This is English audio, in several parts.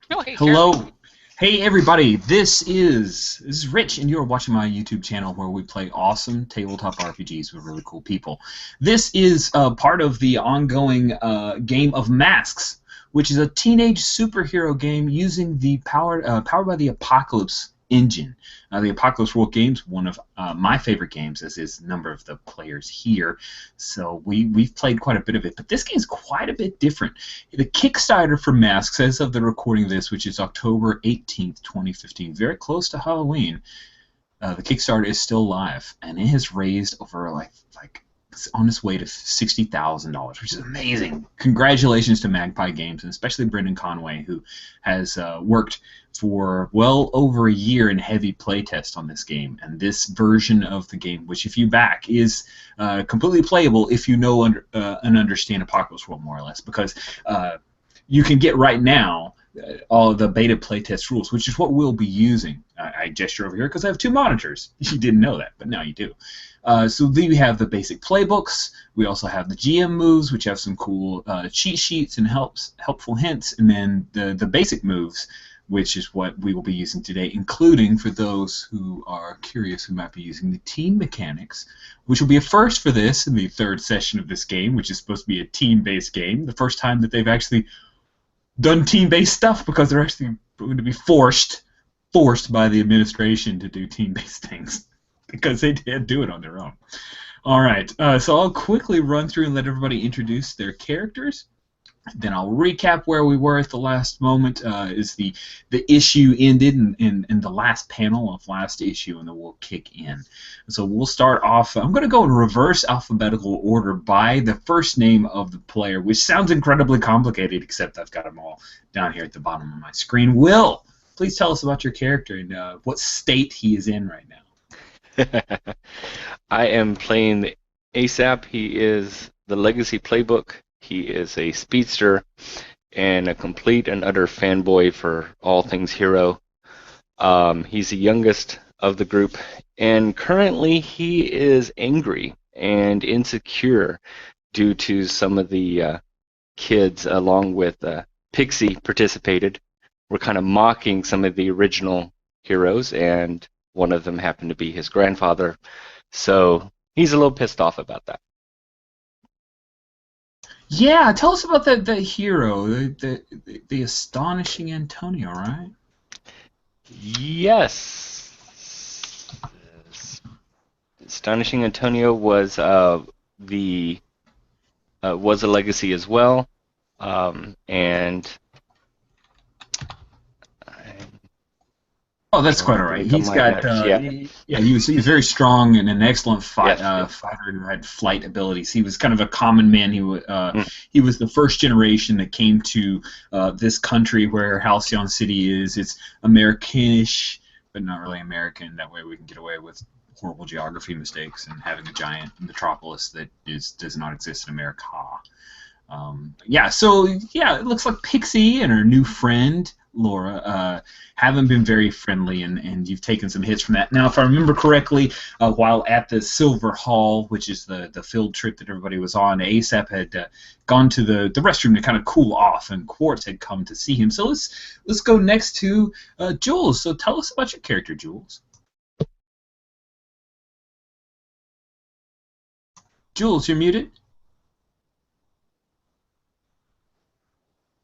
Oh, hey, sure. Hello. Hey everybody, this is Rich and you're watching my YouTube channel where we play awesome tabletop RPGs with really cool people. This is part of the ongoing game of Masks, which is a teenage superhero game using the powered by the Apocalypse engine. The Apocalypse World games, one of my favorite games, as is a number of the players here. So we've played quite a bit of it, but this game's quite a bit different. The Kickstarter for Masks, as of the recording of this, which is October 18th, 2015, very close to Halloween, the Kickstarter is still live, and it has raised over like it's on its way to $60,000, which is amazing. Congratulations to Magpie Games, and especially Brendan Conway, who has worked for well over a year in heavy playtest on this game. And this version of the game, which if you back, is completely playable if you know and understand Apocalypse World more or less, because you can get right now all of the beta playtest rules, which is what we'll be using. I gesture over here because I have two monitors. You didn't know that, but now you do. So then we have the basic playbooks. We also have the GM moves, which have some cool cheat sheets and helpful hints, and then the basic moves, which is what we will be using today, including, for those who are curious, who might be using the team mechanics, which will be a first for this in the third session of this game, which is supposed to be a team-based game. The first time that they've actually done team-based stuff, because they're actually going to be forced by the administration to do team-based things because they did do it on their own. All right, so I'll quickly run through and let everybody introduce their characters. Then I'll recap where we were at the last moment. Is the issue ended in the last panel of last issue, and then we'll kick in. So we'll start off. I'm going to go in reverse alphabetical order by the first name of the player, which sounds incredibly complicated, except I've got them all down here at the bottom of my screen. Will, please tell us about your character and what state he is in right now. I am playing ASAP. He is the Legacy Playbook. He is a speedster and a complete and utter fanboy for all things hero. He's the youngest of the group, and currently he is angry and insecure due to some of the kids, along with Pixie, participated. We're kind of mocking some of the original heroes, and one of them happened to be his grandfather. So he's a little pissed off about that. Yeah, tell us about the hero, the astonishing Antonio, right? Yes. Astonishing Antonio the was a legacy as well, and I'm Oh, that's trying quite to all right. bring up He's my got, notes. Yeah. yeah, he was very strong and an excellent Yes. Yes. fighter who had flight abilities. He was kind of a common man. Mm. He was the first generation that came to this country where Halcyon City is. It's Americanish, but not really American. That way we can get away with horrible geography mistakes and having a giant metropolis that does not exist in America. Yeah, so yeah, it looks like Pixie and her new friend Laura haven't been very friendly, and you've taken some hits from that. Now, if I remember correctly, while at the Silver Hall, which is the field trip that everybody was on, ASAP had gone to the restroom to kind of cool off, and Quartz had come to see him. So let's go next to Jules. So tell us about your character, Jules. Jules, you're muted.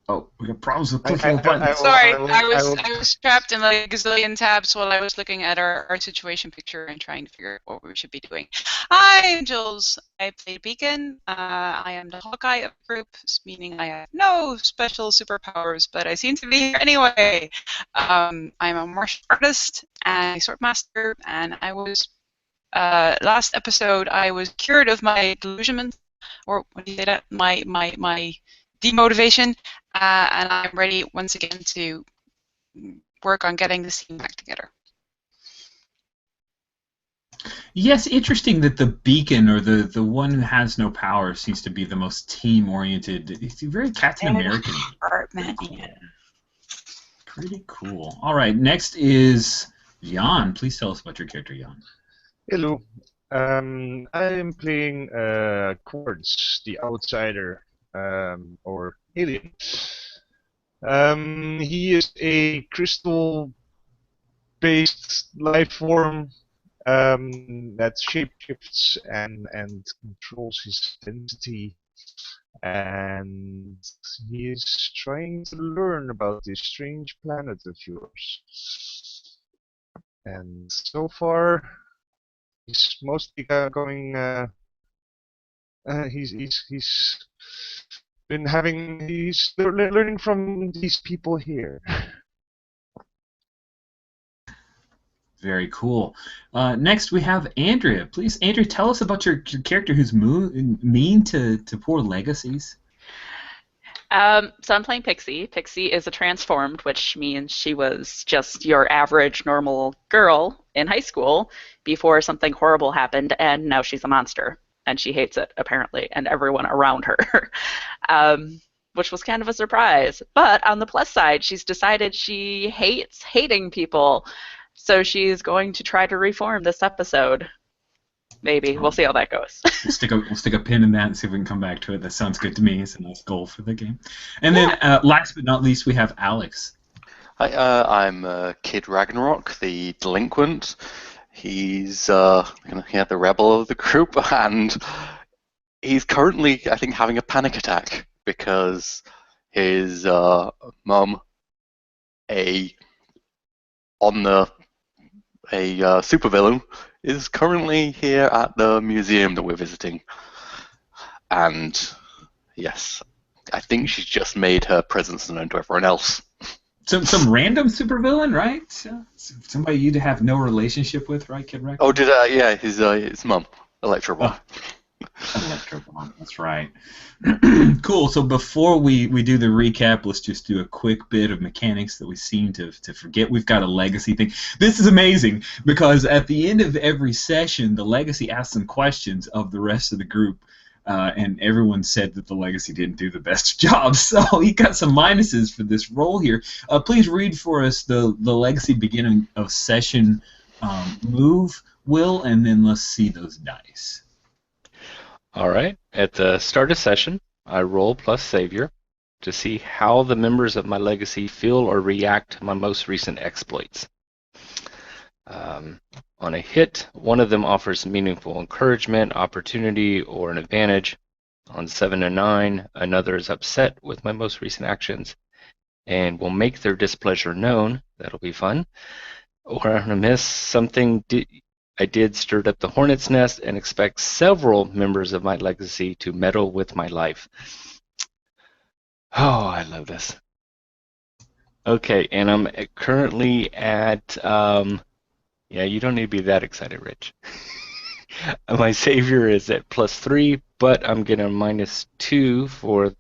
Oh, we got problems with I, clicking I, the I, I buttons. will, Sorry, I will, I I was will. I was trapped in like a gazillion tabs while I was looking at our situation picture and trying to figure out what we should be doing. Hi, I'm Jules. I play Beacon. I am the Hawkeye of the group, meaning I have no special superpowers, but I seem to be here anyway. I'm a martial artist and a sword master, and I was last episode I was cured of my delusionment, or what do you say that? My demotivation, and I'm ready once again to work on getting this team back together. Yes, interesting that the beacon, or the one who has no power, seems to be the most team-oriented. It's very Captain And American. Heartman, Cool. yeah. Pretty cool. All right, next is Jan. Please tell us about your character, Jan. Hello. I am playing Quartz, the outsider, or alien. He is a crystal-based life form that shapeshifts and controls his identity. And he is trying to learn about this strange planet of yours. And so far, he's mostly going. He's been having. He's learning from these people here. Very cool. Next, we have Andrea. Please, Andrea, tell us about your character who's mean to poor legacies. So I'm playing Pixie. Pixie is a transformed, which means she was just your average normal girl in high school before something horrible happened, and now she's a monster, and she hates it, apparently, and everyone around her, which was kind of a surprise. But on the plus side, she's decided she hates hating people, so she's going to try to reform this episode. Maybe. We'll see how that goes. We'll stick a pin in that and see if we can come back to it. That sounds good to me. It's a nice goal for the game. And then, last but not least, we have Alex. Hi, I'm Kid Ragnarok, the delinquent. He's the rebel of the group, and he's currently, I think, having a panic attack because his mum, a supervillain, is currently here at the museum that we're visiting. And yes, I think she's just made her presence known to everyone else. Some random supervillain, right? Somebody you'd have no relationship with, right, Kid Rex? Oh, yeah, his mum, Electrobomb. Electrobomb, that's right. Cool, so before we do the recap, let's just do a quick bit of mechanics that we seem to forget. We've got a legacy thing. This is amazing, because at the end of every session, the legacy asks some questions of the rest of the group, and everyone said that the legacy didn't do the best job, so he got some minuses for this role here. Please read for us the legacy beginning of session move, Will, and then let's see those dice. All right. At the start of session, I roll plus Savior to see how the members of my legacy feel or react to my most recent exploits. On a hit, one of them offers meaningful encouragement, opportunity, or an advantage. On 7 and 9, another is upset with my most recent actions and will make their displeasure known. That'll be fun. Or on a miss, something I did stirred up the hornet's nest and expect several members of my legacy to meddle with my life. Oh, I love this. Okay, and I'm currently at, yeah, you don't need to be that excited, Rich. My Savior is at +3, but I'm getting a -2 for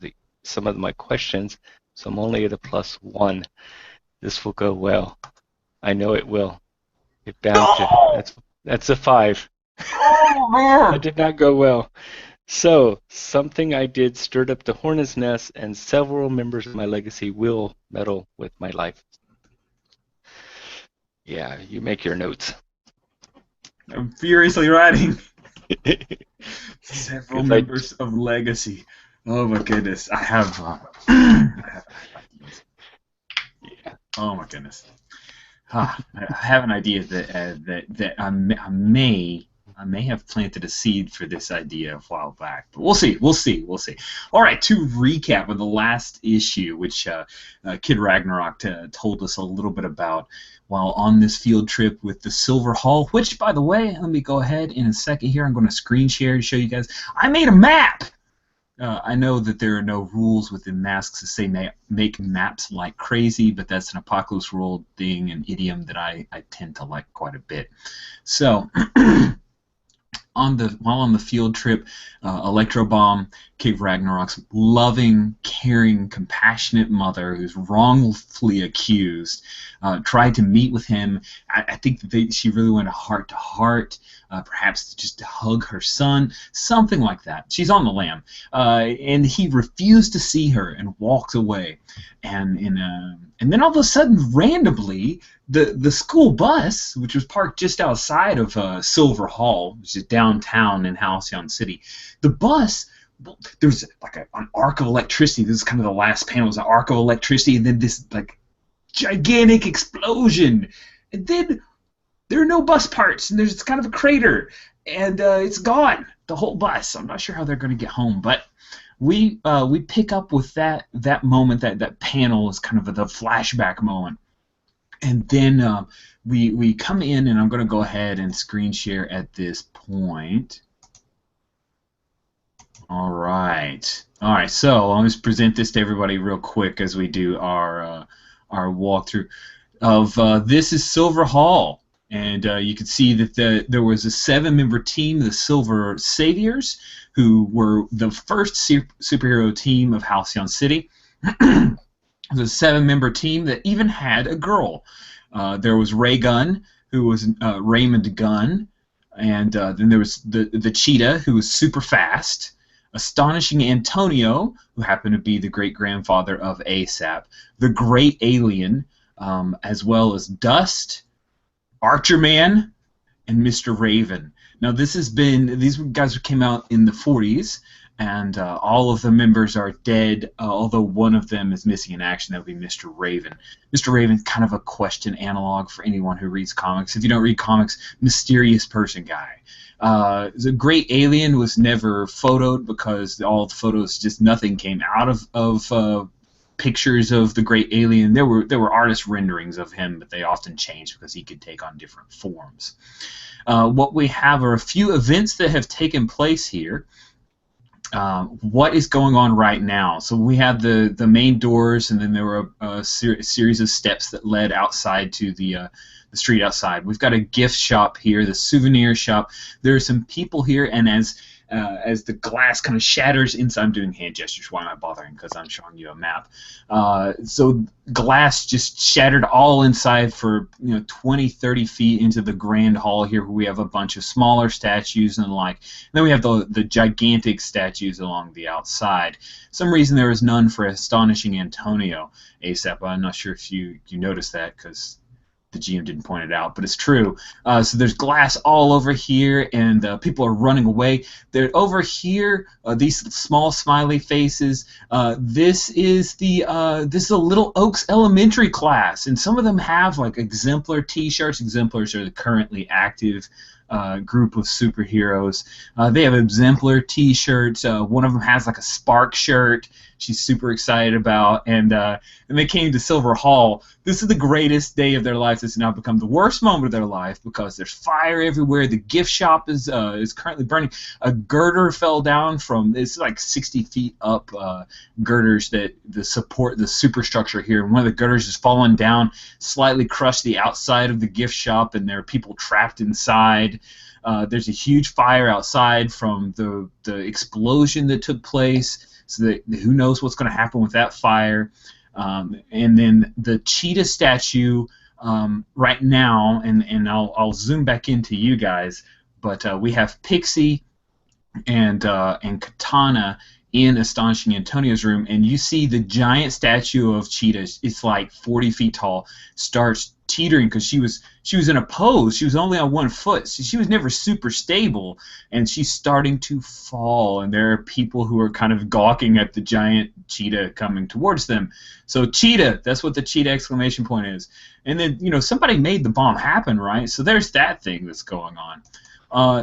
some of my questions, so I'm only at a +1. This will go well. I know it will. It bound to. That's a 5. Oh, man! That did not go well. So, something I did stirred up the hornet's nest, and several members of my legacy will meddle with my life. Yeah, you make your notes. I'm furiously writing. Several members of legacy. Oh my goodness, I have. Yeah. Oh my goodness. I have an idea that I may have planted a seed for this idea a while back, but we'll see. All right, to recap of the last issue, which Kid Ragnarok told us a little bit about while on this field trip with the Silver Hall, which, by the way, let me go ahead in a second here. I'm going to screen share to show you guys. I made a map! I know that there are no rules within Masks to say make maps like crazy, but that's an Apocalypse World thing, an idiom that I tend to like quite a bit. So, while on the field trip, Electrobomb, Kid Ragnarok's loving, caring, compassionate mother, who's wrongfully accused, tried to meet with him. I think that she really went heart to heart, perhaps just to hug her son, something like that. She's on the lam, and he refused to see her and walked away. And then all of a sudden, randomly, the school bus, which was parked just outside of Silver Hall, which is downtown in Halcyon City, the bus there's like an arc of electricity. This is kind of the last panel. Is an arc of electricity, and then this like gigantic explosion, and then there are no bus parts, and there's kind of a crater, and it's gone. The whole bus. I'm not sure how they're going to get home, but we pick up with that moment. That panel is kind of the flashback moment, and then we come in, and I'm going to go ahead and screen share at this point. All right. So I'll just present this to everybody real quick as we do our walkthrough of this is Silver Hall, and you can see that there was a 7-member team, the Silver Saviors, who were the first superhero team of Halcyon City. It was a 7-member team that even had a girl. There was Ray Gunn, who was Raymond Gunn, and then there was the Cheetah, who was super fast. Astonishing Antonio, who happened to be the great-grandfather of ASAP, the Great Alien, as well as Dust, Archer Man, and Mr. Raven. Now, these guys came out in the 40s, and all of the members are dead, although one of them is missing in action. That would be Mr. Raven. Mr. Raven, kind of a question analog for anyone who reads comics. If you don't read comics, mysterious person guy. The Great Alien was never photoed because all the photos, just nothing came out of pictures of the Great Alien. There were artist renderings of him, but they often changed because he could take on different forms. What we have are a few events that have taken place here. What is going on right now? So we have the main doors, and then there were a series of steps that led outside to the street outside. We've got a gift shop here, the souvenir shop. There are some people here, and as the glass kind of shatters inside, I'm doing hand gestures. Why am I bothering? Because I'm showing you a map. So glass just shattered all inside for 20, 30 feet into the grand hall here, where we have a bunch of smaller statues and the like. And then we have the gigantic statues along the outside. For some reason there was none for Astonishing Antonio ASAP. I'm not sure if you noticed that because the GM didn't point it out, but it's true. So there's glass all over here, and people are running away. They're over here. These small smiley faces. This is a Little Oaks Elementary class, and some of them have like exemplar T-shirts. Exemplars are the currently active group of superheroes. They have exemplar T-shirts. One of them has like a Spark shirt. She's super excited about, and they came to Silver Hall. This is the greatest day of their life. This has now become the worst moment of their life because there's fire everywhere. The gift shop is currently burning. A girder fell down from, it's like 60 feet up, girders that support the superstructure here. And one of the girders has fallen down, slightly crushed the outside of the gift shop, and there are people trapped inside. There's a huge fire outside from the explosion that took place. So that who knows what's going to happen with that fire. And then the cheetah statue right now, and I'll zoom back into you guys, but we have Pixie and Katana in Astonishing Antonio's room, and you see the giant statue of Cheetah. It's like 40 feet tall. Starts teetering because she was in a pose. She was only on one foot. So she was never super stable, and she's starting to fall. And there are people who are kind of gawking at the giant cheetah coming towards them. So Cheetah, that's what the Cheetah exclamation point is. And then somebody made the bomb happen, right? So there's that thing that's going on.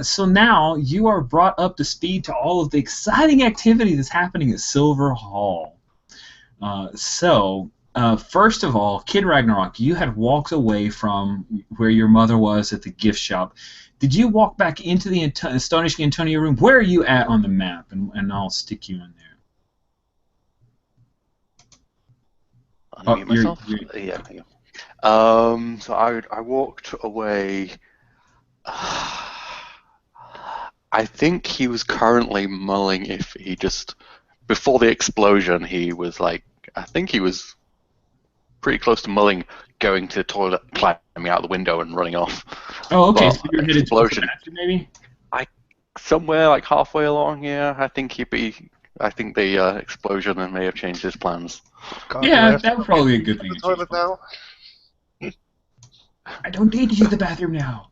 So now you are brought up to speed to all of the exciting activity that's happening at Silver Hall. First of all, Kid Ragnarok, you had walked away from where your mother was at the gift shop. Did you walk back into the Astonishing Antonio room? Where are you at on the map? And I'll stick you in there. Unmute myself? Yeah. So I walked away. I think he was currently mulling if he just, before the explosion, he was like, I think he was pretty close to mulling going to the toilet, climbing out the window and running off. Oh, okay, But so you're headed towards the bathroom, maybe? Somewhere like halfway along here, I think the explosion may have changed his plans. Yeah, that would probably be a good thing. The toilet now. I don't need to use the bathroom now.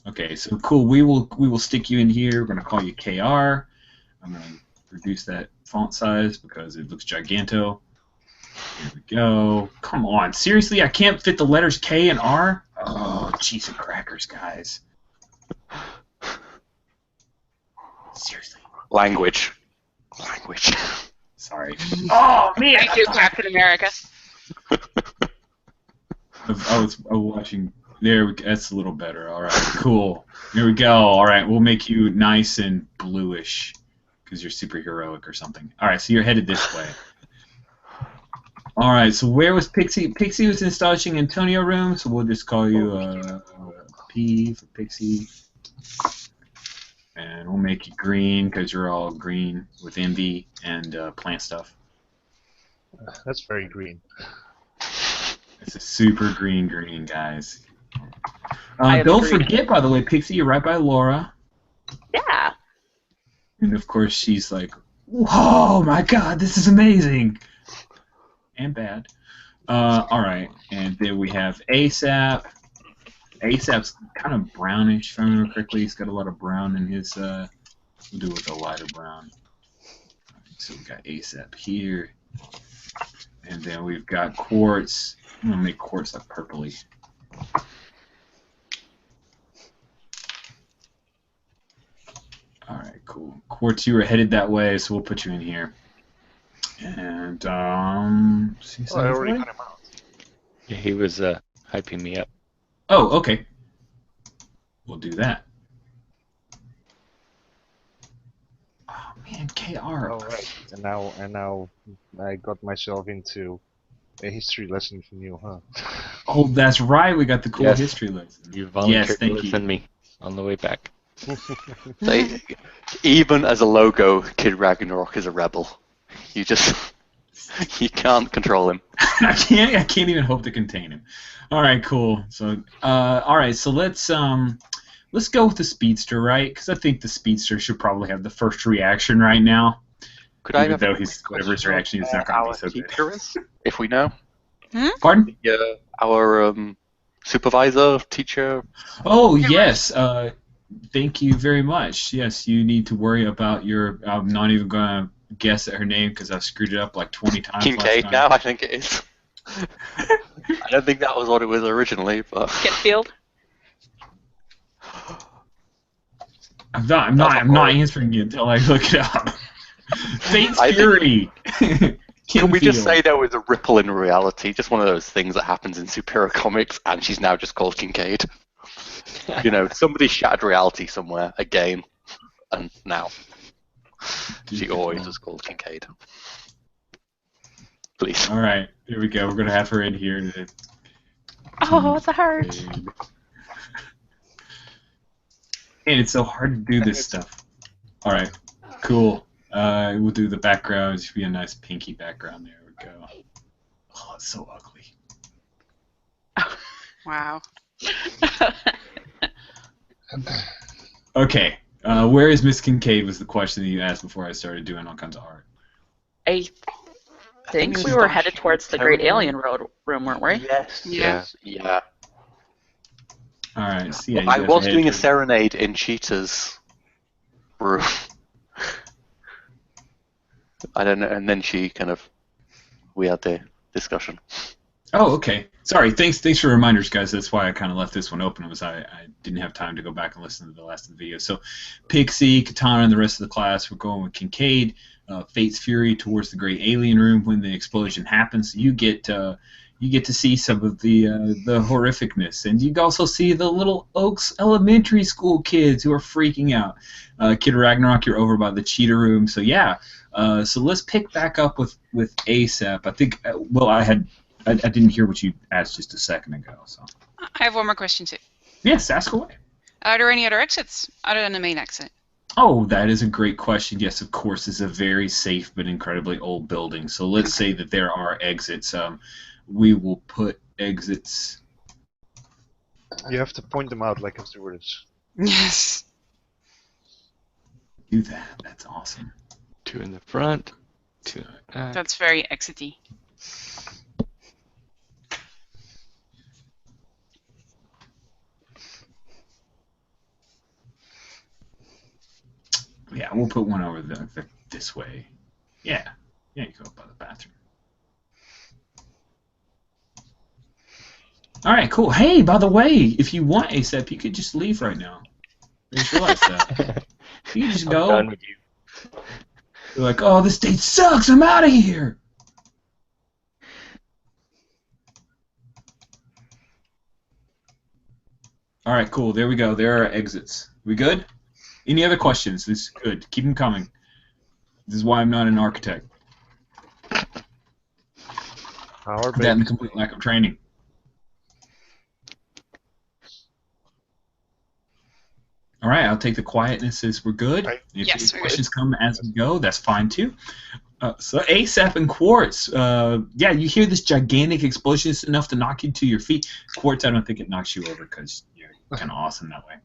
Okay, so cool. We will stick you in here. We're gonna call you KR. I'm gonna reduce that font size because it looks giganto. Here we go. Come on, seriously, I can't fit the letters K and R? Oh, cheese and crackers, guys. Seriously. Language. Sorry. Oh, man! Thank you, Captain America. I was watching. There, that's a little better. All right, cool. Here we go. All right, we'll make you nice and bluish because you're super heroic or something. All right, so you're headed this way. All right, so where was Pixie? Pixie was in Astonishing Antonio room, so we'll just call you P for Pixie. And we'll make you green because you're all green with envy and plant stuff. That's very green. It's a super green, guys. I Don't agree. forget, by the way, Pixie, you're right by Laura. Yeah. And of course, she's like, "Whoa, my God, this is amazing!" And bad. All right, and then we have ASAP. ASAP's kind of brownish, if I remember correctly. He's got a lot of brown in his. We'll do it with a lighter brown. All right, so we got ASAP here, and then we've got Quartz. I'm gonna make Quartz like purpley. All right, cool. Quartz, you were headed that way, so we'll put you in here. And see Oh, I already got him out. Yeah, he was hyping me up. Oh, okay. We'll do that. Oh man, KR. Oh right. And now I got myself into a history lesson from you, huh? Oh, that's right. We got the cool Yes. history lesson. You volunteered to thank you. listen me on the way back. Even as a logo, Kid Ragnarok is a rebel. You can't control him. I can't even hope to contain him. All right, cool. So, all right. So let's go with the speedster, right? Because I think the speedster should probably have the first reaction right now. Could I Even have though whatever his reaction is not going to be so good. teacher is, if we know? Pardon? Our supervisor, teacher. Oh yes. Thank you very much. Yes, you need to worry about your. I'm not even going to guess at her name because I screwed it up like 20 times. Kincaid last now, time. I think it is. I don't think that was what it was originally, but Kitfield. I'm not answering you until I look it up. Fate's I think- Fury. can we just Kinfield. say there was a ripple in reality? Just one of those things that happens in superhero comics, and she's now just called Kincaid. You know, somebody shattered reality somewhere again, and now she always was called Kincaid. Please. All right, here we go. We're gonna have her in here. Oh, it's a heart. And it's so hard to do this stuff. All right, cool. We'll do the background. It should be a nice pinky background. There we go. Oh, it's so ugly. Wow. Okay, where is Miss Kincaid was the question that you asked before I started doing all kinds of art. I think she's we were not headed towards the Great terrible. Alien room, weren't we? Yes. Yeah. Yeah. All right, so yeah, you I guys was are doing a headed serenade in Cheetah's room. I don't know, and then we had the discussion. Oh, okay. Sorry. Thanks for reminders, guys. That's why I kind of left this one open. I didn't have time to go back and listen to the last of the video. So, Pixie, Katana, and the rest of the class, we're going with Kincaid. Fate's Fury towards the Great Alien Room when the explosion happens. You get to see some of the horrificness, and you also see the little Oaks Elementary School kids who are freaking out. Kid Ragnarok, you're over by the cheetah room. So yeah. So let's pick back up with ASAP. I think. I didn't hear what you asked just a second ago. So. I have one more question too. Yes, ask away. Are there any other exits other than the main exit? Oh, that is a great question. Yes, of course, it's a very safe but incredibly old building. So let's say that there are exits. We will put exits. You have to point them out like afterwards. Yes. Do that. That's awesome. 2 in the front, 2 in the back. That's very exity. Yeah, we'll put one over this way. Yeah. Yeah, you go up by the bathroom. All right, cool. Hey, by the way, if you want ASAP, you could just leave right now. I just realized that. You can just I'm go. done with you. You're like, oh, this date sucks. I'm out of here. All right, cool. There we go. There are exits. We good? Any other questions? This is good. Keep them coming. This is why I'm not an architect. Our That and the big. complete lack of training. All right, I'll take the quietness as we're good. Right. If Yes, any we're questions come as we go, that's fine too. So ASAP and Quartz, yeah, you hear this gigantic explosion. It's enough to knock you to your feet. Quartz, I don't think it knocks you over because you're kind of awesome that way.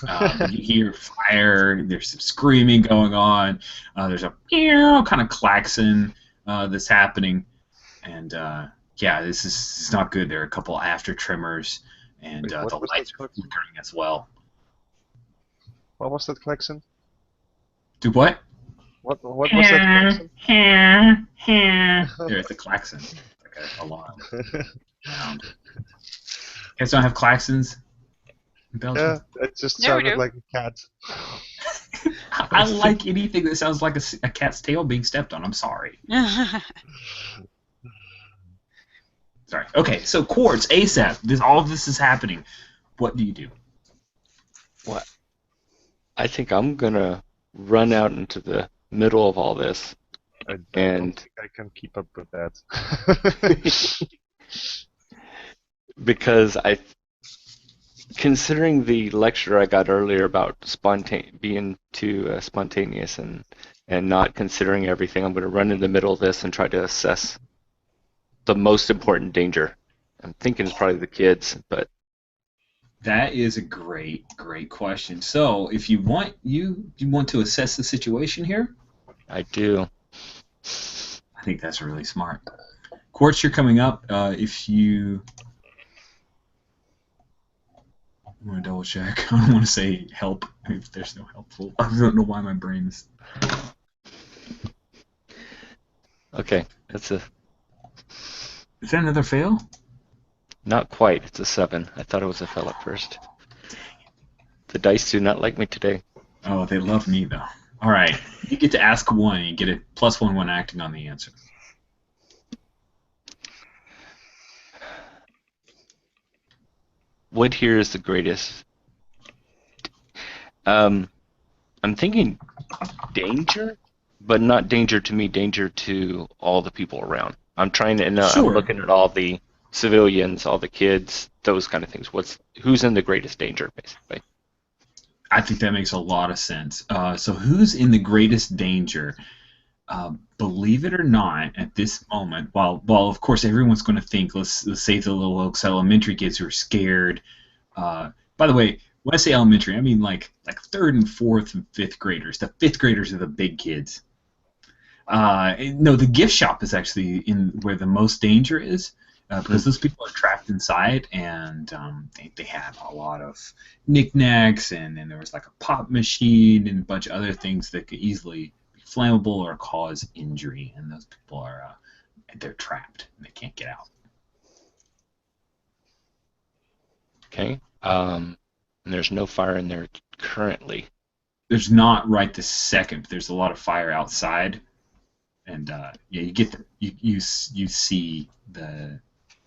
But you hear fire. There's some screaming going on. There's a kind of klaxon that's happening, and yeah, this is not good. There are a couple after tremors, and Wait, what the was lights that are flickering as well. What was that klaxon? Do what? What was that klaxon? There's a klaxon, like a alarm. You guys don't have klaxons in Belgium? Yeah, it just Yeah, we sounded do. like a cat. I like anything that sounds like a cat's tail being stepped on. I'm sorry. Sorry. Okay, so Quartz, ASAP. All of this is happening. What do you do? What? I think I'm gonna run out into the middle of all this. I don't And- think I can keep up with that. Because considering the lecture I got earlier about being too spontaneous and not considering everything, I'm going to run in the middle of this and try to assess the most important danger. I'm thinking it's probably the kids, but That is a great question. So, if you want, you want to assess the situation here? I do. I think that's really smart. Quartz, you're coming up. If you... I'm going to double check. I don't want to say help if there's no helpful. I don't know why my brain is... Okay, that's Is that another fail? not quite. It's a 7. I thought it was a fail at first. The dice do not like me today. Oh, they love me, though. All right. You get to ask one, and you get a +1 when acting on the answer. What here is the greatest? I'm thinking danger, but not danger to me, danger to all the people around. I'm trying to, and Sure. I'm looking at all the civilians, all the kids, those kind of things. Who's in the greatest danger, basically? I think that makes a lot of sense. So who's in the greatest danger? Believe it or not, at this moment, while of course everyone's going to think, let's say the little Oaks Elementary kids who are scared. By the way, when I say elementary, I mean like 3rd and 4th and 5th graders. The 5th graders are the big kids. No, the gift shop is actually in where the most danger is. Because those people are trapped inside, and they have a lot of knickknacks, and then there was like a pop machine and a bunch of other things that could easily be flammable or cause injury, and those people are they're trapped and they can't get out. Okay. And there's no fire in there currently. There's not right this second, but there's a lot of fire outside, and yeah, you see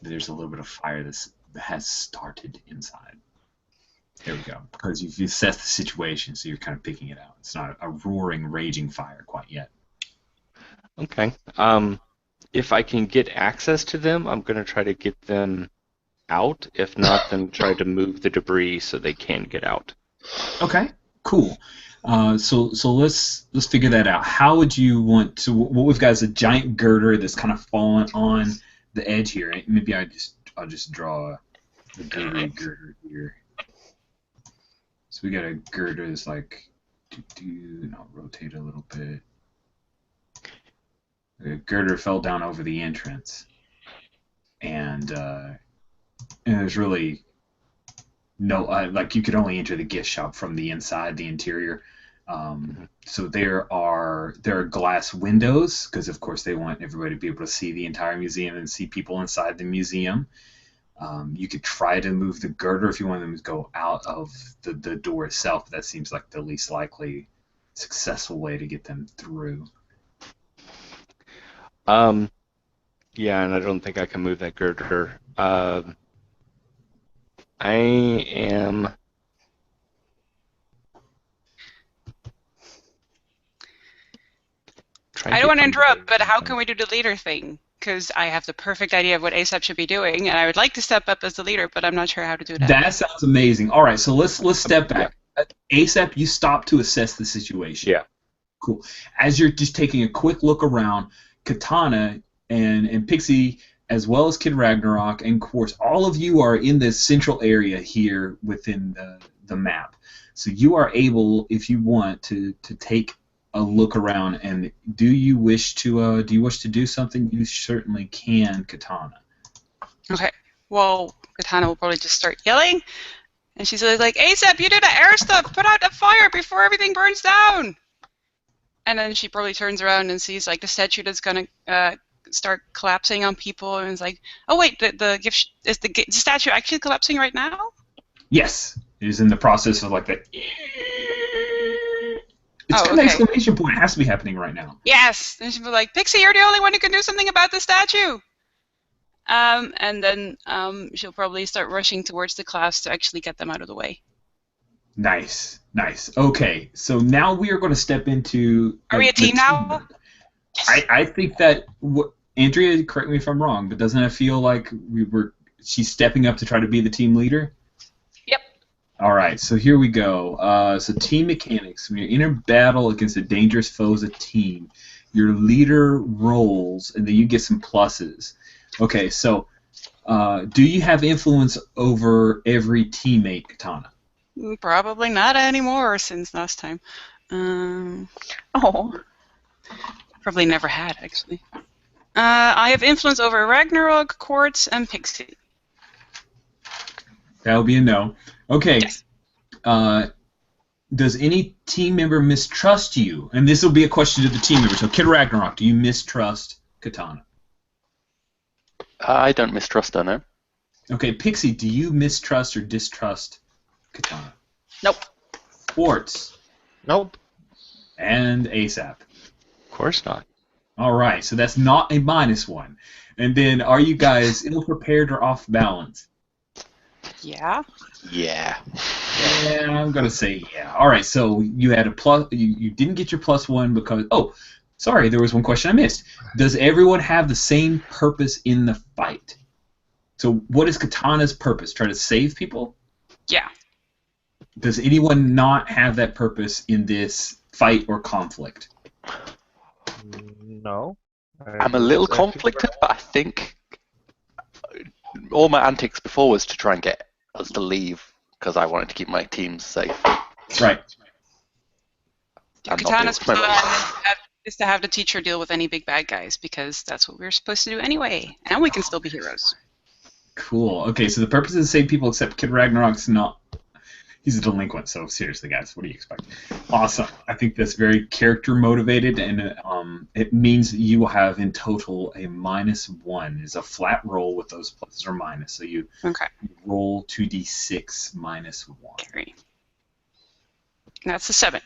there's a little bit of fire that has started inside. There we go. Because you've assessed the situation, so you're kind of picking it out. It's not a roaring, raging fire quite yet. Okay. If I can get access to them, I'm going to try to get them out. If not, then try to move the debris so they can get out. Okay, cool. So let's figure that out. How would you want to? What we've got is a giant girder that's kind of fallen on the edge here. Maybe I'll just draw the girder here. So we got a girder that's like, and I'll rotate a little bit. The girder fell down over the entrance, and there's really no like you could only enter the gift shop from the inside, the interior. So there are glass windows because, of course, they want everybody to be able to see the entire museum and see people inside the museum. You could try to move the girder if you want them to go out of the door itself. But that seems like the least likely successful way to get them through. Yeah, and I don't think I can move that girder. I am. I don't want to interrupt, but how can we do the leader thing? Because I have the perfect idea of what ASAP should be doing, and I would like to step up as the leader, but I'm not sure how to do that. That sounds amazing. All right, so let's step back. ASAP, you stop to assess the situation. Yeah. Cool. As you're just taking a quick look around, Katana and Pixie, as well as Kid Ragnarok, and of course, all of you are in this central area here within the map. So you are able, if you want, to take a look around. And do you wish to do something? You certainly can, Katana. Okay. Well, Katana will probably just start yelling, and she's like, "ASAP, you do the air stuff. Put out a fire before everything burns down." And then she probably turns around and sees like the statue that's gonna start collapsing on people, and is like, "Oh wait, the statue actually collapsing right now?" Yes, it is in the process of like the. It's got an exclamation point. It has to be happening right now. Yes, and she'll be like, "Pixie, you're the only one who can do something about the statue." And then she'll probably start rushing towards the class to actually get them out of the way. Nice. Okay, so now we are going to step into. Are we a team now? Yes. I think that Andrea, correct me if I'm wrong, but doesn't it feel like she's stepping up to try to be the team leader? Yep. All right, so here we go. So team mechanics. When you're in a battle against a dangerous foe as a team, your leader rolls, and then you get some pluses. Okay, so do you have influence over every teammate, Katana? Probably not anymore since last time. Probably never had, actually. I have influence over Ragnarok, Quartz, and Pixie. That will be a no. Okay. Yes. Does any team member mistrust you? And this will be a question to the team member. So, Kid Ragnarok, do you mistrust Katana? I don't mistrust her, no. Okay, Pixie, do you mistrust or distrust Katana? Nope. Quartz? Nope. And ASAP? Of course not. All right, so that's not a -1. And then, are you guys ill-prepared or off balance? Yeah. Yeah. Yeah, I'm gonna say yeah. All right, so you had a plus. You didn't get your +1 because sorry, there was one question I missed. Does everyone have the same purpose in the fight? So what is Katana's purpose? Try to save people? Yeah. Does anyone not have that purpose in this fight or conflict? No. I'm a little conflicted, but I think all my antics before was to try and get us to leave because I wanted to keep my team safe. Right. Katana's plan is to have the teacher deal with any big bad guys because that's what we're supposed to do anyway, and we can still be heroes. Cool. Okay, so the purpose is to save people, except Kid Ragnarok's not. He's a delinquent, so seriously, guys, what do you expect? Awesome. I think that's very character motivated, and it means that you will have in total a -1. It's a flat roll with those pluses or minus. So you roll 2d6 -1. Carry. That's a 7.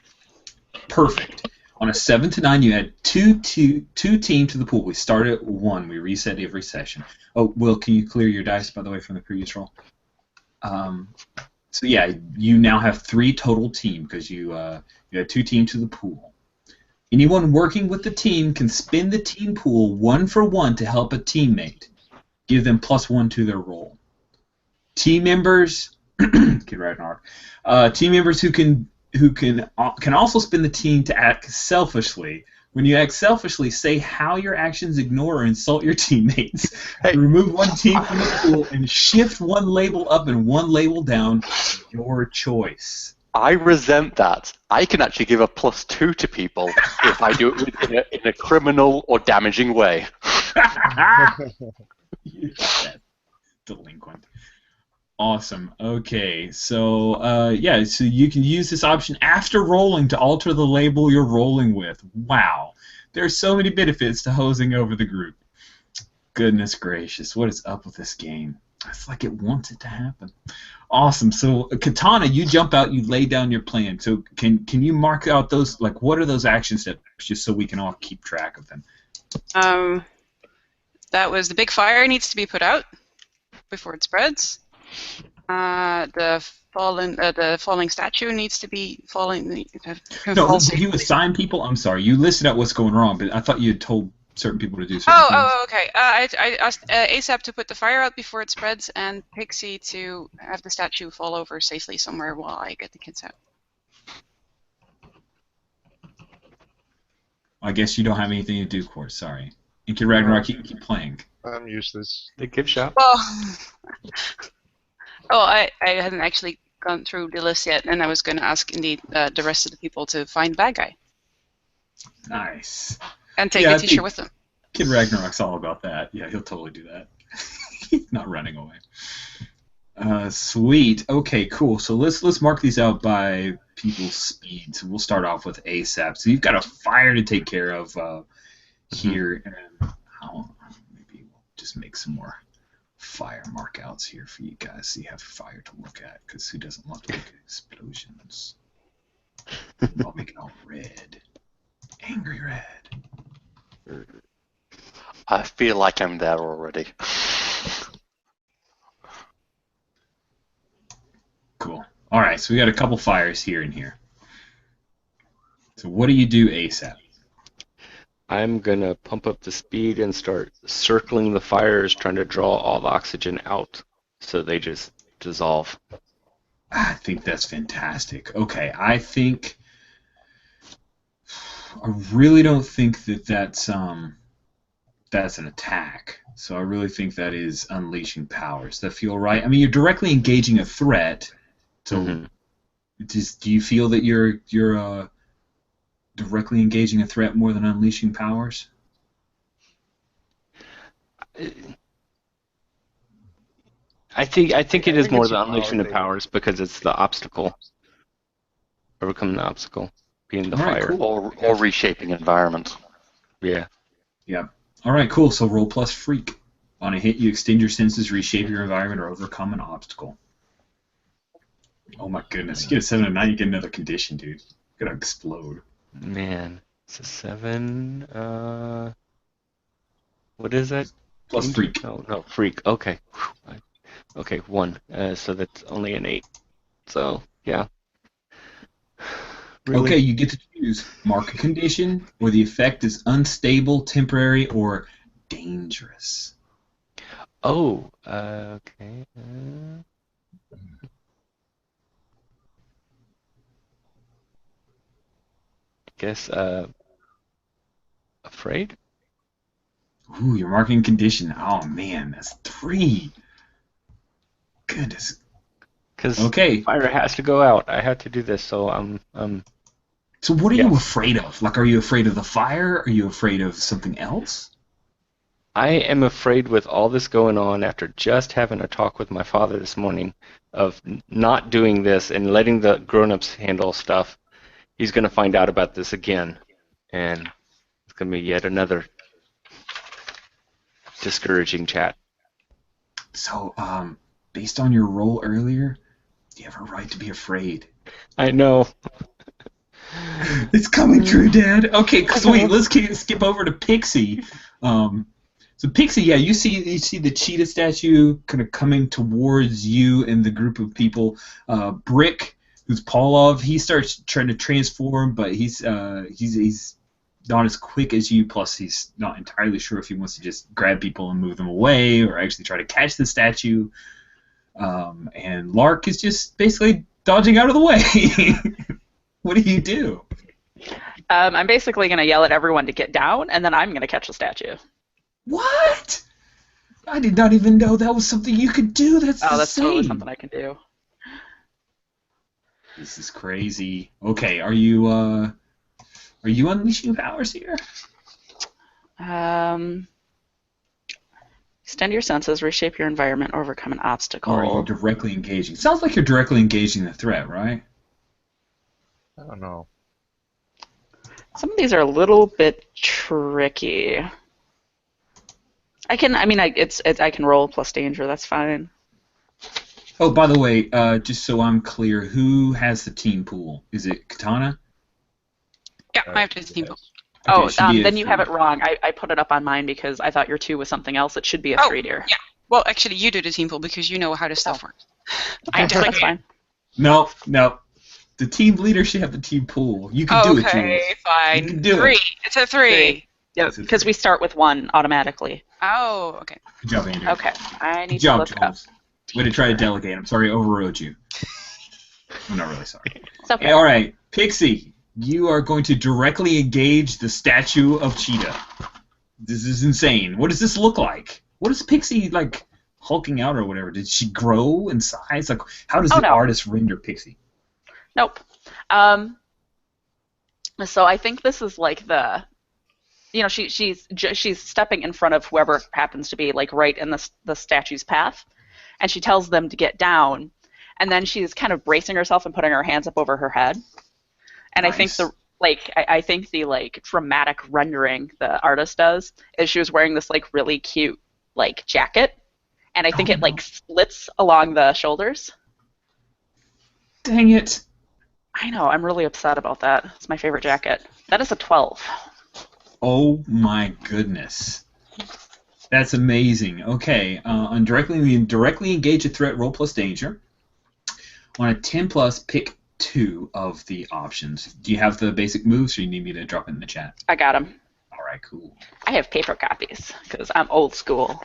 Perfect. On a 7 to 9, you add two team to the pool. We start at 1. We reset every session. Oh, Will, can you clear your dice, by the way, from the previous roll? So yeah, you now have 3 total team because you had 2 team to the pool. Anyone working with the team can spin the team pool 1 for 1 to help a teammate. Give them +1 to their roll. Team members, Kid Ragnarok, team members who can also spin the team to act selfishly. When you act selfishly, say how your actions ignore or insult your teammates. Hey. Remove 1 team from the pool and shift 1 label up and 1 label down. Your choice. I resent that. I can actually give a +2 to people if I do it in a criminal or damaging way. That's delinquent. Awesome. Okay, so yeah, so you can use this option after rolling to alter the label you're rolling with. Wow, there's so many benefits to hosing over the group. Goodness gracious, what is up with this game? It's like it wants it to happen. Awesome. So Katana, you jump out, you lay down your plan. So can you mark out those, like, what are those action steps, just so we can all keep track of them? That was the big fire needs to be put out before it spreads. The falling statue needs to be falling. No, did you assign people? I'm sorry, you listed out what's going wrong, but I thought you had told certain people to do certain things. Oh, okay. I asked ASAP to put the fire out before it spreads, and Pixie to have the statue fall over safely somewhere while I get the kids out. I guess you don't have anything to do, of course. Sorry. And Kid Ragnarok, you can keep playing. I'm useless. The gift shop. Well, I hadn't actually gone through the list yet, and I was going to ask indeed the rest of the people to find bad guy Nice. and take a T-shirt with them. Kid Ragnarok's all about that. Yeah, he'll totally do that. He's not running away. Sweet. Okay, cool. So let's mark these out by people's speed. So we'll start off with ASAP. So you've got a fire to take care of here, and maybe we'll just make some more fire markouts here for you guys, so you have fire to look at. Because who doesn't love to look at explosions? I'll make it all red, angry red. I feel like I'm there already. Cool. All right, so we got a couple fires here and here. So what do you do ASAP? I'm going to pump up the speed and start circling the fires, trying to draw all the oxygen out so they just dissolve. I think that's fantastic. Okay, I really don't think that's an attack. So I really think that is unleashing powers. Does that feel right? I mean, you're directly engaging a threat. So do you feel that you're directly engaging a threat more than unleashing powers? I think it is more than unleashing the powers because it's the obstacle. Overcoming the obstacle, being the fire. Cool. Or reshaping environment. Yeah. Yeah. All right, cool. So roll plus freak. On a hit, you extend your senses, reshape your environment, or overcome an obstacle. Oh my goodness. You get a 7 and 9, you get another condition, dude. You're gonna explode. Man, it's a 7. What is that? Plus freak. No, freak. Okay. Okay, 1. So that's only an 8. So, yeah. Really? Okay, you get to choose mark a condition, or the effect is unstable, temporary, or dangerous. Oh, okay. Guess afraid? Ooh, your marking condition. Oh man, that's 3. Goodness. Because okay. Fire has to go out. I have to do this, so I'm So what are you afraid of? Like, are you afraid of the fire? Are you afraid of something else? I am afraid with all this going on after just having a talk with my father this morning of not doing this and letting the grown-ups handle stuff. He's going to find out about this again, and it's going to be yet another discouraging chat. So, based on your role earlier, you have a right to be afraid. I know. It's coming true, Dad. Okay, sweet. Let's skip over to Pixie. So Pixie, yeah, you see the cheetah statue kind of coming towards you and the group of people. Brick, who's Paulov, he starts trying to transform, but he's not as quick as you. Plus, he's not entirely sure if he wants to just grab people and move them away or actually try to catch the statue. And Lark is just basically dodging out of the way. What do you do? I'm basically going to yell at everyone to get down, and then I'm going to catch the statue. What? I did not even know that was something you could do. That's that's totally something I can do. This is crazy. Okay, are you unleashing powers here? Extend your senses, reshape your environment, overcome an obstacle. Or are you directly engaging? Sounds like you're directly engaging the threat, right? I don't know. Some of these are a little bit tricky. I can roll plus danger. That's fine. Oh, by the way, just so I'm clear, who has the team pool? Is it Katana? Yeah, I have to do the team pool. Okay, Oh, it should be a then you have 3. it wrong. I put it up on mine because I thought your 2 was something else. It should be a 3, dear. Yeah. Well, actually, you do the team pool because you know how this stuff works. I That's just fine. No. The team leader should have the team pool. You can do it, Jules. Okay, fine. You can do 3. it. It's a 3. Yeah, because we start with 1 automatically. Oh, okay. Good job, Andrew. Okay, I need Good job, to look up. Jules. Way to try to delegate. I'm sorry I overrode you. I'm not really sorry. It's okay. Hey, all right, Pixie, you are going to directly engage the statue of Cheetah. This is insane. What does this look like? What is Pixie, like, hulking out or whatever? Did she grow in size? Like, how does the artist render Pixie? Nope. So I think this is like she's stepping in front of whoever happens to be like right in the statue's path, and she tells them to get down, and then she's kind of bracing herself and putting her hands up over her head. And Nice. I think the dramatic rendering the artist does is she was wearing this like really cute like jacket, and I think it like splits along the shoulders. Dang it. I know, I'm really upset about that. It's my favorite jacket. That is a 12. Oh my goodness. That's amazing. Okay, on directly engage a threat, roll plus danger. On a 10 plus, pick 2 of the options. Do you have the basic moves, or you need me to drop it in the chat? I got him. All right, cool. I have paper copies because I'm old school.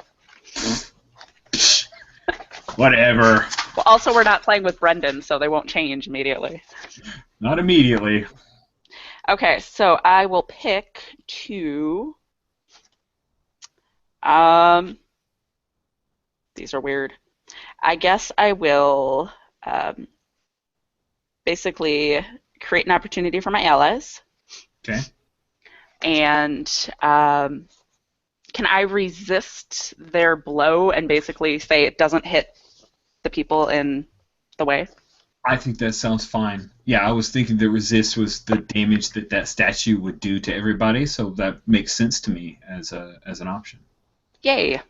Whatever. Well, also we're not playing with Brendan, so they won't change immediately. Not immediately. Okay, so I will pick 2. These are weird. I guess I will basically create an opportunity for my allies. Okay. And can I resist their blow and basically say it doesn't hit the people in the way? I think that sounds fine. Yeah, I was thinking that resist was the damage that statue would do to everybody, so that makes sense to me as an option. Yay.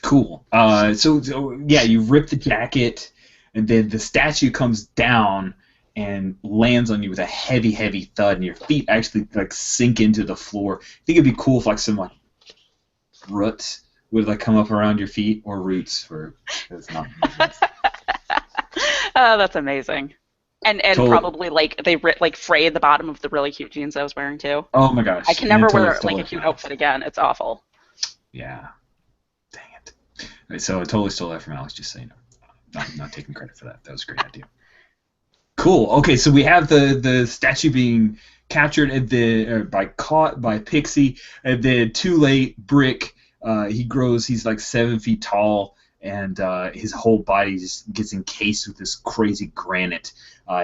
Cool. So yeah, you rip the jacket, and then the statue comes down and lands on you with a heavy, heavy thud, and your feet actually like sink into the floor. I think it'd be cool if like some like roots would like come up around your feet, or roots for it's not. Oh, that's amazing. And Totally. Probably like they frayed the bottom of the really cute jeans I was wearing too. Oh my gosh. I can never wear totally like a cute outfit again. It's awful. Yeah. Dang it. All right, so I totally stole that from Alex, just so you know. I'm not taking credit for that. That was a great idea. Cool. Okay, so we have the statue being captured caught by Pixie, and then too late, Brick. He grows. He's like 7 feet tall, and his whole body just gets encased with this crazy granite.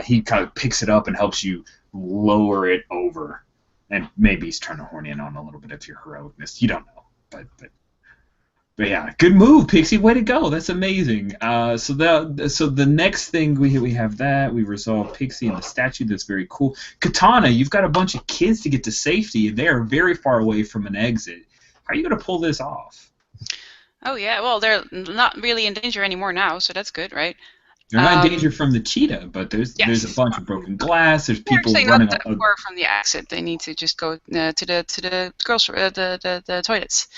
He kind of picks it up and helps you lower it over, and maybe he's trying to horn in on a little bit of your heroicness. You don't know, but yeah, good move, Pixie. Way to go. That's amazing. So the next thing we have that we resolve Pixie and the statue. That's very cool. Katana, you've got a bunch of kids to get to safety, and they are very far away from an exit. How are you going to pull this off? Oh yeah, well they're not really in danger anymore now, so that's good, right? They're not in danger from the cheetah, but there's a bunch of broken glass. There's people running. Not that far from the exit. They need to just go to the girls' the toilets.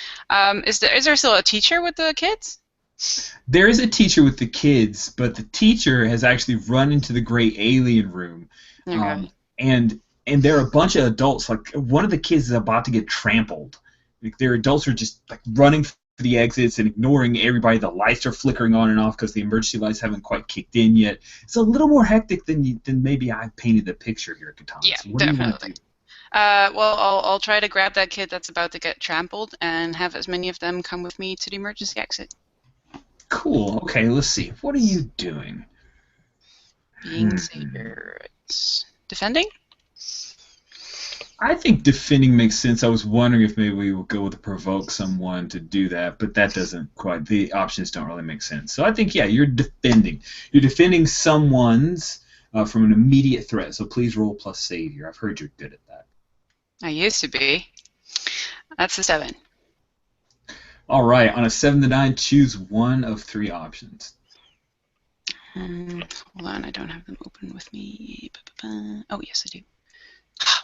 Is there still a teacher with the kids? There is a teacher with the kids, but the teacher has actually run into the great alien room, Okay. and there are a bunch of adults. Like one of the kids is about to get trampled. Like their adults are just like running for the exits and ignoring everybody. The lights are flickering on and off because the emergency lights haven't quite kicked in yet. It's a little more hectic than maybe I painted the picture here, Katana. Yeah, so what do you want to definitely. do? Well, I'll try to grab that kid that's about to get trampled and have as many of them come with me to the emergency exit. Cool. Okay, let's see. What are you doing? Being savior. It's defending? I think defending makes sense. I was wondering if maybe we would go with provoke someone to do that, but that doesn't quite. The options don't really make sense. So I think, yeah, you're defending. You're defending someone's from an immediate threat. So please roll plus savior. I've heard you're good at that. I used to be. That's a 7. All right. On a 7 to 9, choose one of 3 options. Hold on, I don't have them open with me. Oh, yes, I do.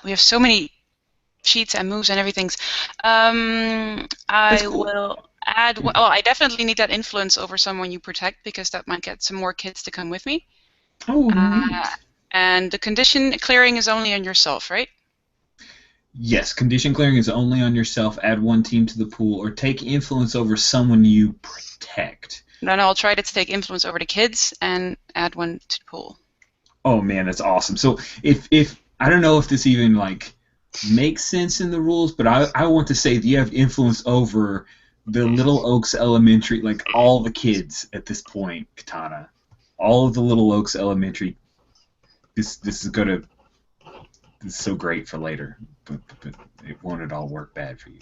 We have so many sheets and moves and everything. I cool. will add. Oh, I definitely need that influence over someone you protect because that might get some more kids to come with me. Oh, neat. And the condition clearing is only on yourself, right? Yes, condition clearing is only on yourself. Add 1 team to the pool, or take influence over someone you protect. No, I'll try to take influence over the kids and add 1 to the pool. Oh man, that's awesome. So if I don't know if this even like makes sense in the rules, but I want to say that you have influence over the Little Oaks Elementary, like all the kids at this point, Katana. All of the Little Oaks Elementary. This is so great for later, but it won't at all work bad for you.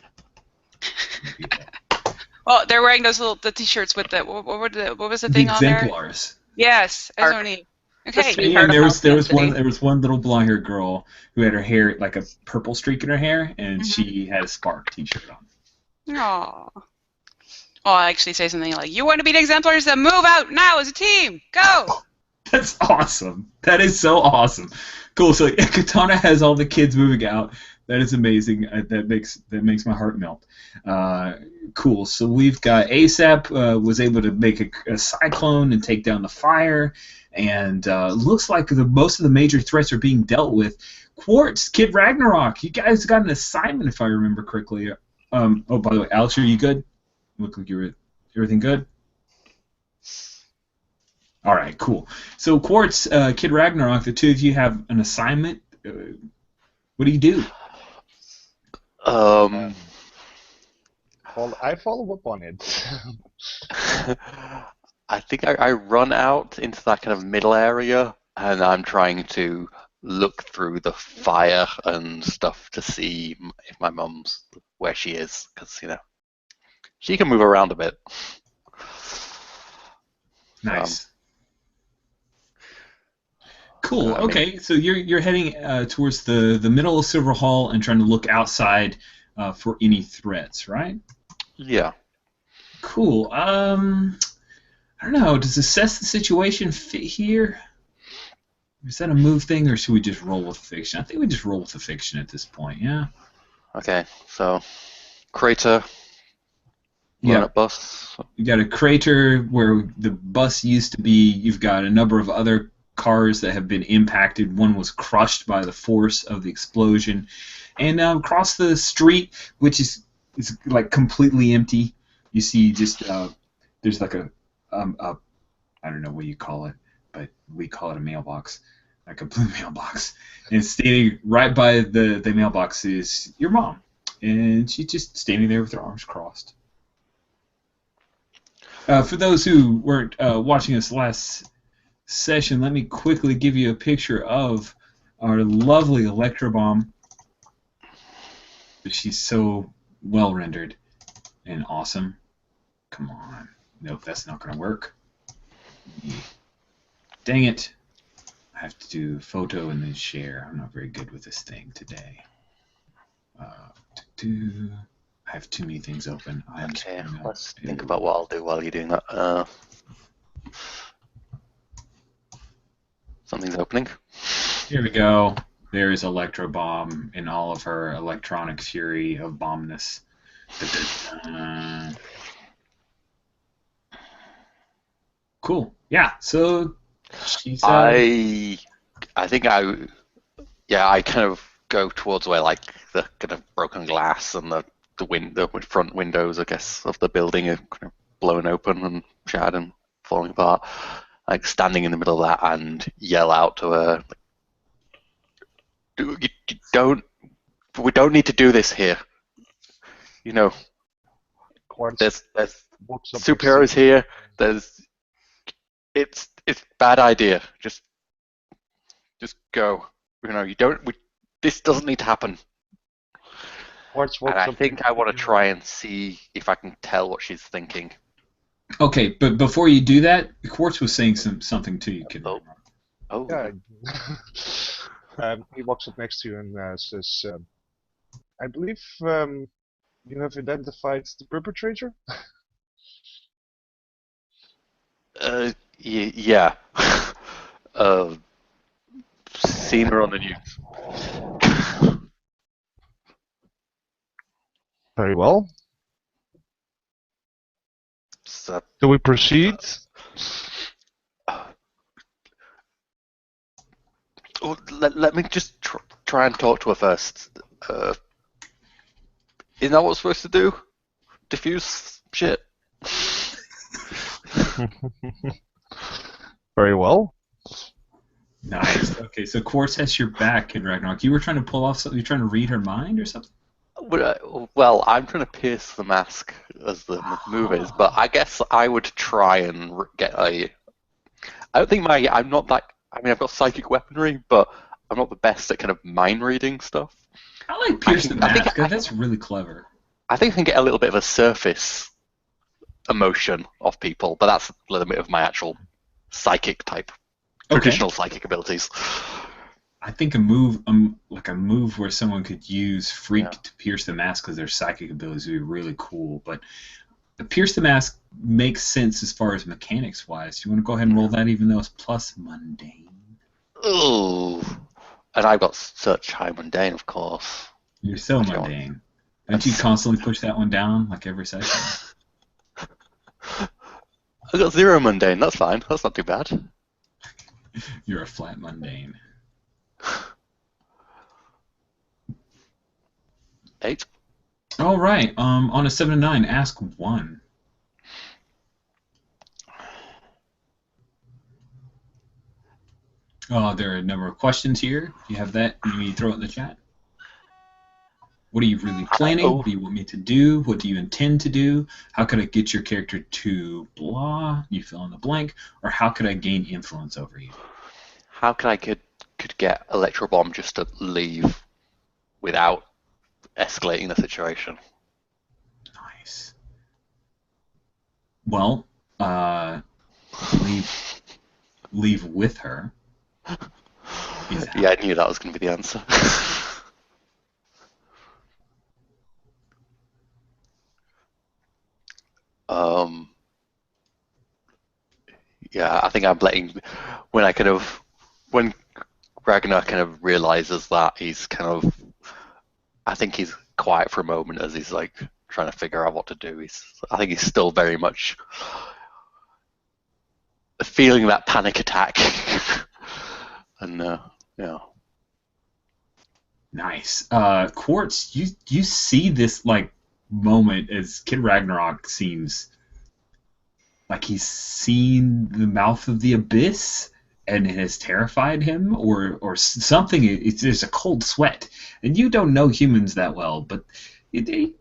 Well, they're wearing the t-shirts with the what was the thing on there? Exemplars. Yes, that's Arc. only. Okay. Sweet. And there was Halcyon one little blonde-haired girl who had her hair like a purple streak in her hair, and she had a Spark T-shirt on. Aww. Well, I actually say something like, "You want to be the exemplars? Then move out now as a team. Go!" That's awesome. That is so awesome. Cool. So yeah, Katana has all the kids moving out. That is amazing. That makes my heart melt. Cool. So we've got ASAP was able to make a cyclone and take down the fire, and looks like most of the major threats are being dealt with. Quartz, Kid Ragnarok, you guys got an assignment if I remember correctly. Oh, by the way, Alex, are you good? Look like you're everything good. All right, cool. So Quartz, Kid Ragnarok, the two of you have an assignment. What do you do? I follow up on it. I think I run out into that kind of middle area, and I'm trying to look through the fire and stuff to see if my mum's where she is, because she can move around a bit. Nice. Cool. Okay, so you're heading towards the middle of Silver Hall and trying to look outside for any threats, right? Yeah. Cool. I don't know. Does assess the situation fit here? Is that a move thing, or should we just roll with fiction? I think we just roll with the fiction at this point. Yeah. Okay. So, crater. Yeah. Bus. You got a crater where the bus used to be. You've got a number of other cars that have been impacted. One was crushed by the force of the explosion, and across the street, which is like completely empty, you see just there's like a I don't know what you call it, but we call it a mailbox, like a blue mailbox, and standing right by the mailbox is your mom, and she's just standing there with her arms crossed. For those who weren't watching us last session, let me quickly give you a picture of our lovely Electrobomb. She's so well rendered and awesome. Come on. Nope, that's not going to work. Dang it. I have to do photo and then share. I'm not very good with this thing today. I have too many things open. Okay, let's think about what I'll do while you're doing that. Something's opening. Here we go. There is Electrobomb in all of her electronic fury of bombness. Cool. Yeah. So she's. I think I kind of go towards where like the kind of broken glass and the front windows, I guess, of the building are kind of blown open and shattered and falling apart. Like standing in the middle of that and yell out to her, like, we don't need to do this here. There's superheroes here. It's bad idea. Just go. This doesn't need to happen. Quartz And walks I up think I want to try and see if I can tell what she's thinking. Okay, but before you do that, Quartz was saying something to you, Kid Oh. Ragnarok. Oh. He walks up next to you and says, I believe you have identified the perpetrator? Yeah. Seen her on the news. Very well. So, Do we proceed? let me just try and talk to her first. Isn't that what we're supposed to do? Diffuse shit. Very well. Nice. Okay, so Quartz has your back, Kid Ragnarok. You were trying to pull off something. You're trying to read her mind or something. Well, I'm trying to pierce the mask as the move is, but I guess I would try and get a. I don't think I'm not that. I mean, I've got psychic weaponry, but I'm not the best at kind of mind reading stuff. I like pierce the mask. That's really clever. I think I can get a little bit of a surface emotion off people, but that's a little bit of my actual psychic type, traditional psychic abilities. I think a move, like a move where someone could use Freak to pierce the mask because their psychic abilities would be really cool. But the pierce the mask makes sense as far as mechanics wise. You want to go ahead and roll that, even though it's plus mundane. Ooh, and I've got such high mundane, of course. You're so mundane. Don't you constantly push that one down like every session? I got 0 mundane. That's fine. That's not too bad. You're a flat mundane. 8. All right. On a 7 to 9, ask 1. There are a number of questions here. Do you have that? You need to throw it in the chat. What are you really planning? What do you want me to do? What do you intend to do? How could I get your character to blah? You fill in the blank. Or how could I gain influence over you? How could I could get Electrobomb just to leave without escalating the situation? Nice. Well, leave with her. Yeah, I knew that was going to be the answer. Yeah, I think I'm letting when Ragnar kind of realizes that he's kind of, I think he's quiet for a moment as he's like trying to figure out what to do. I think he's still very much feeling that panic attack, and yeah. Nice. Quartz, you see this like moment as Kid Ragnarok seems like he's seen the mouth of the abyss and it has terrified him or something. There's a cold sweat, and you don't know humans that well, but you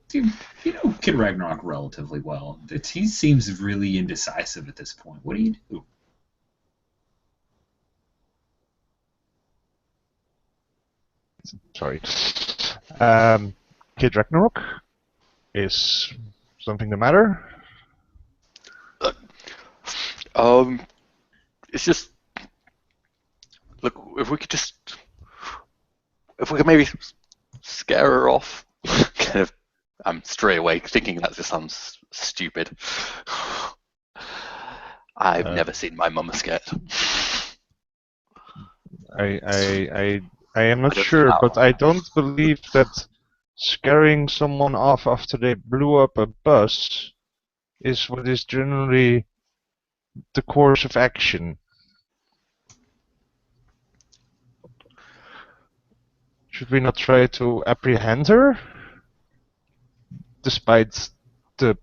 know Kid Ragnarok relatively well. He seems really indecisive at this point. What do you do? Sorry. Kid Ragnarok? Is something the matter? It's just, look, if we could maybe scare her off. Kind of, I'm straight away thinking that just sounds stupid. I've never seen my mum scared. I am not sure, but I don't believe that scaring someone off after they blew up a bus is what is generally the course of action. Should we not try to apprehend her? Despite the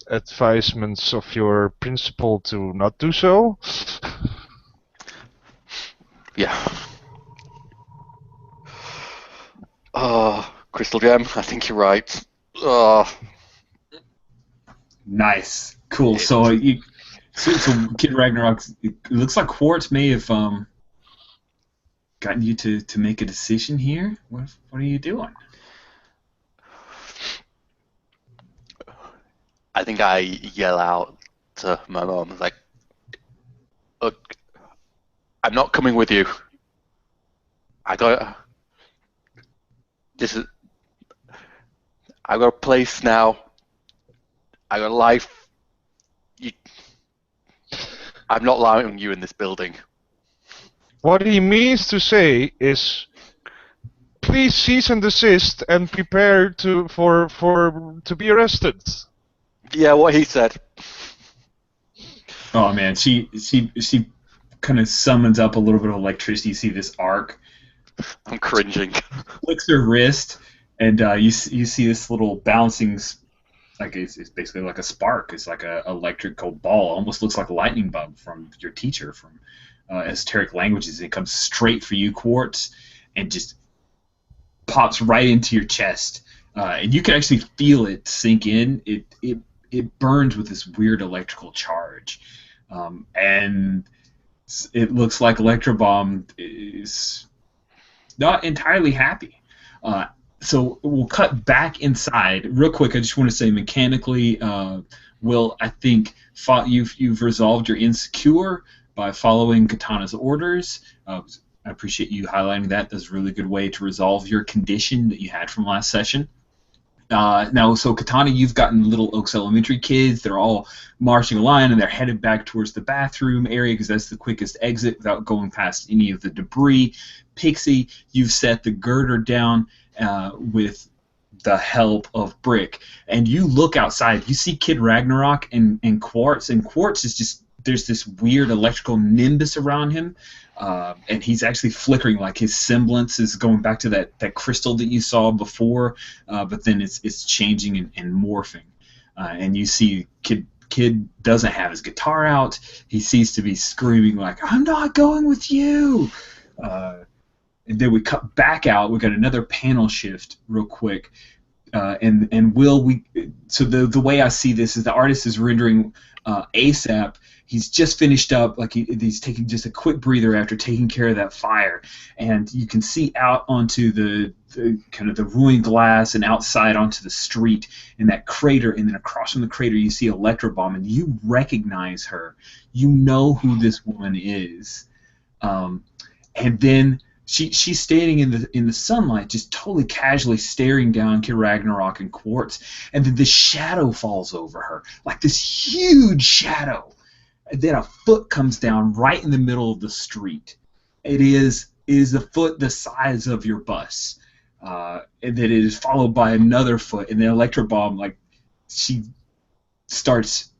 advisements of your principal to not do so? Yeah. Crystal Gem, I think you're right. Nice. Cool. So Kid Ragnarok, it looks like Quartz may have gotten you to make a decision here. What are you doing? I think I yell out to my mom, like, "Look, I'm not coming with you. I got this is. I got a place now. I got a life. I'm not allowing you in this building." What he means to say is, please cease and desist and prepare to be arrested. Yeah, what he said. Oh man, she kind of summons up a little bit of electricity. You see this arc, I'm cringing. flicks her wrist, and you see this little bouncing, like it's basically like a spark. It's like a electrical ball. Almost looks like a lightning bug from your teacher from esoteric languages. It comes straight for you, Quartz, and just pops right into your chest. And you can actually feel it sink in. It burns with this weird electrical charge. And it looks like Electrobomb is not entirely happy. So we'll cut back inside real quick. I just want to say mechanically, Will, I think you've resolved your insecure by following Katana's orders. I appreciate you highlighting that. That's a really good way to resolve your condition that you had from last session. Now, so Katana, you've gotten Little Oaks Elementary kids. They're all marching a line, and they're headed back towards the bathroom area because that's the quickest exit without going past any of the debris. Pixie, you've set the girder down with the help of Brick, and you look outside. You see Kid Ragnarok and Quartz is just, there's this weird electrical nimbus around him. And he's actually flickering, like his semblance is going back to that crystal that you saw before, but then it's changing and morphing. And you see Kid doesn't have his guitar out. He seems to be screaming like, "I'm not going with you!" And then we cut back out. We got another panel shift real quick. And so the way I see this is the artist is rendering ASAP. He's just finished up, like he's taking just a quick breather after taking care of that fire, and you can see out onto the kind of the ruined glass and outside onto the street in that crater, and then across from the crater you see Electrobomb, and you recognize her. You know who this woman is, and then she's standing in the sunlight, just totally casually staring down Kid Ragnarok and Quartz, and then this shadow falls over her, like this huge shadow. And then a foot comes down right in the middle of the street. It is a foot the size of your bus, and then it is followed by another foot, and then Electrobomb, like she starts,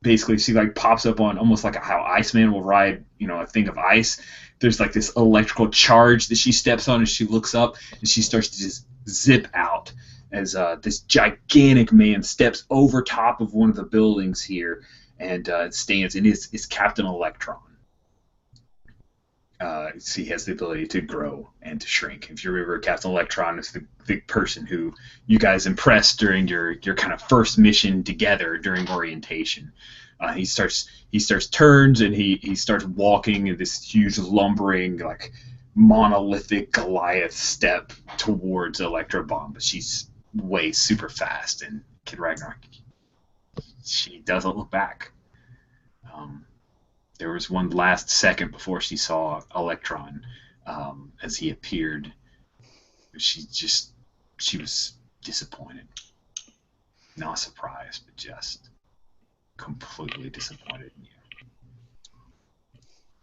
basically she like pops up on almost like how Iceman will ride, a thing of ice. There's like this electrical charge that she steps on, and she looks up, and she starts to just zip out as this gigantic man steps over top of one of the buildings here. And it stands, and it's Captain Electron. He has the ability to grow and to shrink. If you remember, Captain Electron is the person who you guys impressed during your kind of first mission together during orientation. He starts turns, and he starts walking in this huge lumbering, like monolithic Goliath step towards Electrobomb. But she's way super fast, and Kid Ragnarok, she doesn't look back. There was one last second before she saw Electron as he appeared. She was disappointed. Not surprised, but just completely disappointed in you.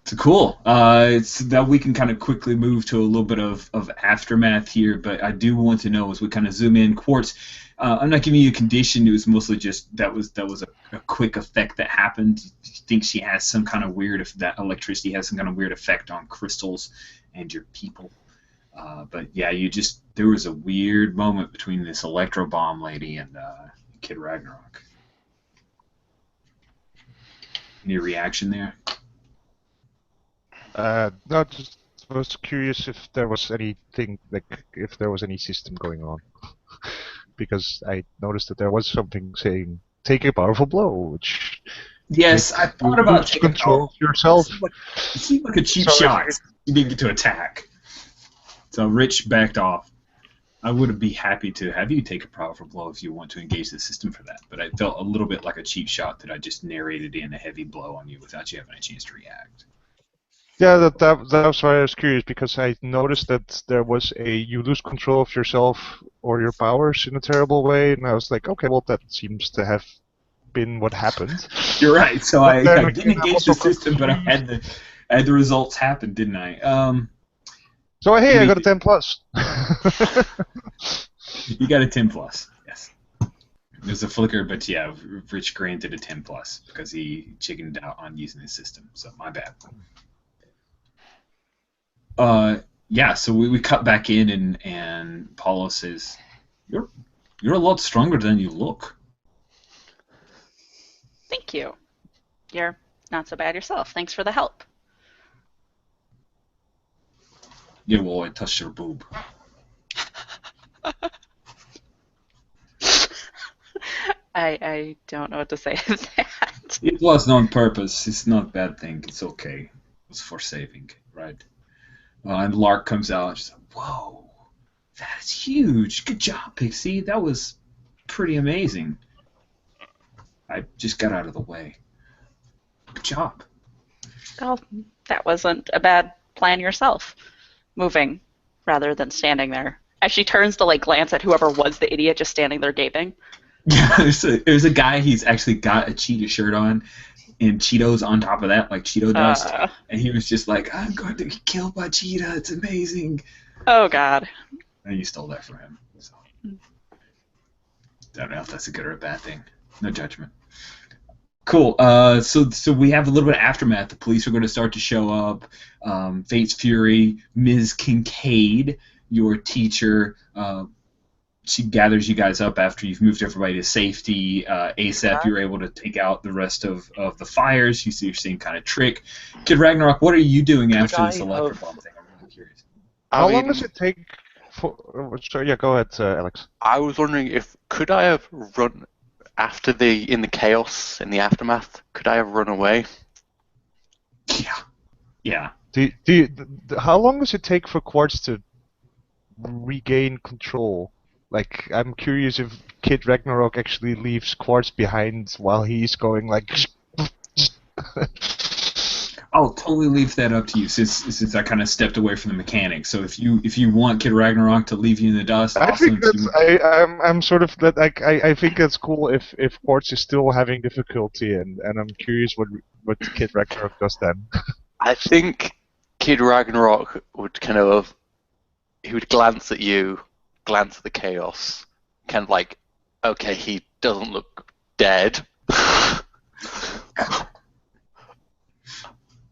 So cool. It's that we can kind of quickly move to a little bit of aftermath here, but I do want to know as we kind of zoom in. Quartz, I'm not giving you a condition. It was mostly just that was a quick effect that happened. Do you think she has some kind of weird, if that electricity has some kind of weird effect on crystals and your people? But yeah, there was a weird moment between this Electrobomb lady and Kid Ragnarok. Any reaction there? No, just was curious if there was anything, like if there was any system going on, because I noticed that there was something saying "take a powerful blow," which yes, I thought about taking control yourself. It seemed like a cheap shot. You didn't get to attack, so Rich backed off. I would be happy to have you take a powerful blow if you want to engage the system for that, but I felt a little bit like a cheap shot that I just narrated in a heavy blow on you without you having a chance to react. Yeah, that was why I was curious, because I noticed that there was you lose control of yourself or your powers in a terrible way, and I was like, okay, well, that seems to have been what happened. You're right. So But I then didn't again, I'm engage also the system, but I confused. had the results happen, didn't I? So hey, I got a We- 10 plus. You got a 10 plus. Yes. There's a flicker, but yeah, Rich granted a 10 plus because he chickened out on using his system. So my bad. Yeah. So we cut back in, and Paulo says, "You're a lot stronger than you look." Thank you. You're not so bad yourself. Thanks for the help. Yeah. Well, I touched your boob. I don't know what to say to that. It was on purpose. It's not a bad thing. It's okay. It was for saving, right? And Lark comes out and she's like, "Whoa, that's huge. Good job, Pixie. That was pretty amazing. I just got out of the way. Good job." Well, that wasn't a bad plan yourself. Moving rather than standing there. As she turns to like glance at whoever was the idiot just standing there gaping. Yeah, there's a guy. He's actually got a cheetah shirt on, and Cheetos on top of that, like Cheeto dust. And he was just like, "I'm going to get killed by cheetah. It's amazing." Oh God. And you stole that from him. So. Don't know if that's a good or a bad thing. No judgment. Cool. So we have a little bit of aftermath. The police are going to start to show up. Fate's Fury, Ms. Kincaid, your teacher, she gathers you guys up after you've moved everybody to safety. ASAP, you're able to take out the rest of the fires. You see your same kind of trick. Kid Ragnarok, what are you doing after this Electrobomb thing? I'm really curious. How long does it take for... Sorry, yeah, go ahead, Alex. I was wondering could I have run after in the chaos, in the aftermath, could I have run away? Yeah. How long does it take for Quartz to regain control? Like, I'm curious if Kid Ragnarok actually leaves Quartz behind while he's going like... I'll totally leave that up to you, since I kind of stepped away from the mechanics. So if you want Kid Ragnarok to leave you in the dust, I awesome. think that's I'm sort of that I think that's cool if Quartz is still having difficulty, and I'm curious what Kid Ragnarok does then. I think Kid Ragnarok would he would glance at you, glance at the chaos, kind of like, okay, he doesn't look dead.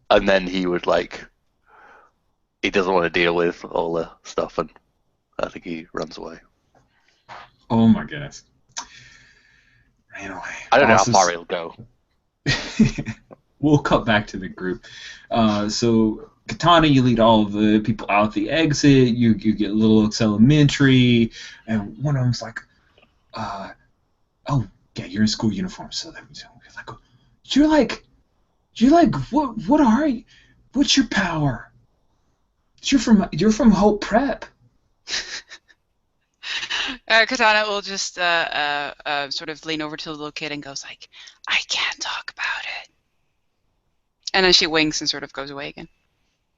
And then he would he doesn't want to deal with all the stuff, and I think he runs away. Oh my goodness. Ran away. I don't know how far he'll go. We'll cut back to the group. So Katana, you lead all of the people out the exit. You get Little Oaks Elementary, and one of them's like, "Oh yeah, you're in school uniform." So that was like, you're like, what are you? What's your power? You're from Hope Prep. Katana will just sort of lean over to the little kid and goes like, "I can't talk about it." And then she winks and sort of goes away again.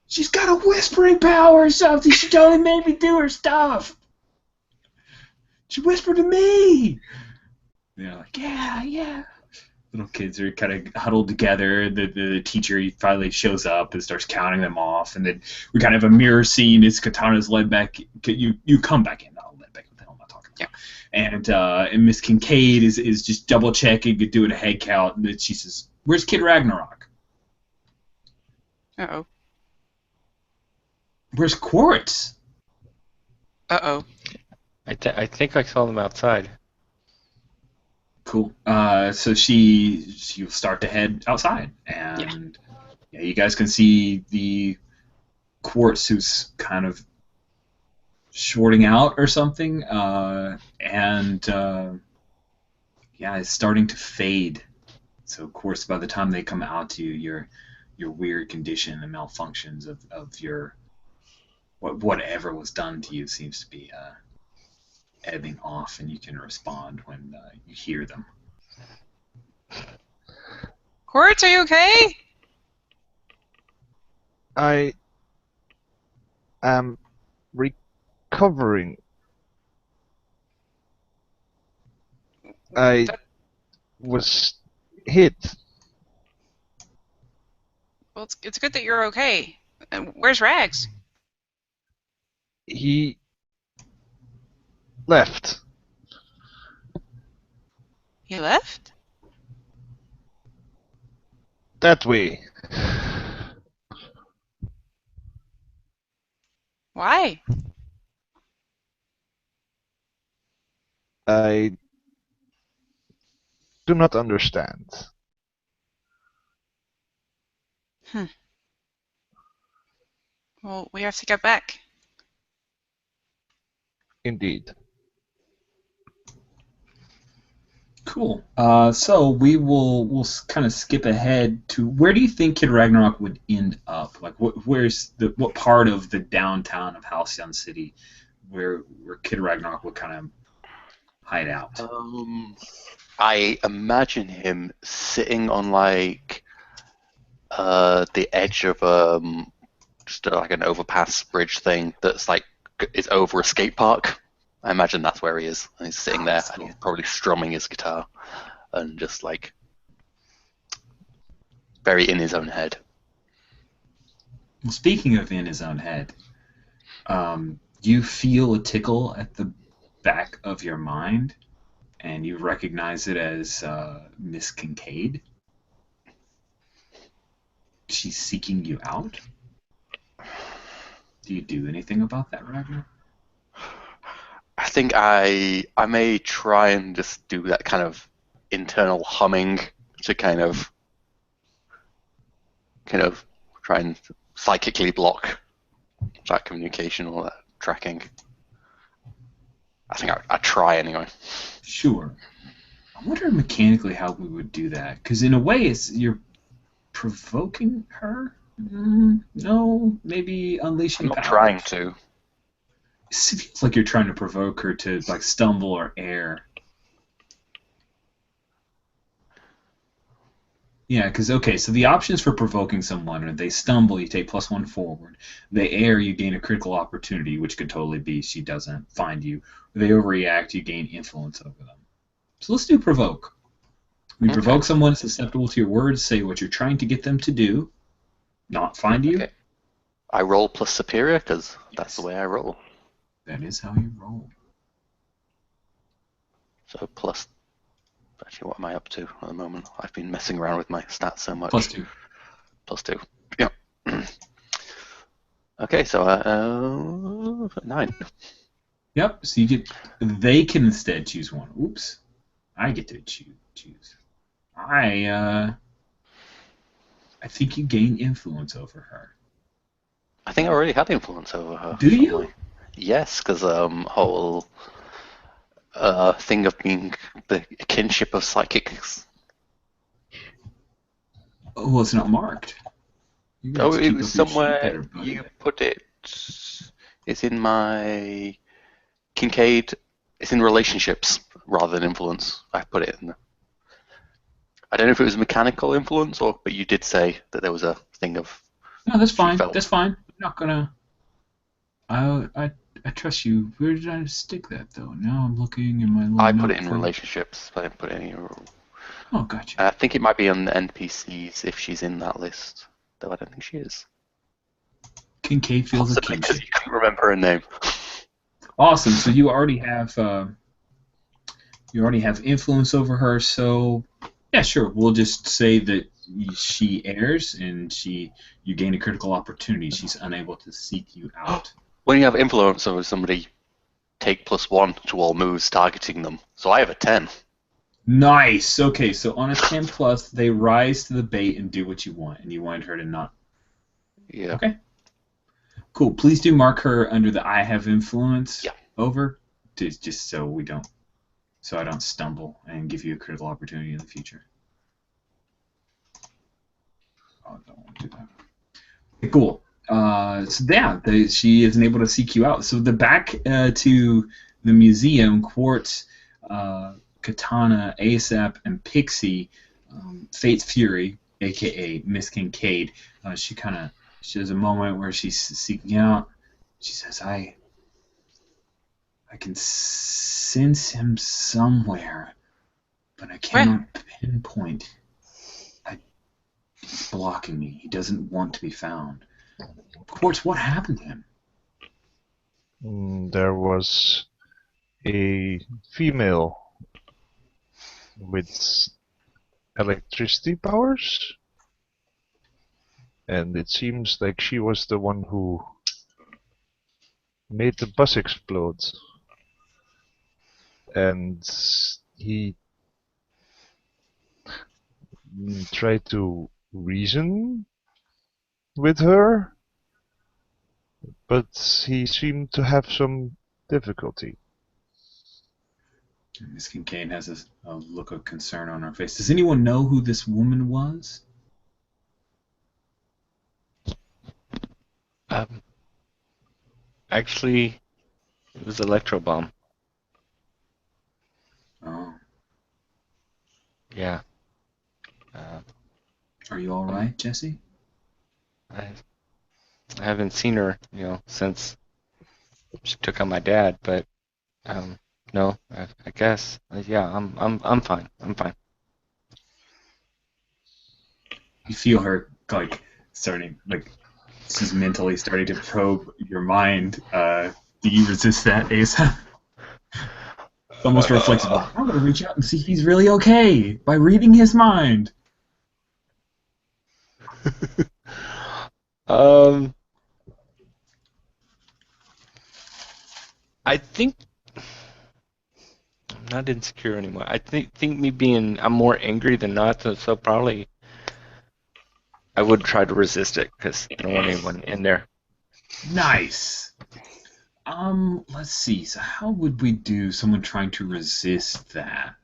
She's got a whispering power or something. She totally made me do her stuff. She whispered to me. They're like, yeah. Little kids are kind of huddled together. The teacher finally shows up and starts counting them off. And then we kind of have a mirror scene as Katana's led back. You come back in. I'll let back. What the hell am I talking about? Yeah. And Miss Kincaid is just double checking, doing a head count. And then she says, "Where's Kid Ragnarok?" Uh-oh. "Where's Quartz?" Uh-oh. I think I saw them outside. Cool. So she'll start to head outside, and you guys can see the Quartz who's kind of shorting out or something, and it's starting to fade. So of course, by the time they come out to you, your weird condition, the malfunctions of your whatever was done to you seems to be ebbing off, and you can respond when you hear them. Quartz, are you okay? I am recovering. I was hit. Well, it's good that you're okay. Where's Rags? He left. He left? That way. Why? I do not understand. Well, we have to get back. Indeed. Cool. So we'll kind of skip ahead to where do you think Kid Ragnarok would end up? Like, what part of the downtown of Halcyon City where Kid Ragnarok would kind of hide out? I imagine him sitting on like the edge of just like an overpass bridge thing that's like is over a skate park. I imagine that's where he is. And he's sitting there, and he's probably strumming his guitar and just like very in his own head. Well, speaking of in his own head, you feel a tickle at the back of your mind, and you recognize it as Miss Kincaid. She's seeking you out. Do you do anything about that, Ragnar? I think I may try and just do that kind of internal humming to kind of try and psychically block that communication or that tracking. I think I try anyway. Sure. I wonder mechanically how we would do that, because in a way you're provoking her. No, maybe unleashing I'm not powers. trying to. It feels like you're trying to provoke her to like stumble or err. Yeah, because so the options for provoking someone are they stumble, you take +1 forward. They err, you gain a critical opportunity, which could totally be she doesn't find you. They overreact, you gain influence over them. So let's do provoke. We provoke someone susceptible to your words, say what you're trying to get them to do, not find you. Okay. I roll plus superior because that's the way I roll. That is how you roll. So plus. Actually, what am I up to at the moment? I've been messing around with my stats so much. +2. +2. Yeah. Okay, so 9. Yep. So you get. They can instead choose one. Oops. I get to choose. I think you gain influence over her. I think I already had influence over her. Do you? Yes, because whole thing of being the kinship of psychics. Oh, well, it's not marked. Oh, it was somewhere. You put it. It's in my Kincaid. It's in relationships rather than influence. I put it in. I don't know if it was mechanical influence but you did say that there was a thing of. No, that's fine. That's fine. I'm not gonna. I trust you. Where did I stick that though? Now I'm looking in my. I put it in relationships. I didn't put it in. Oh, gotcha. I think it might be on the NPCs if she's in that list, though I don't think she is. Kincaid feels a kinship. Because you couldn't remember her name. Awesome. So you already have influence over her. So yeah, sure. We'll just say that she errs and you gain a critical opportunity. She's unable to seek you out. When you have influence over somebody, take +1 to all moves targeting them. So I have a 10. Nice. Okay, so on a 10+, they rise to the bait and do what you want, and you wanted her to not. Yeah. Okay. Cool. Please do mark her under the I have influence over, just so I don't stumble and give you a critical opportunity in the future. Oh, I don't want to do that. Okay, cool. So yeah, she isn't able to seek you out. So the back to the museum, Quartz, Katana, ASAP, and Pixie, Fate's Fury, aka Miss Kincaid, she has a moment where she's seeking out. She says, I can sense him somewhere, but I cannot pinpoint. He's blocking me. He doesn't want to be found. Quartz, what happened to him? There was a female with electricity powers, and it seems like she was the one who made the bus explode. And he tried to reason with her, but he seemed to have some difficulty. Miss Kincaid has a look of concern on her face. Does anyone know who this woman was? Actually, it was Electrobomb. Oh. Yeah. Are you all right, Jesse? I haven't seen her, since she took on my dad, but no, I guess, yeah, I'm fine. I'm fine. You feel her starting, she's mentally starting to probe your mind. Do you resist that, Asa? It's almost reflexive. I'm going to reach out and see if he's really okay by reading his mind. I think I'm not insecure anymore. I think I'm more angry than not, so probably I would try to resist it because I don't want anyone in there. Nice. Let's see. So how would we do someone trying to resist that?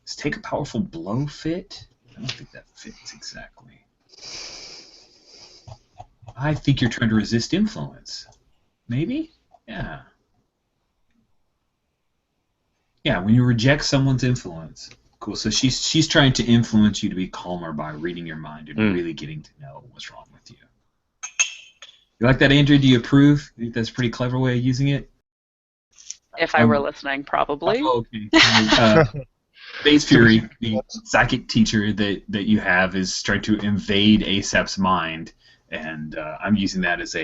Does take a powerful blow fit? I don't think that fits exactly. I think you're trying to resist influence. Maybe? Yeah. Yeah, when you reject someone's influence. Cool. So she's trying to influence you to be calmer by reading your mind and really getting to know what's wrong with you. You like that, Andrew? Do you approve? You think that's a pretty clever way of using it? If I were listening, probably. Oh, okay. Fate's Fury, the psychic teacher that you have, is trying to invade ASAP's mind, and I'm using that as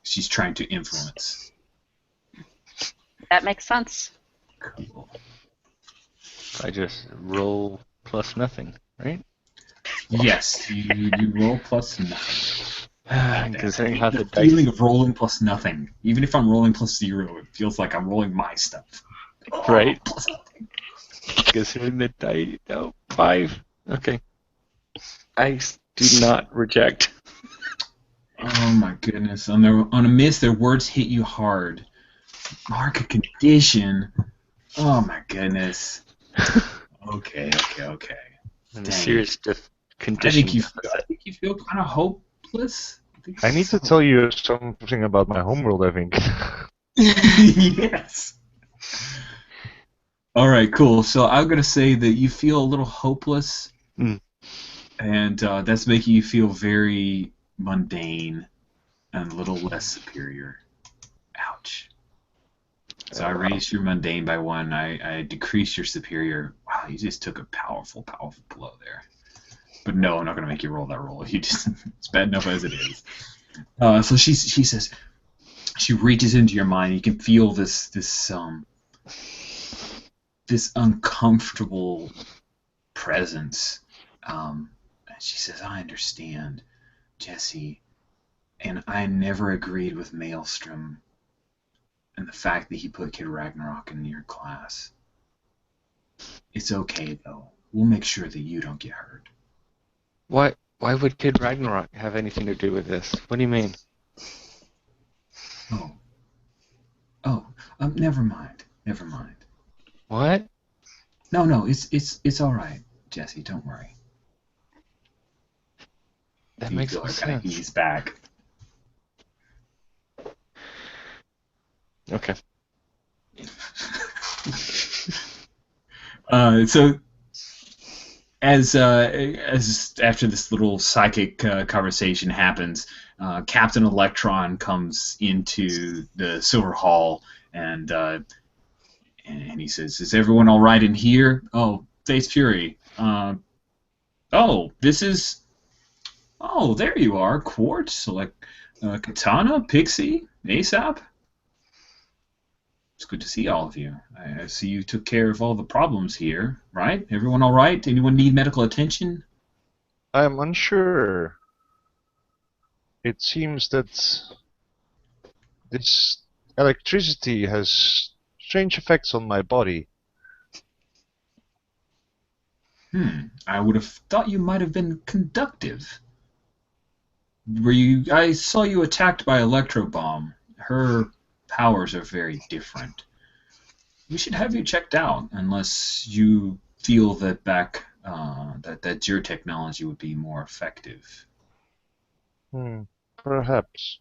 she's trying to influence. That makes sense. Cool. I just roll plus nothing, right? Yes, you roll plus nothing. Considering how the feeling dice... of rolling plus nothing. Even if I'm rolling plus 0, it feels like I'm rolling my stuff. Right. Plus nothing. Considering the dice... Oh, 5. Okay. I do not reject. Oh my goodness. On a miss, their words hit you hard. Mark a condition. Oh my goodness. Okay. And a serious condition. I think you feel kind of hopeless. I need to tell you something about my homeworld, I think. Yes. All right, cool. So I'm going to say that you feel a little hopeless, and that's making you feel very mundane and a little less superior. Ouch. So I raised your mundane by 1. I decreased your superior. Wow, you just took a powerful, powerful blow there. But no, I'm not going to make you roll that roll. It's bad enough as it is. So she says, she reaches into your mind. You can feel this uncomfortable presence. And she says, I understand, Jesse, and I never agreed with Maelstrom and the fact that he put Kid Ragnarok in your class. It's okay, though. We'll make sure that you don't get hurt. Why would Kid Ragnarok have anything to do with this? What do you mean? Never mind. What? No, it's all right, Jesse. Don't worry. That makes no sense. Ease back. Okay. So as after this little psychic conversation happens, Captain Electron comes into the Silver Hall and he says, "Is everyone all right in here? Oh, Face Fury. Oh, this is. Oh, there you are, Quartz, like Katana, Pixie, ASAP. It's good to see all of you. I see you took care of all the problems here, right? Everyone all right? Anyone need medical attention?" I am unsure. It seems that this electricity has strange effects on my body. I would have thought you might have been conductive. Were you? I saw you attacked by Electrobomb. Her powers are very different. We should have you checked out, unless you feel that that your technology would be more effective. Perhaps.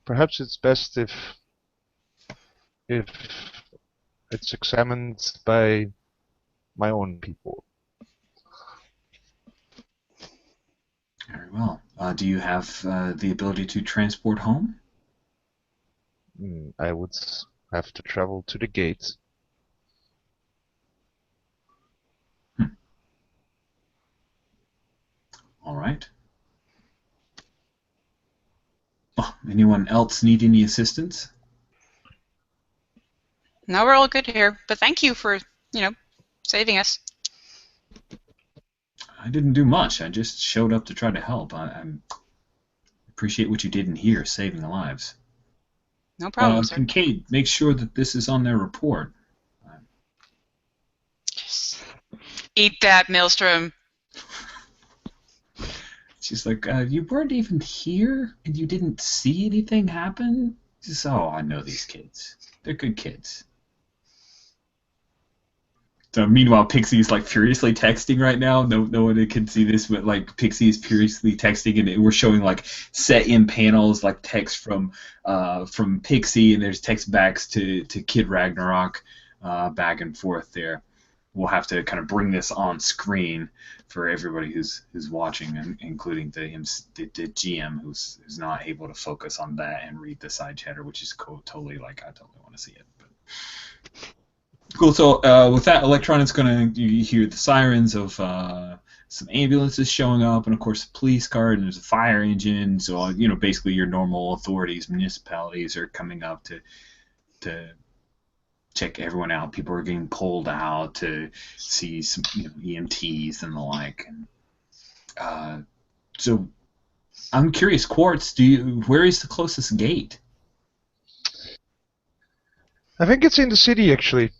Perhaps it's best if it's examined by my own people. Very well. Do you have the ability to transport home? I would have to travel to the gate. All right. Oh, anyone else need any assistance? No, we're all good here. But thank you for, saving us. I didn't do much. I just showed up to try to help. I appreciate what you did in here, saving lives. No problem, sir. Kincaid, make sure that this is on their report. Yes. Eat that, Maelstrom. She's like, you weren't even here, and you didn't see anything happen? Just, oh, I know these kids. They're good kids. So meanwhile, Pixie's like furiously texting right now. No one can see this, but like Pixie is furiously texting, and we're showing like set in panels, like text from Pixie, and there's text backs to Kid Ragnarok, back and forth there. We'll have to kind of bring this on screen for everybody who's watching, including the GM who's not able to focus on that and read the side chatter, which is totally like I totally want to see it. But. Cool. So with that, Electron's you hear the sirens of some ambulances showing up, and of course the police car, and there's a fire engine. So basically your normal authorities, municipalities are coming up to check everyone out. People are getting pulled out to see some EMTs and the like. And, so I'm curious, Quartz, where is the closest gate? I think it's in the city, actually.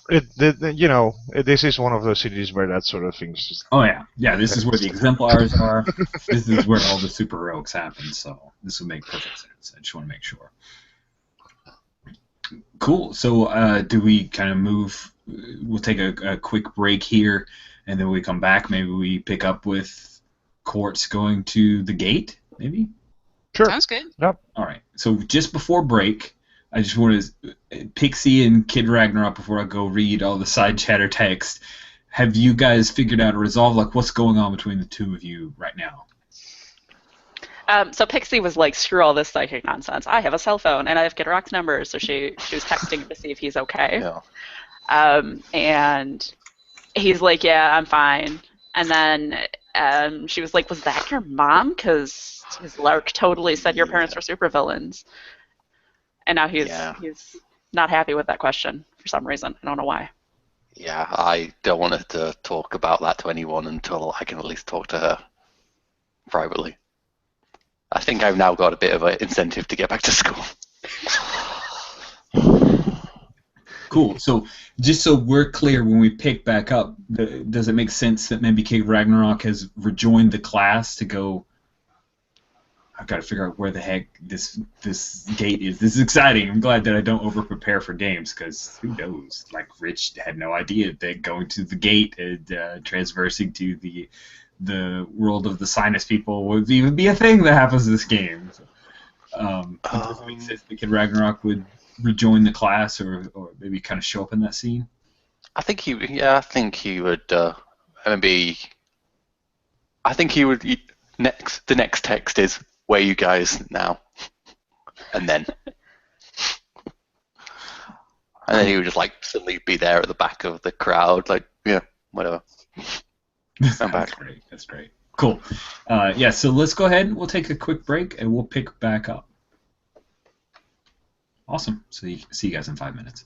This is one of those cities where that sort of thing's just... Oh yeah. This is where the exemplars are. This is where all the super heroics happen. So this would make perfect sense. I just want to make sure. Cool. So do we kind of move? We'll take a quick break here, and then we come back. Maybe we pick up with Quartz going to the gate. Maybe. Sure. Sounds good. Yep. All right. So just before break, I just want to Pixie and Kid Ragnarok, before I go read all the side chatter text. Have you guys figured out a resolve? Like, what's going on between the two of you right now? So Pixie was like, screw all this psychic nonsense. I have a cell phone and I have Kid Rock's number, so she was texting him to see if he's okay. Yeah. And he's like, yeah, I'm fine. And then she was like, was that your mom? Because his Lark totally said your parents were supervillains. And now he's not happy with that question for some reason. I don't know why. Yeah, I don't want to talk about that to anyone until I can at least talk to her privately. I think I've now got a bit of an incentive to get back to school. Cool. So just so we're clear, when we pick back up, does it make sense that maybe Kid Ragnarok has rejoined the class to go, I've got to figure out where the heck this gate is. This is exciting. I'm glad that I don't over-prepare for games, because who knows? Like, Rich had no idea that going to the gate and transversing to the world of the sinus people would even be a thing that happens in this game. So, it doesn't make sense that Kid Ragnarok would rejoin the class, or maybe kind of show up in that scene? I think he would maybe. I think he would. Next, the next text is, "Where you guys now?" And then he would just like suddenly be there at the back of the crowd, like, yeah, whatever. I'm back. That's great. That's great. Cool. Yeah. So let's go ahead. We'll take a quick break and we'll pick back up. Awesome. So see you guys in 5 minutes.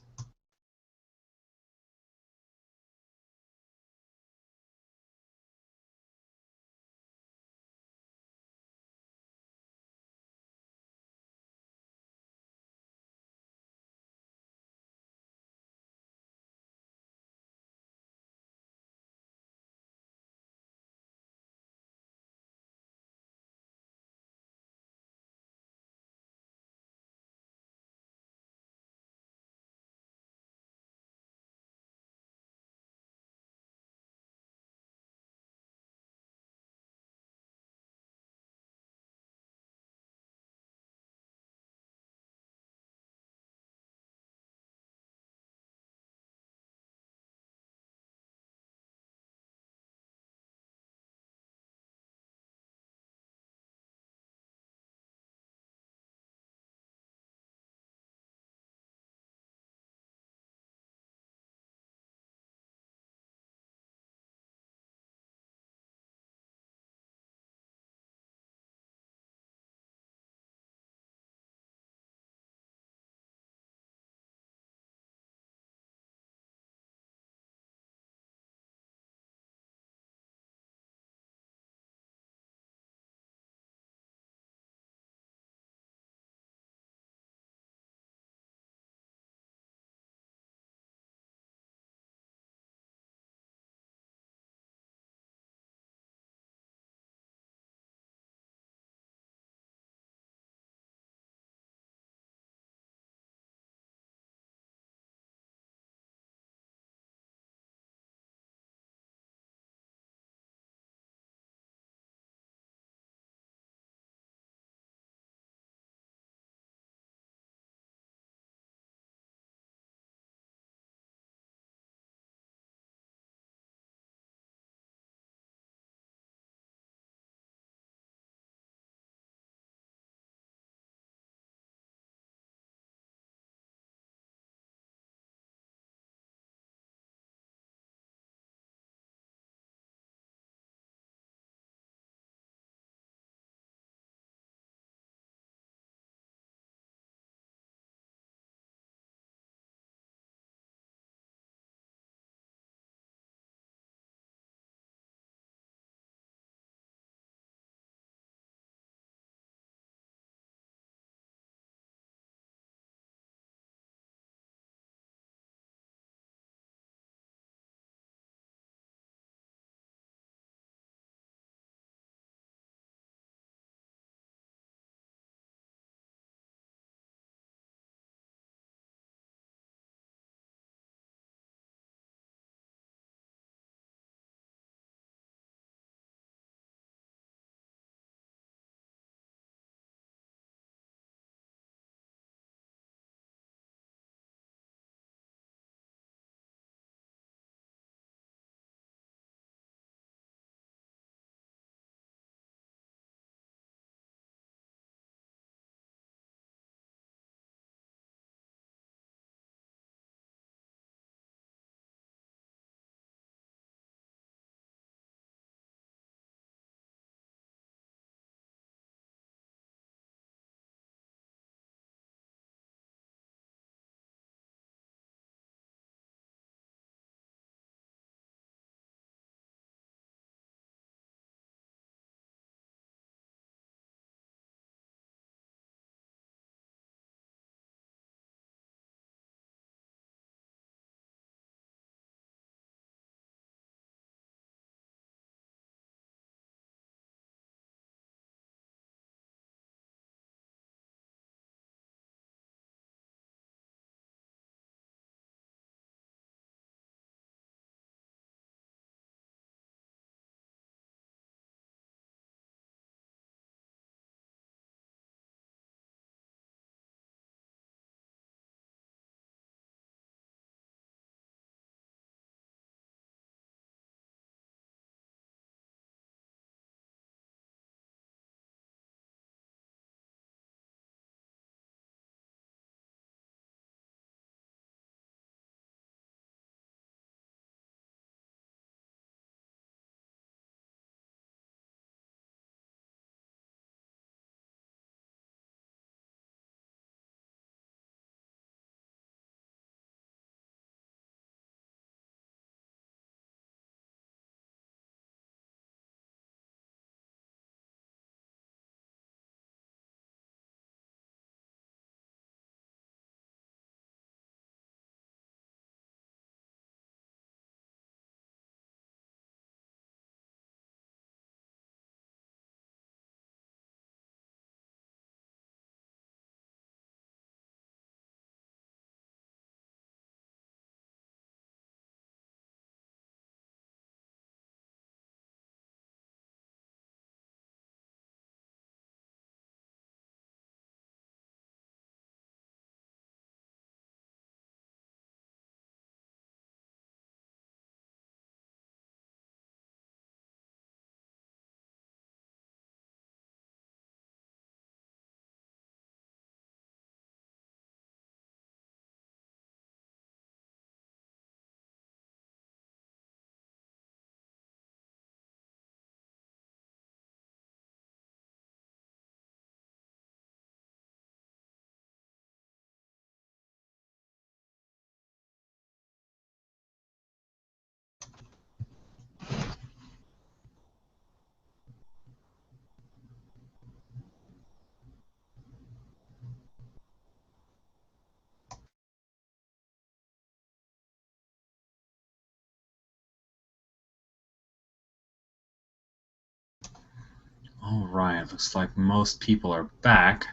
All right, looks like most people are back.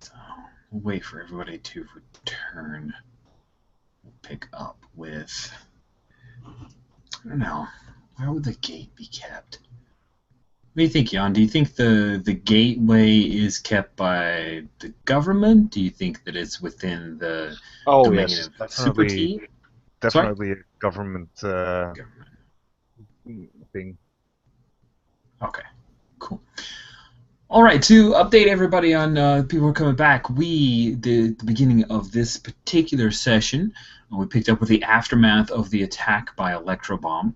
So we'll wait for everybody to return. We'll pick up with, I don't know, where would the gate be kept? What do you think, Jan? Do you think the gateway is kept by the government? Do you think that it's within the Oh domain yes, of Super definitely, T? Sorry? definitely a government Government. thing. Okay, cool. All right, to update everybody on people who are coming back, the beginning of this particular session, we picked up with the aftermath of the attack by Electrobomb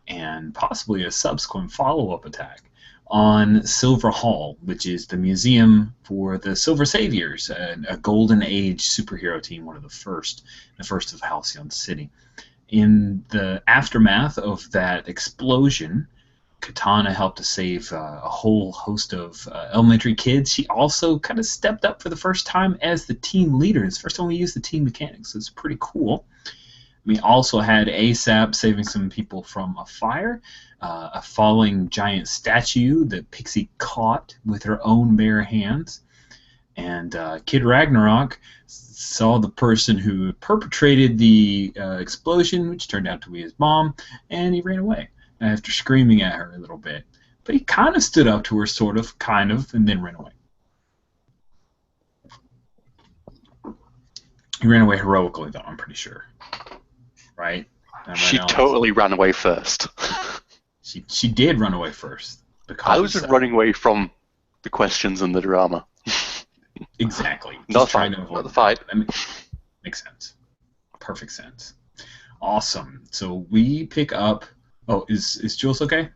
and possibly a subsequent follow-up attack on Silver Hall, which is the museum for the Silver Saviors, a Golden Age superhero team, one of the first of Halcyon City. In the aftermath of that explosion, Katana helped to save a whole host of elementary kids. She also kind of stepped up for the first time as the team leader. It's the first time we used the team mechanics, so it's pretty cool. We also had ASAP saving some people from a fire, a falling giant statue that Pixie caught with her own bare hands. And Kid Ragnarok saw the person who perpetrated the explosion, which turned out to be his mom, and he ran away after screaming at her a little bit. But he kind of stood up to her, sort of, kind of, and then ran away. He ran away heroically, though, I'm pretty sure. Right? She totally ran away first. She did run away first. Because, I was just running away from the questions and the drama. Exactly. Not the fight. That makes sense. Perfect sense. Awesome. So we pick up... Oh, is Jules okay?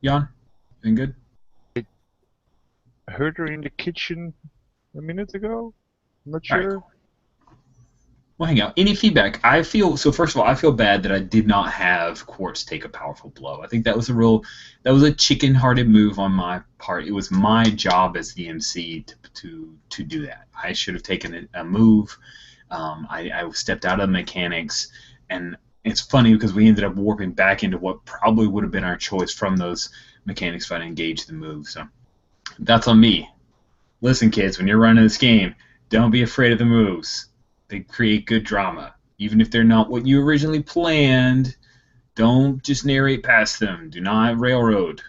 Jan? Everything good? I heard her in the kitchen a minute ago. I'm not All right, sure. cool. Well, hang out. Any feedback? So first of all, I feel bad that I did not have Quartz take a powerful blow. I think that was a chicken-hearted move on my part. It was my job as the MC to do that. I should have taken a move. I stepped out of mechanics, and it's funny because we ended up warping back into what probably would have been our choice from those mechanics if I'd engaged the move. So that's on me. Listen, kids, when you're running this game, don't be afraid of the moves. They create good drama. Even if they're not what you originally planned, don't just narrate past them. Do not railroad.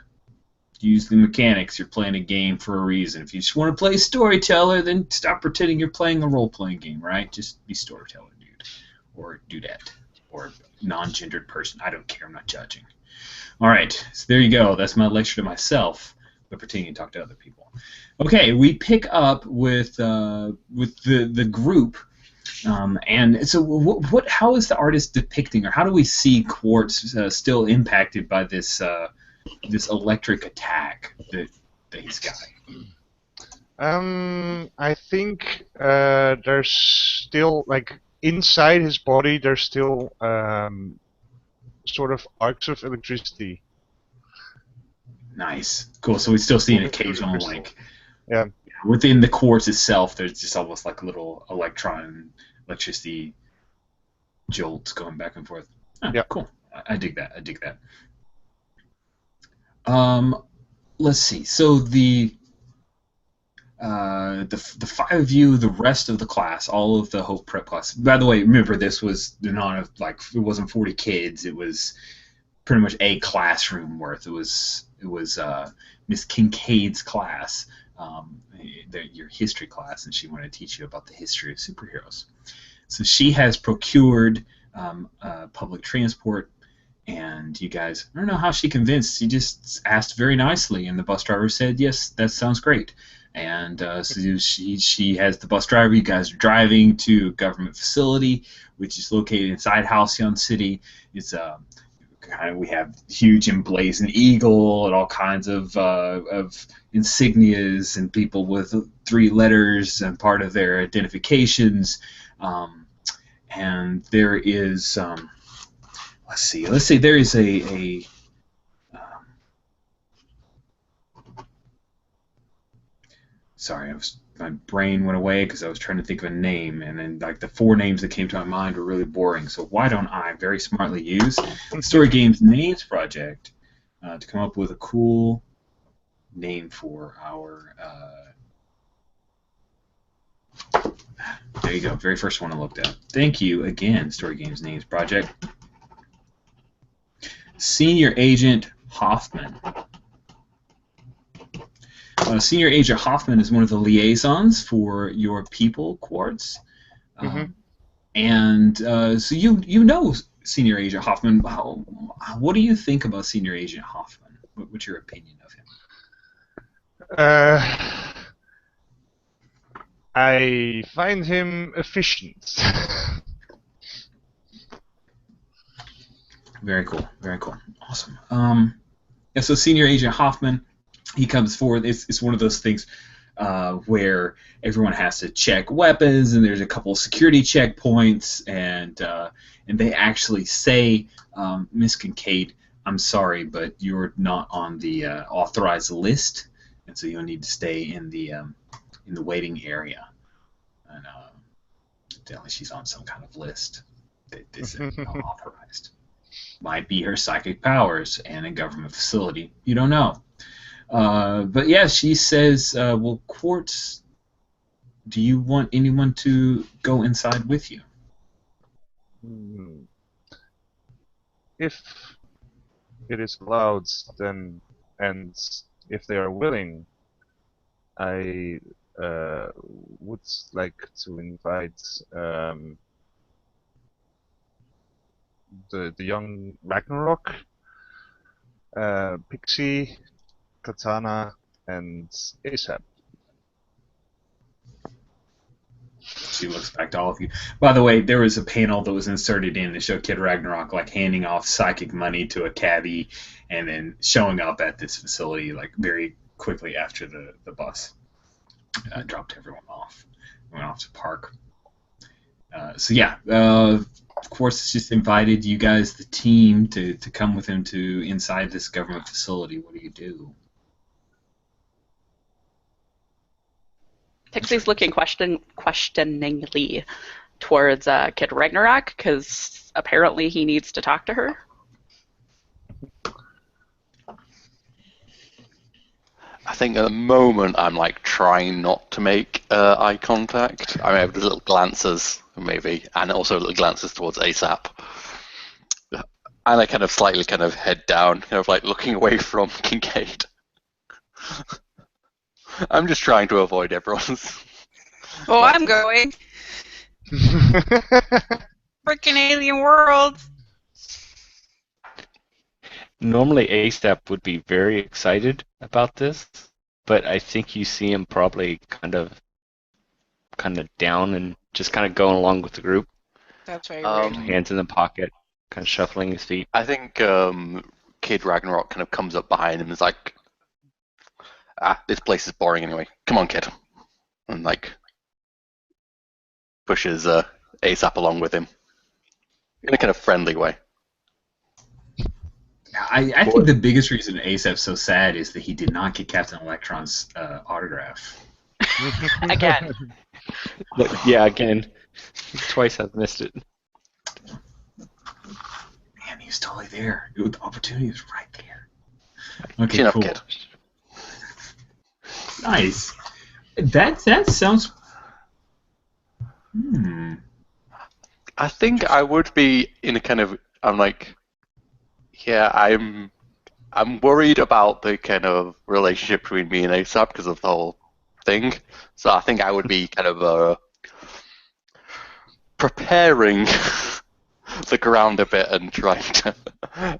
Use the mechanics. You're playing a game for a reason. If you just want to play storyteller, then stop pretending you're playing a role-playing game, right? Just be storyteller, dude. Or dudette. Or non-gendered person. I don't care. I'm not judging. All right. So there you go. That's my lecture to myself, but pretending to talk to other people. Okay. We pick up with the group. And so, how is the artist depicting, or how do we see Quartz still impacted by this electric attack that he's got? I think there's still, like, inside his body, there's still sort of arcs of electricity. Nice, cool. So we still see an occasional, like, yeah. Within the quartz itself, there's just almost like a little electricity jolts going back and forth. Oh, yeah, cool. I dig that. Let's see. So the five of you, the rest of the class, all of the Hope Prep class. By the way, remember this was not like it wasn't 40 kids. It was pretty much a classroom worth. It was Miss Kincaid's class. Your history class, and she wanted to teach you about the history of superheroes. So she has procured public transport, and you guys, I don't know how she convinced. She just asked very nicely, and the bus driver said, yes, that sounds great. And so she has the bus driver. You guys are driving to a government facility, which is located inside Halcyon City. It's we have huge emblazoned eagle and all kinds of insignias and people with 3 letters and part of their identifications. And there is, let's see, there is sorry, my brain went away because I was trying to think of a name, and then like the 4 names that came to my mind were really boring. So why don't I very smartly use the Story Games Names Project to come up with a cool name for our. There you go. Very first one I looked at. Thank you again, Story Games Names Project. Senior Agent Hoffman. Senior Agent Hoffman is one of the liaisons for your people, Quartz. And so you know Senior Agent Hoffman. What do you think about Senior Agent Hoffman? What's your opinion of him? I find him efficient. Very cool. Very cool. Awesome. Yeah, so Senior Agent Hoffman, he comes forward. It's one of those things where everyone has to check weapons, and there's a couple of security checkpoints, and they actually say, Miss Kincaid, I'm sorry, but you're not on the authorized list, and so you'll need to stay in the waiting area. And evidently she's on some kind of list that is not authorized. Might be her psychic powers and a government facility. You don't know. But yeah, she says, well, Quartz, do you want anyone to go inside with you? If it is allowed, then, and if they are willing, I would like to invite the young Ragnarok, Pixie, Katana, and ASAP. She looks back to all of you. By the way, there was a panel that was inserted in to show Kid Ragnarok like handing off psychic money to a cabbie and then showing up at this facility like very quickly after the bus dropped everyone off. Went off to park. So yeah, of course, it's just invited you guys, the team, to come with him to inside this government facility. What do you do? Pixie's looking questioningly towards Kid Ragnarok because apparently he needs to talk to her. I think at the moment I'm like trying not to make eye contact. I mean, I have little glances maybe, and also little glances towards ASAP. And I kind of slightly kind of head down, kind of like looking away from Kincaid. I'm just trying to avoid everyone's. Oh, I'm going. Freaking alien world. Normally ASAP would be very excited about this, but I think you see him probably kind of down and just kind of going along with the group. That's very rude. Hands in the pocket, kind of shuffling his feet. I think Kid Ragnarok kind of comes up behind him and is like, this place is boring anyway. Come on, kid. And like pushes ASAP along with him in a kind of friendly way. I think the biggest reason ASAP's so sad is that he did not get Captain Electron's autograph. Again. Yeah, again. Twice I've missed it. Man, he was totally there. The opportunity was right there. Okay, Chin up, cool. kid. Nice. That sounds. I think I would be in a kind of. I'm like, yeah, I'm worried about the kind of relationship between me and ASAP because of the whole thing. So I think I would be kind of preparing the ground a bit and trying to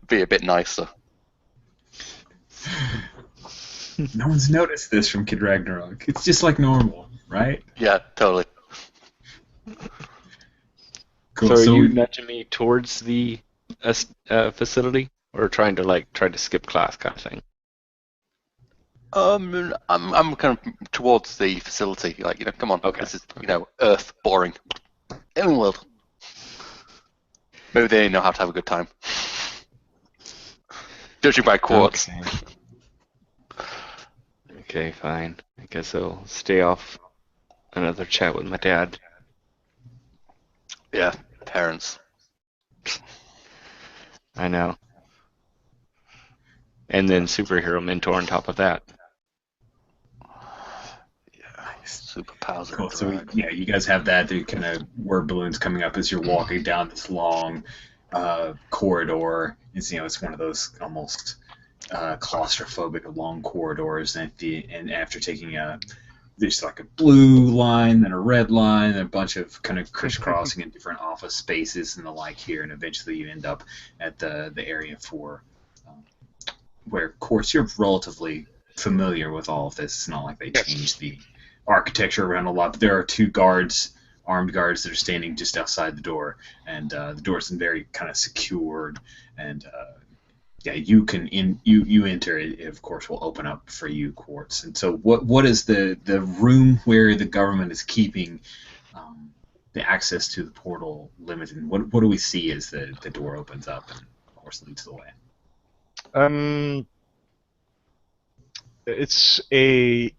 be a bit nicer. No one's noticed this from Kid Ragnarok. It's just like normal, right? Yeah, totally. Cool. So are you nudging me towards the facility, or trying to skip class kind of thing? I'm kind of towards the facility. Like, come on. Okay. This is, Earth, boring. Alien world. Maybe they know how to have a good time. Judging by Quartz. Okay, fine. I guess I'll stay off another chat with my dad. Yeah, parents. I know. And then superhero mentor on top of that. Superpowers Cool. of So drag. yeah, you guys have that. The kind of word balloons coming up as you're walking down this long corridor. It's one of those almost claustrophobic long corridors, and after taking there's like a blue line, then a red line, and a bunch of kind of crisscrossing in different office spaces and the like here, and eventually you end up at the area for where, of course, you're relatively familiar with all of this. It's not like they changed the architecture around a lot, but there are two guards, armed guards, that are standing just outside the door, and the door is very kind of secured, and yeah, you can you enter it. Of course, will open up for you, Quartz. And so, what is the room where the government is keeping the access to the portal limited? What do we see as the door opens up and, of course, leads the way? It's a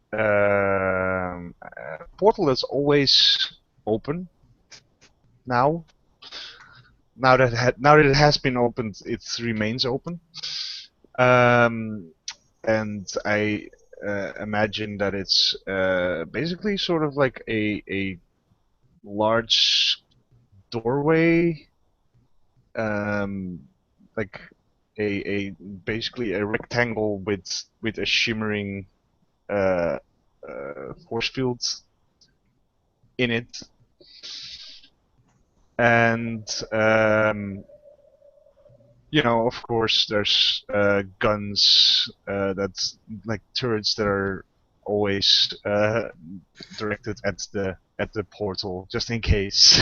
portal that's always open now. Now that it has been opened, it remains open. And I imagine that it's basically sort of like a large doorway, like basically a rectangle with a shimmering force field in it, and of course, there's guns that's like turrets that are always directed at the portal, just in case.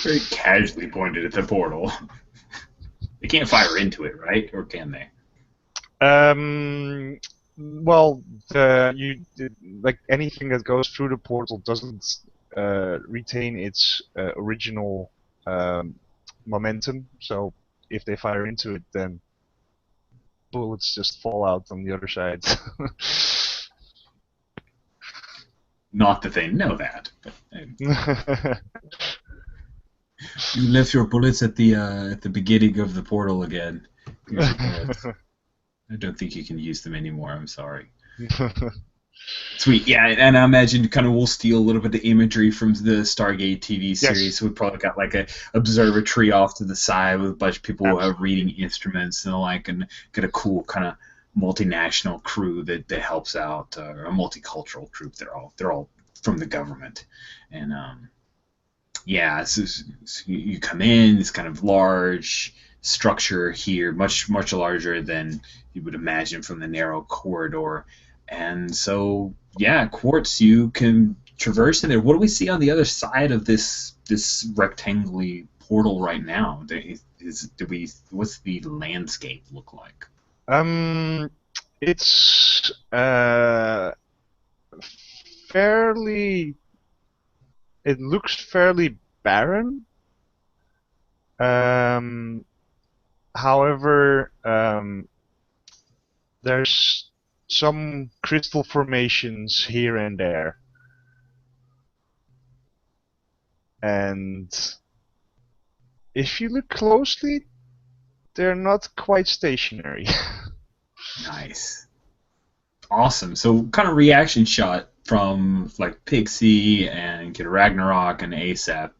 Very casually pointed at the portal. They can't fire into it, right? Or can they? Well, like anything that goes through the portal doesn't retain its original momentum. So if they fire into it, then bullets just fall out on the other side. Not that they know that. But, you left your bullets at the beginning of the portal again. Here's your bullets. I don't think you can use them anymore. I'm sorry. Sweet, yeah, and I imagine kind of we'll steal a little bit of the imagery from the Stargate TV series. Yes. So we've probably got like a observatory off to the side with a bunch of people who have reading instruments and the like, and get a cool kind of multinational crew that helps out, or a multicultural group. They're all from the government, and yeah, so you come in, this kind of large structure here, much larger than you would imagine from the narrow corridor. And so, yeah, Quartz, you can traverse in there. What do we see on the other side of this rectangular portal right now? What's the landscape look like? It's fairly. It looks fairly barren. However, there's some crystal formations here and there. And if you look closely, they're not quite stationary. Nice. Awesome. So kind of reaction shot from like Pixie and Kid Ragnarok and ASAP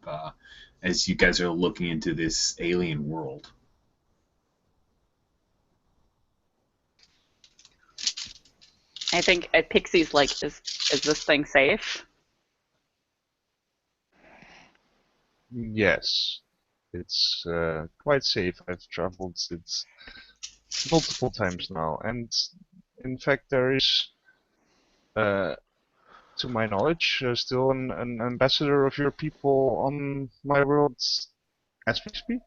as you guys are looking into this alien world. I think Pixie's like, is this thing safe? Yes, it's quite safe. I've traveled it multiple times now, and in fact, there is, to my knowledge, still an ambassador of your people on my world as we speak.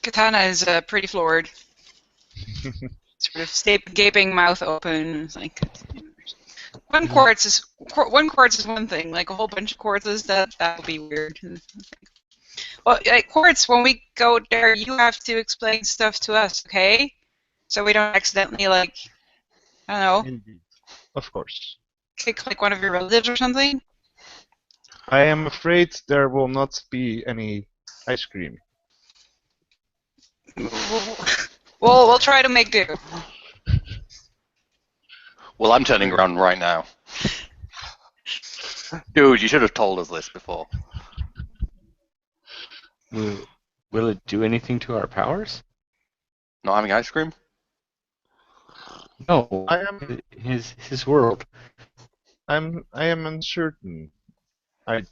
Katana is pretty floored. Sort of gaping mouth open. It's like one quartz is one thing. Like a whole bunch of quartzes, that would be weird. Well, Quartz, when we go there, you have to explain stuff to us, okay? So we don't accidentally, like, I don't know, Indeed, of course. kick like one of your relatives or something. I am afraid there will not be any ice cream. We'll try to make do. Well, I'm turning around right now. Dude, you should have told us this before. Will it do anything to our powers? Not having ice cream? No. I am His world. I am uncertain. I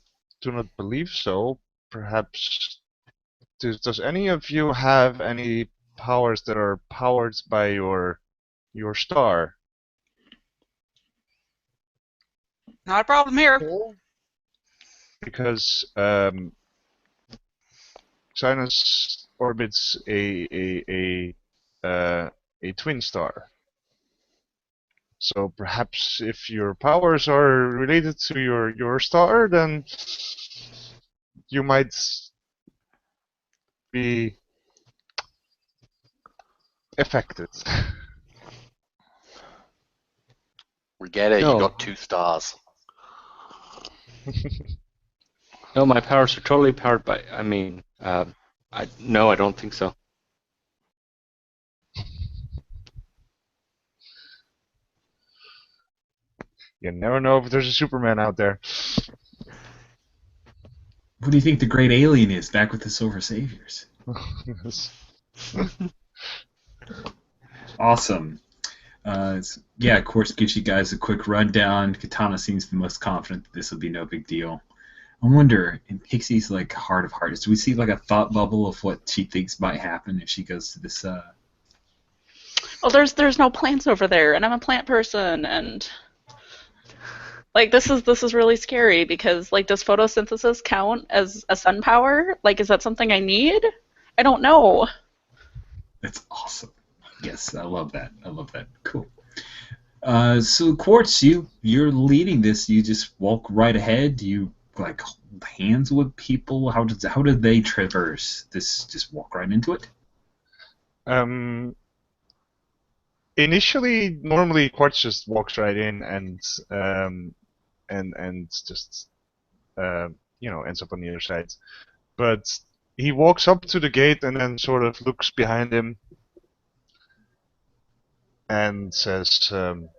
do not believe so. Perhaps does any of you have any powers that are powered by your star? Not a problem here. Because Sinus orbits a twin star. So perhaps if your powers are related to your star, then you might be affected. We get it, No. you got 2 stars. No, my powers are totally powered by. I mean, no, I don't think so. You never know if there's a Superman out there. Who do you think the great alien is back with the Silver Saviors? Awesome. Yeah, of course, gives you guys a quick rundown. Katana seems the most confident that this will be no big deal. I wonder, in Pixie's like heart of hearts, do we see like a thought bubble of what she thinks might happen if she goes to this? Well, there's no plants over there, and I'm a plant person, and like this is really scary because like does photosynthesis count as a sun power? Like, is that something I need? I don't know. That's awesome. Yes, I love that. I love that. Cool. So Quartz, you're leading this. You just walk right ahead. You like hold hands with people. How did they traverse this? Just walk right into it. Initially, normally Quartz just walks right in and just ends up on the other side. But he walks up to the gate and then sort of looks behind him and says, "Do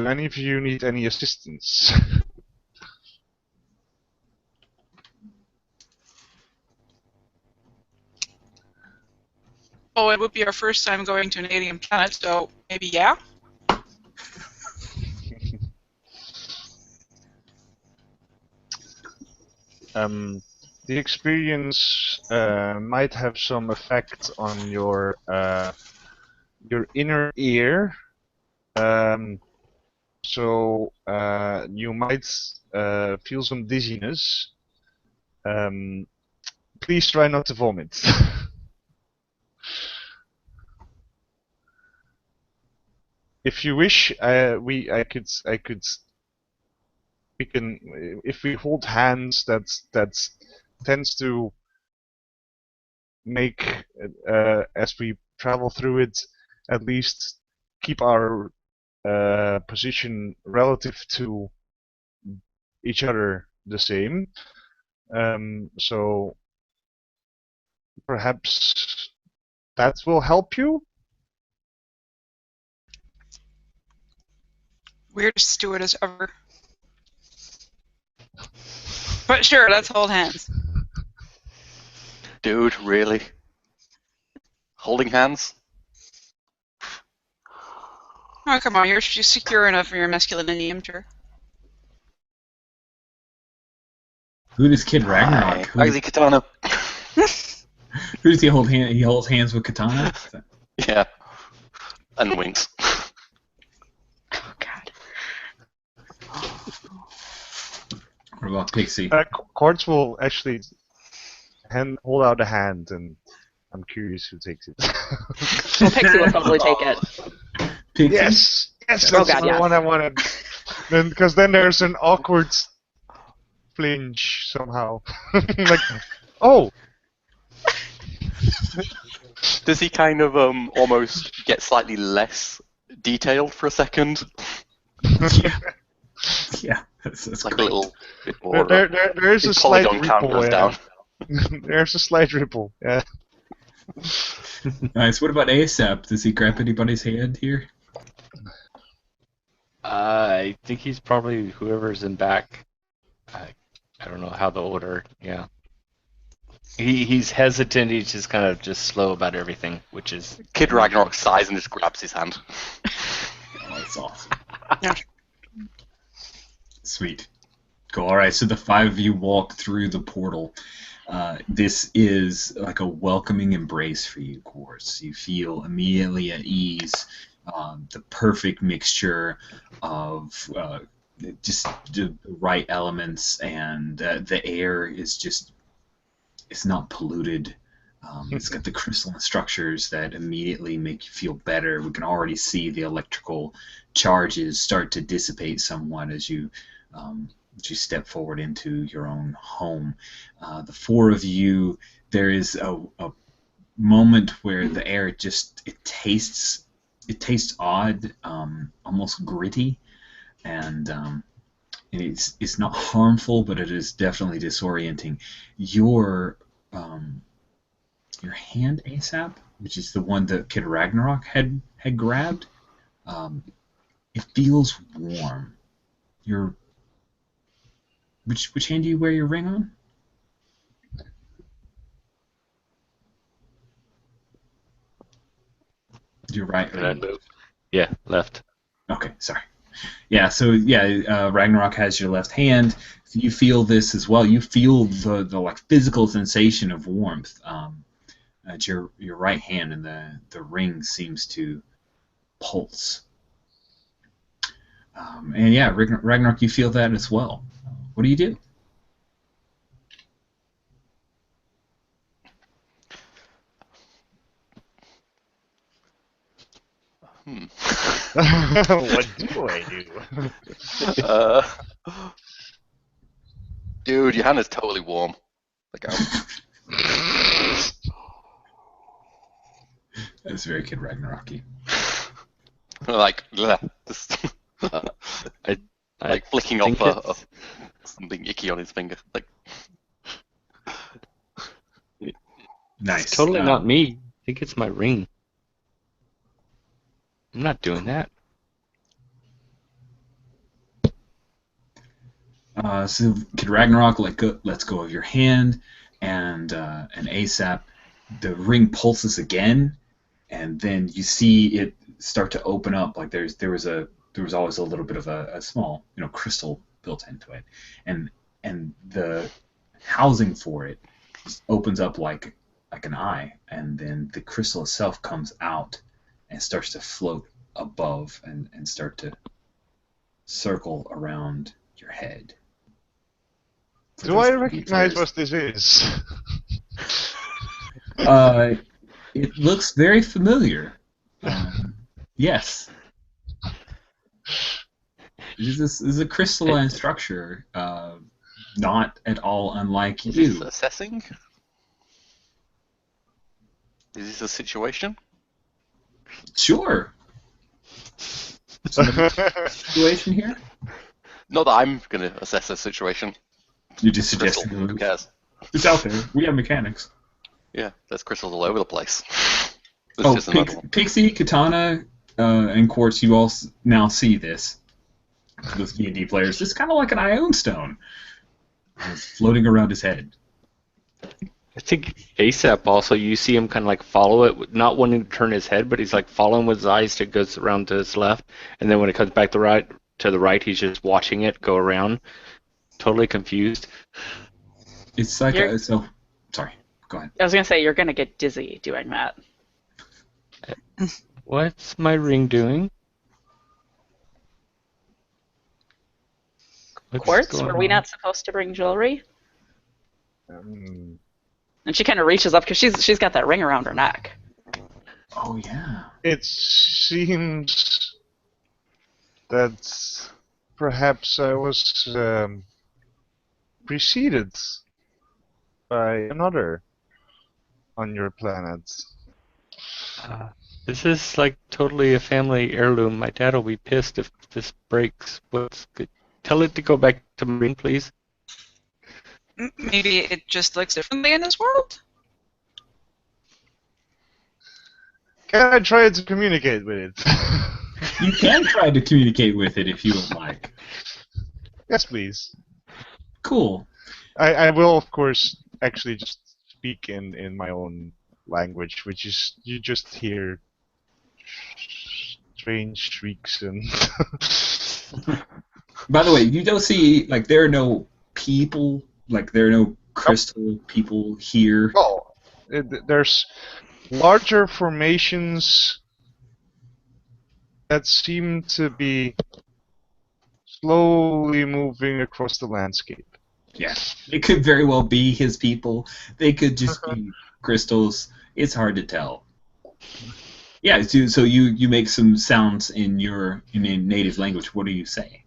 any of you need any assistance?" Oh, it would be our first time going to an alien planet, so maybe yeah? The experience might have some effect on your inner ear, so you might feel some dizziness. Please try not to vomit. If you wish, we can, if we hold hands, that tends to make as we travel through it, at least keep our position relative to each other the same. So perhaps that will help you. Weirdest stewardess ever. But sure, let's hold hands. Dude, really? Holding hands? Oh, come on, you're secure enough for your masculinity, I'm sure. Who does Kid Ragnarok? Who Ugly Katana. does he hold hand? He holds hands with Katana. Yeah. And winks. Oh God. What about Pixie? Quartz will actually hold out a hand, and I'm curious who takes it. Well, Pixie will totally take it. Pixie? Yes, Oh, that's God, the yes. one I wanted. Because then there's an awkward flinch somehow. Like, oh, Does he kind of almost get slightly less detailed for a second? Yeah, that's It's like great. a little bit more. there is a his slight polygon count ripple. goes Yeah. down. There's a slight ripple. Yeah. Nice. What about ASAP? Does he grab anybody's hand here? I think he's probably whoever's in back. I don't know how the order. Yeah. He's hesitant. He's just kind of just slow about everything, which is. Kid Ragnarok sighs and just grabs his hand. Oh, that's awesome. Yeah. Sweet. Cool. All right, so the 5 of you walk through the portal. This is like a welcoming embrace for you, Quartz. You feel immediately at ease. The perfect mixture of just the right elements, and the air is just, it's not polluted. It's got the crystalline structures that immediately make you feel better. We can already see the electrical charges start to dissipate somewhat as you step forward into your own home. The 4 of you, there is a moment where the air just, it tastes odd, almost gritty, and it's not harmful, but it is definitely disorienting. Your hand, ASAP, which is the one that Kid Ragnarok had grabbed, it feels warm. Which hand do you wear your ring on? Your right. Did I move? Yeah, left. Okay, sorry. Yeah, so Ragnarok has your left hand. You feel this as well. You feel the like physical sensation of warmth at your right hand, and the ring seems to pulse. And yeah, Ragnarok, you feel that as well. What do you do? What do I do? Dude, your hand is totally warm. Like, That's very Kid Ragnarok-y. like, just, like flicking off something icky on his finger. Like, Nice. It's totally not me. I think it's my ring. I'm not doing that. So Kid Ragnarok lets go of your hand, and ASAP, the ring pulses again, and then you see it start to open up. Like there was always a little bit of a small crystal built into it, and the housing for it just opens up like an eye, and then the crystal itself comes out and starts to float above and start to circle around your head. Do I recognize what this is? It looks very familiar. Yes. This is a crystalline structure, not at all unlike is you. this assessing? Is this a situation? Sure. Situation here? Not that I'm going to assess a situation. You just Crystal, suggested who cares? it's out there. We have mechanics. Yeah, there's crystals all over the place. This is just another one. Pixie, Katana, and Quartz, you all now see this. Those D&D players. It's kind of like an Ione stone. It's floating around his head. I think ASAP also, you see him kind of like follow it, not wanting to turn his head, but he's like following with his eyes till it goes around to his left, and then when it comes back to the right, he's just watching it go around, totally confused. It's like sorry, go ahead. I was going to say, you're going to get dizzy doing that. What's my ring doing? What's Quartz, going were we on? not supposed to bring jewelry? Um, And she kind of reaches up because she's got that ring around her neck. Oh yeah. it seems that perhaps I was preceded by another on your planet. This is like totally a family heirloom. My dad will be pissed if this breaks. What's good? Tell it to go back to my ring, please. Maybe it just looks differently in this world? Can I try to communicate with it? You can try to communicate with it if you would like. Yes, please. Cool. I will, of course, actually just speak in my own language, which is you just hear strange shrieks and. By the way, you don't see, like, there are no people, like, there are no crystal people here. Oh, there's larger formations that seem to be slowly moving across the landscape. Yeah, it could very well be his people. They could just be crystals. It's hard to tell. Yeah, so you make some sounds in your native language. What do you say?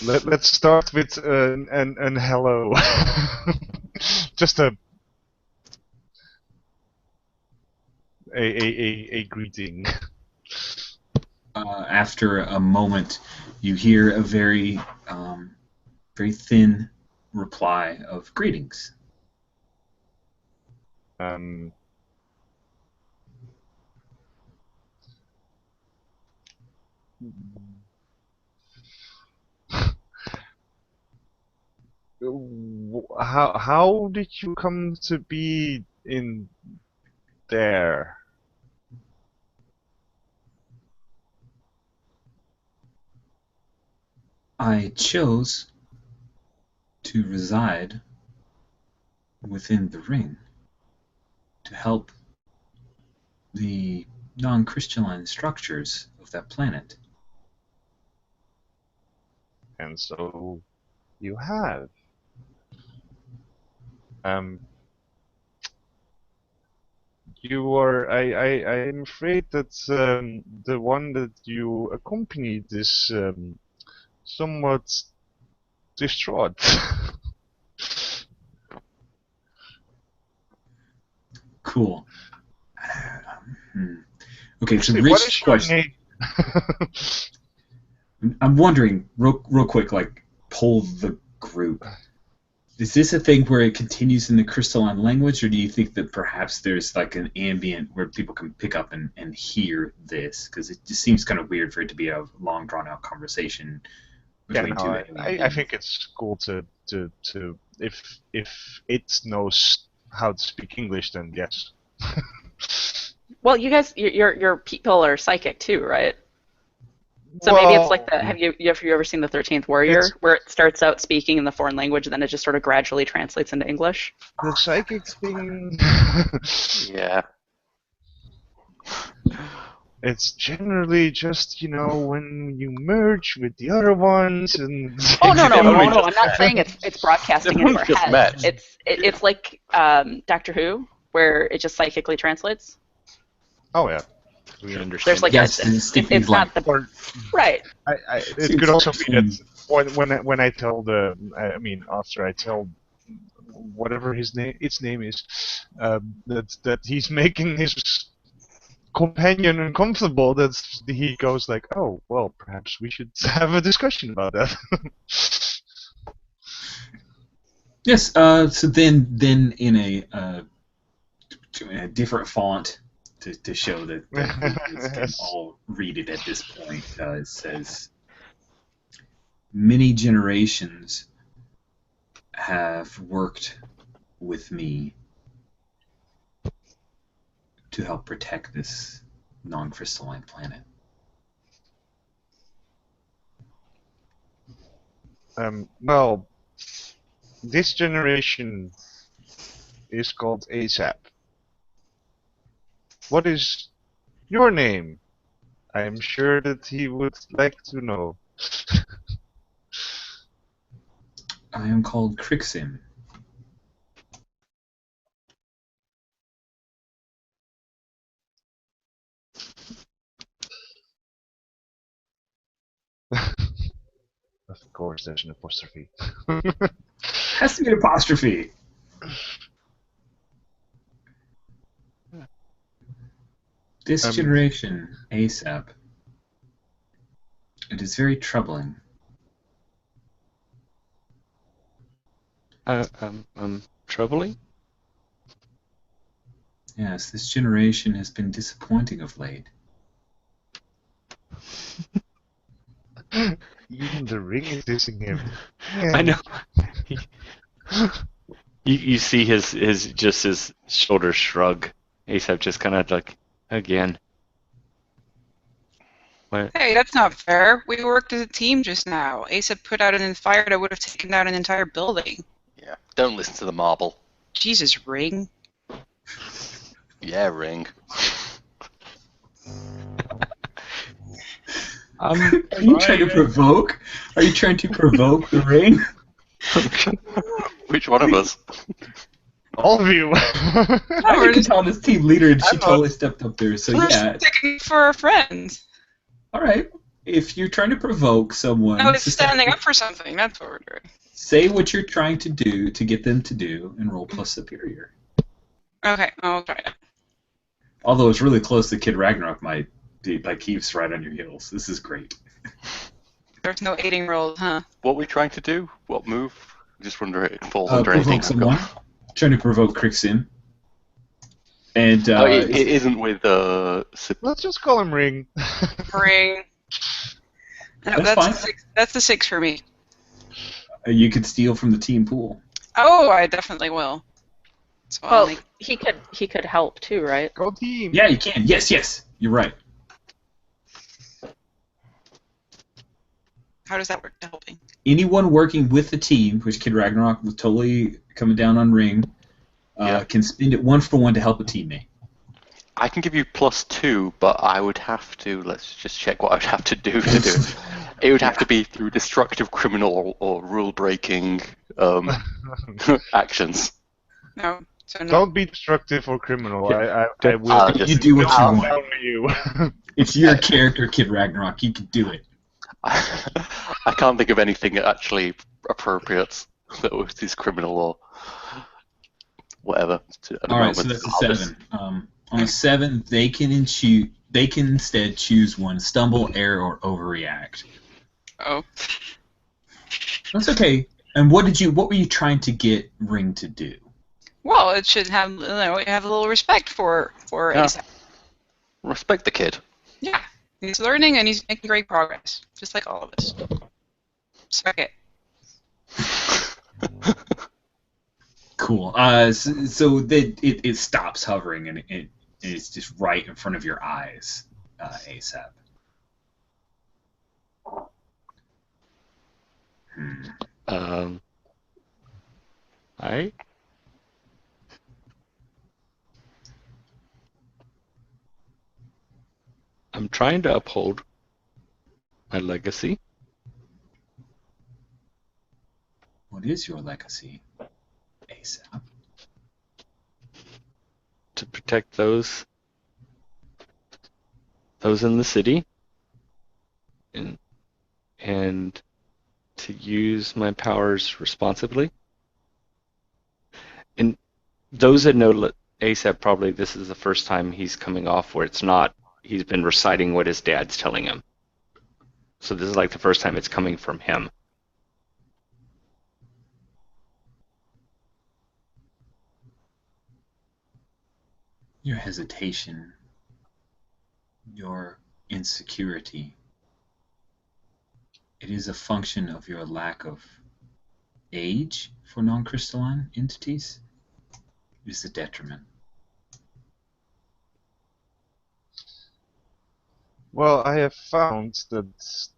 Let's start with an hello. Just a greeting. After a moment, you hear a very very thin reply of greetings. How did you come to be in there? I chose to reside within the ring to help the non-crystalline structures of that planet. And so you have. You are. I'm afraid that the one that you accompanied is somewhat distraught. Cool. Okay, so Actually, Rich, what is your question. name? I'm wondering, real quick, like, poll the group. Is this a thing where it continues in the crystalline language, or do you think that perhaps there's like an ambient where people can pick up and hear this? Because it just seems kind of weird for it to be a long, drawn-out conversation between two alien I beings. think it's cool to if it knows how to speak English, then yes. Well, you guys, your people are psychic too, right? So maybe it's like the have you ever seen the 13th Warrior, where it starts out speaking in the foreign language and then it just sort of gradually translates into English? The psychic thing. Yeah. It's generally just, when you merge with the other ones and. Oh no! Everyone I'm not saying it's broadcasting into our just heads. met. It's like Doctor Who, where it just psychically translates. Oh yeah. We understand. There's like Yes, it's not the right. It could also be that when I tell after I tell whatever its name is, that he's making his companion uncomfortable. That he goes like, oh well, perhaps we should have a discussion about that. Yes. So then in a different font to show that we can all read it at this point, it says, "Many generations have worked with me to help protect this non-crystalline planet." Well, this generation is called ASAP. What is your name? I am sure that he would like to know. I am called Crixim. Of course, there's an apostrophe. Has to be an apostrophe. This generation, ASAP, it is very troubling. Troubling? Yes, this generation has been disappointing of late. Even the ring is dissing him. I know. You see his shoulders shrug. ASAP just kind of like, again. What? Hey, that's not fair. We worked as a team just now. Asa put out an fire that would have taken down an entire building. Yeah, don't listen to the marble. Jesus, Ring. Yeah, Ring. Are you trying to provoke? Are you trying to provoke the ring? Which one of us? All of you. I think Katana's team leader, and she totally stepped up there. So We're yeah. sticking for our friends. All right. If you're trying to provoke someone, No, it's standing up for something. That's what we're doing. say what you're trying to do to get them to do, and roll plus superior. Okay, I'll try it. Although it's really close to Kid Ragnarok might be like he's right on your heels. This is great. There's no aiding rolls, huh? What are we trying to do? What move? I just wonder if it falls under anything. Provoke someone. Trying to provoke Crixin. And it isn't with Let's just call him Ring. Ring. No, That's fine. That's the 6 for me. You could steal from the team pool. Oh, I definitely will. So Well, he could help too, right? Go team. Yeah, you can. Yes. You're right. how does that work to helping? Anyone working with the team, which Kid Ragnarok was totally coming down on Ring, can spend it 1-for-1 to help a teammate. I can give you +2, but I would have to. Let's just check what I would have to do to do it. It would have to be through destructive, criminal, or rule-breaking actions. No. So no. Don't be destructive or criminal. I will. You do what you want. You. It's your character, Kid Ragnarok. You can do it. I can't think of anything actually appropriate that is criminal or whatever. All right, so that's a 7. On a 7, they can instead choose one: stumble, err, or overreact. Oh. That's okay. And what were you trying to get Ring to do? Well, it should have have a little respect for ASAP. Respect the kid. Yeah. He's learning and he's making great progress, just like all of us. Suck it. Cool. So that it stops hovering and it's just right in front of your eyes, ASAP. I'm trying to uphold my legacy. What is your legacy, ASAP? To protect those in the city, and to use my powers responsibly. And those that know ASAP, probably this is the first time he's coming off where it's not. He's been reciting what his dad's telling him. So this is like the first time it's coming from him. Your hesitation, your insecurity, it is a function of your lack of age for non-crystalline entities. It is a detriment. Well, I have found that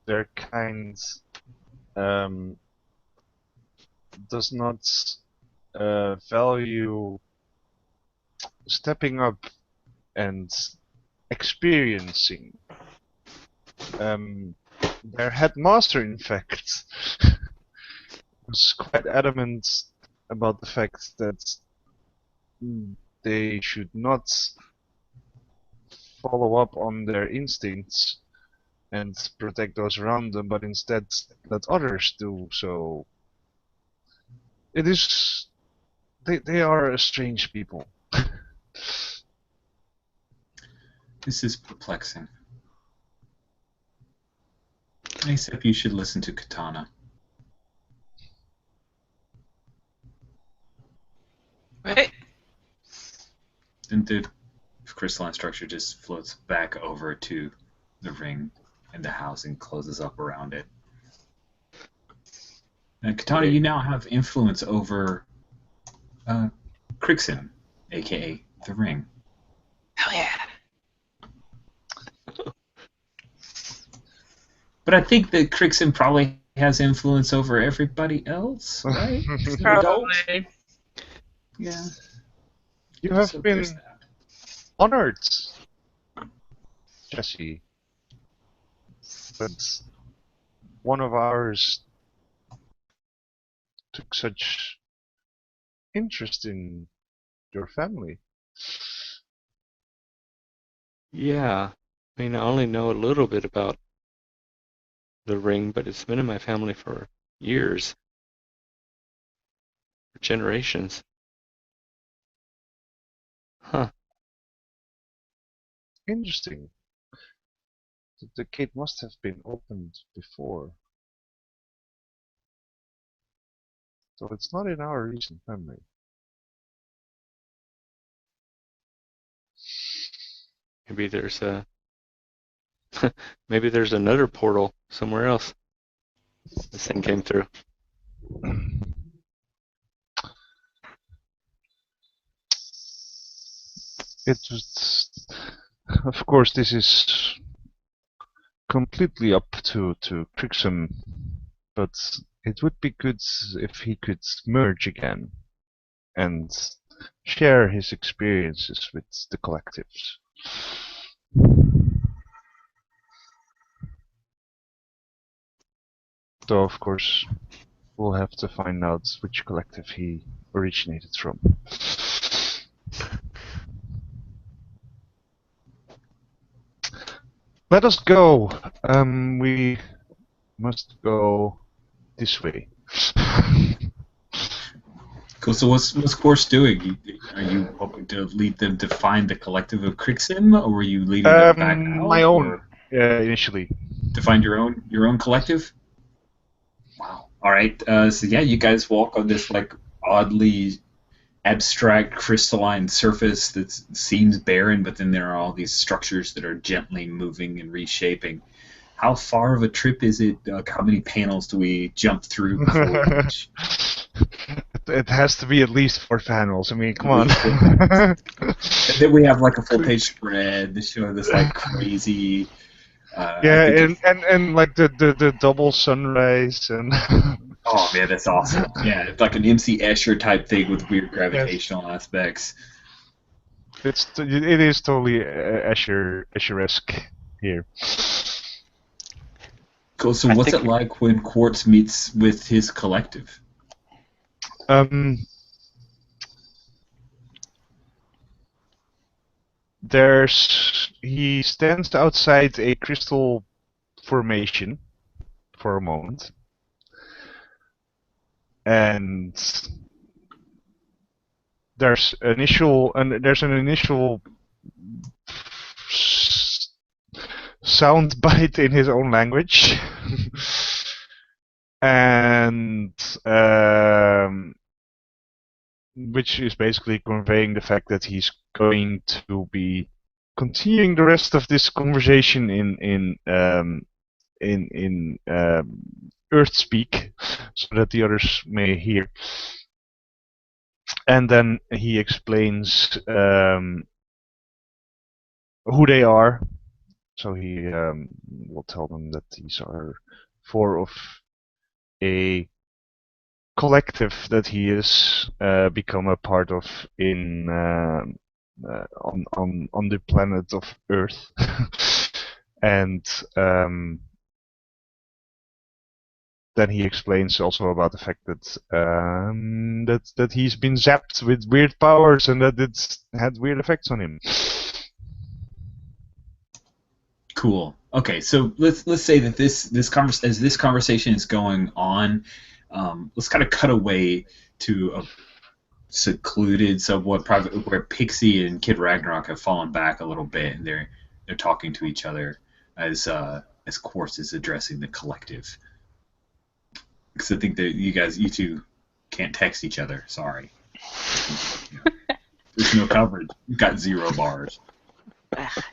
their kind does not value stepping up and experiencing. Their headmaster, in fact, was quite adamant about the fact that they should not follow up on their instincts and protect those around them, but instead let others do so. It is... They are a strange people. This is perplexing. Except you should listen to Katana. Right? And the crystalline structure just floats back over to the ring, and the housing closes up around it. And Katana, Okay. you now have influence over Crixin, aka the ring. Hell yeah. But I think that Crixin probably has influence over everybody else, right? He's an adult. Probably. Yeah. You have So been there's that. honored, Jesse. But one of ours took such interest in your family. Yeah. I mean, I only know a little bit about the ring, but it's been in my family for years, for generations. Huh. Interesting. The gate must have been opened before. So it's not in our recent memory. Maybe there's a maybe there's another portal somewhere else. This thing came through. It was, of course, this is completely up to Crixum, but it would be good if he could merge again and share his experiences with the collectives. Though, of course, we'll have to find out which collective he originated from. Let us go. We must go this way. Cool. So what's Course doing? Are you hoping to lead them to find the collective of Crixin, or were you leading them back out? My own, or initially. to find your own collective? Wow. All right. So yeah, you guys walk on this like oddly abstract crystalline surface that seems barren, but then there are all these structures that are gently moving and reshaping. How far of a trip is it? How many panels do we jump through before we reach? It has to be at least 4 panels. I mean, come on. And then we have like a full page spread to show this like crazy. Yeah, and like the double sunrise and. Oh man, that's awesome! Yeah, it's like an MC Escher type thing with weird gravitational aspects. It is totally Escher-esque here. Cool. So what's it like when Quartz meets with his collective? He stands outside a crystal formation for a moment, and there's an initial sound bite in his own language, and which is basically conveying the fact that he's going to be continuing the rest of this conversation in Earth speak, so that the others may hear. And then he explains who they are. So he will tell them that these are 4 of a collective that he has become a part of on the planet of Earth, and then he explains also about the fact that that he's been zapped with weird powers and that it's had weird effects on him. Cool. Okay, so let's say that as this conversation is going on, let's kind of cut away to a secluded, somewhat private, where Pixie and Kid Ragnarok have fallen back a little bit, and they're talking to each other as Quartz is addressing the collective. Because I think that you two can't text each other. Sorry. There's no coverage. You've got 0 bars. Ugh.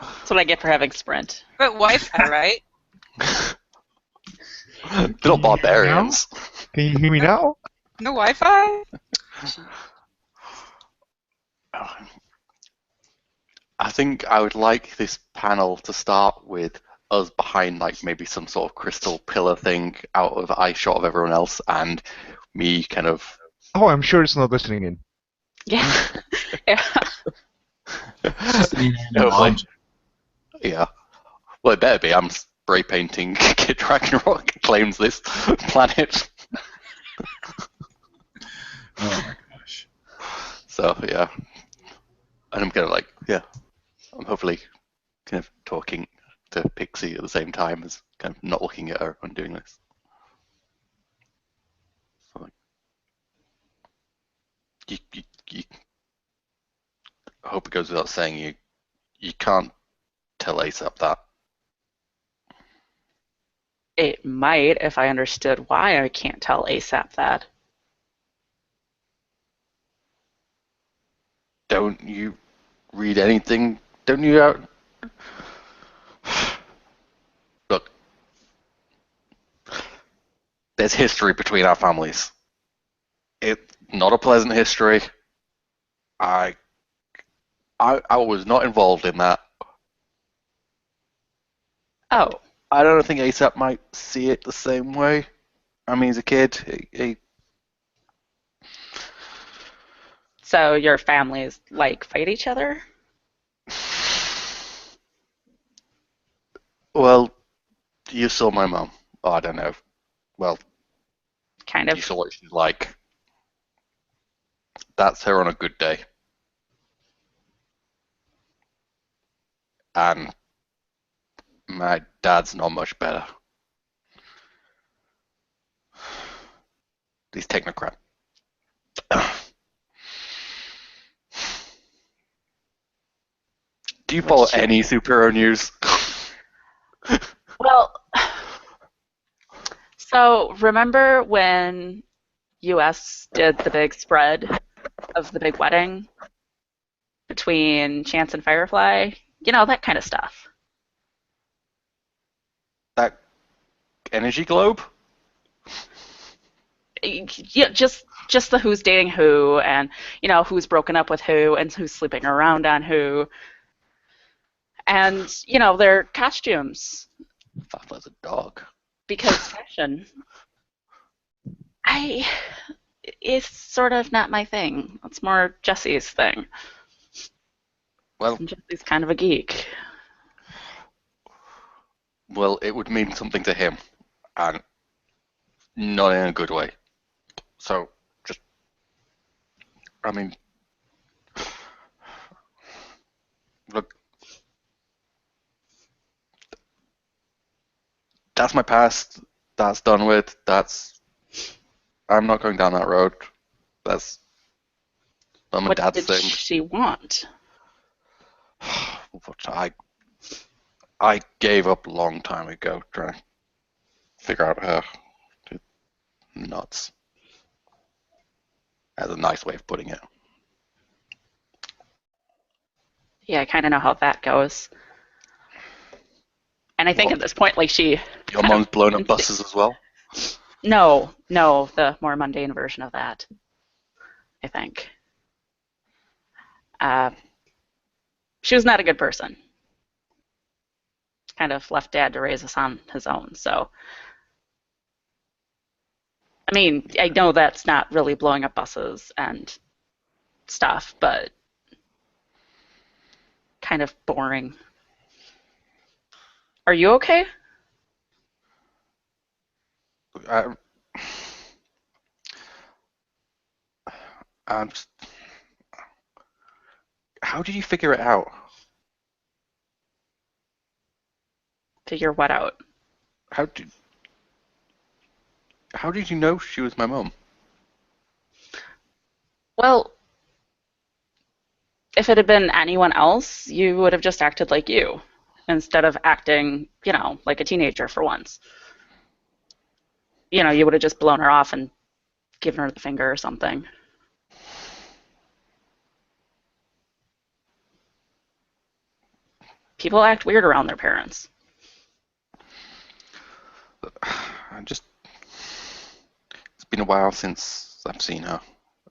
That's what I get for having Sprint. But Wi-Fi, right? Little barbarians. Can you hear me now? No Wi-Fi? I think I would like this panel to start with us behind like maybe some sort of crystal pillar thing out of eye shot of everyone else, and me kind of. Oh, I'm sure it's not listening in. Yeah. Yeah. No, like, yeah. Well, it better be. I'm spray painting Kid Ragnarok claims this planet. Oh my gosh. So yeah, and I'm kind of like, yeah, I'm hopefully kind of talking to Pixie at the same time as kind of not looking at her when doing this. So, like, you, I hope it goes without saying you can't tell ASAP that. It might if I understood why I can't tell ASAP that. Don't you read anything? Don't you? Look, there's history between our families. It's not a pleasant history. I was not involved in that. Oh, I don't think ASAP might see it the same way. I mean, as a kid, he so your families like fight each other? well, you saw my mom. Oh, I don't know. Well, Kind you of. saw what she's like. That's her on a good day. And my dad's not much better. He's technocrat. Do you follow any superhero news? Well, so remember when US did the big spread of the big wedding between Chance and Firefly? You know, that kind of stuff. That energy globe? Yeah, just the who's dating who, and you know who's broken up with who, and who's sleeping around on who, and you know their costumes Firefly's a dog. because fashion. It's sort of not my thing. It's more Jesse's thing. Well, And Jesse's kind of a geek. well, it would mean something to him, and not in a good way. So, just, I mean, look, that's my past. That's done with. I'm not going down that road. That's mum and What dad's did thing. she want? But I gave up a long time ago trying to figure out her. Nuts. That's a nice way of putting it. Yeah, I kind of know how that goes. And I think What? at this point, like she. Your mom's blown up buses as well? No, the more mundane version of that. I think. She was not a good person. Kind of left Dad to raise us on his own. So, I mean, I know that's not really blowing up buses and stuff, but kind of boring. Are you okay? I'm just, how did you figure it out? Figure what out? How did you know she was my mom? Well, if it had been anyone else, you would have just acted like you instead of acting, you know, like a teenager for once. You know, you would have just blown her off and given her the finger or something. People act weird around their parents. Just it's been a while since I've seen her,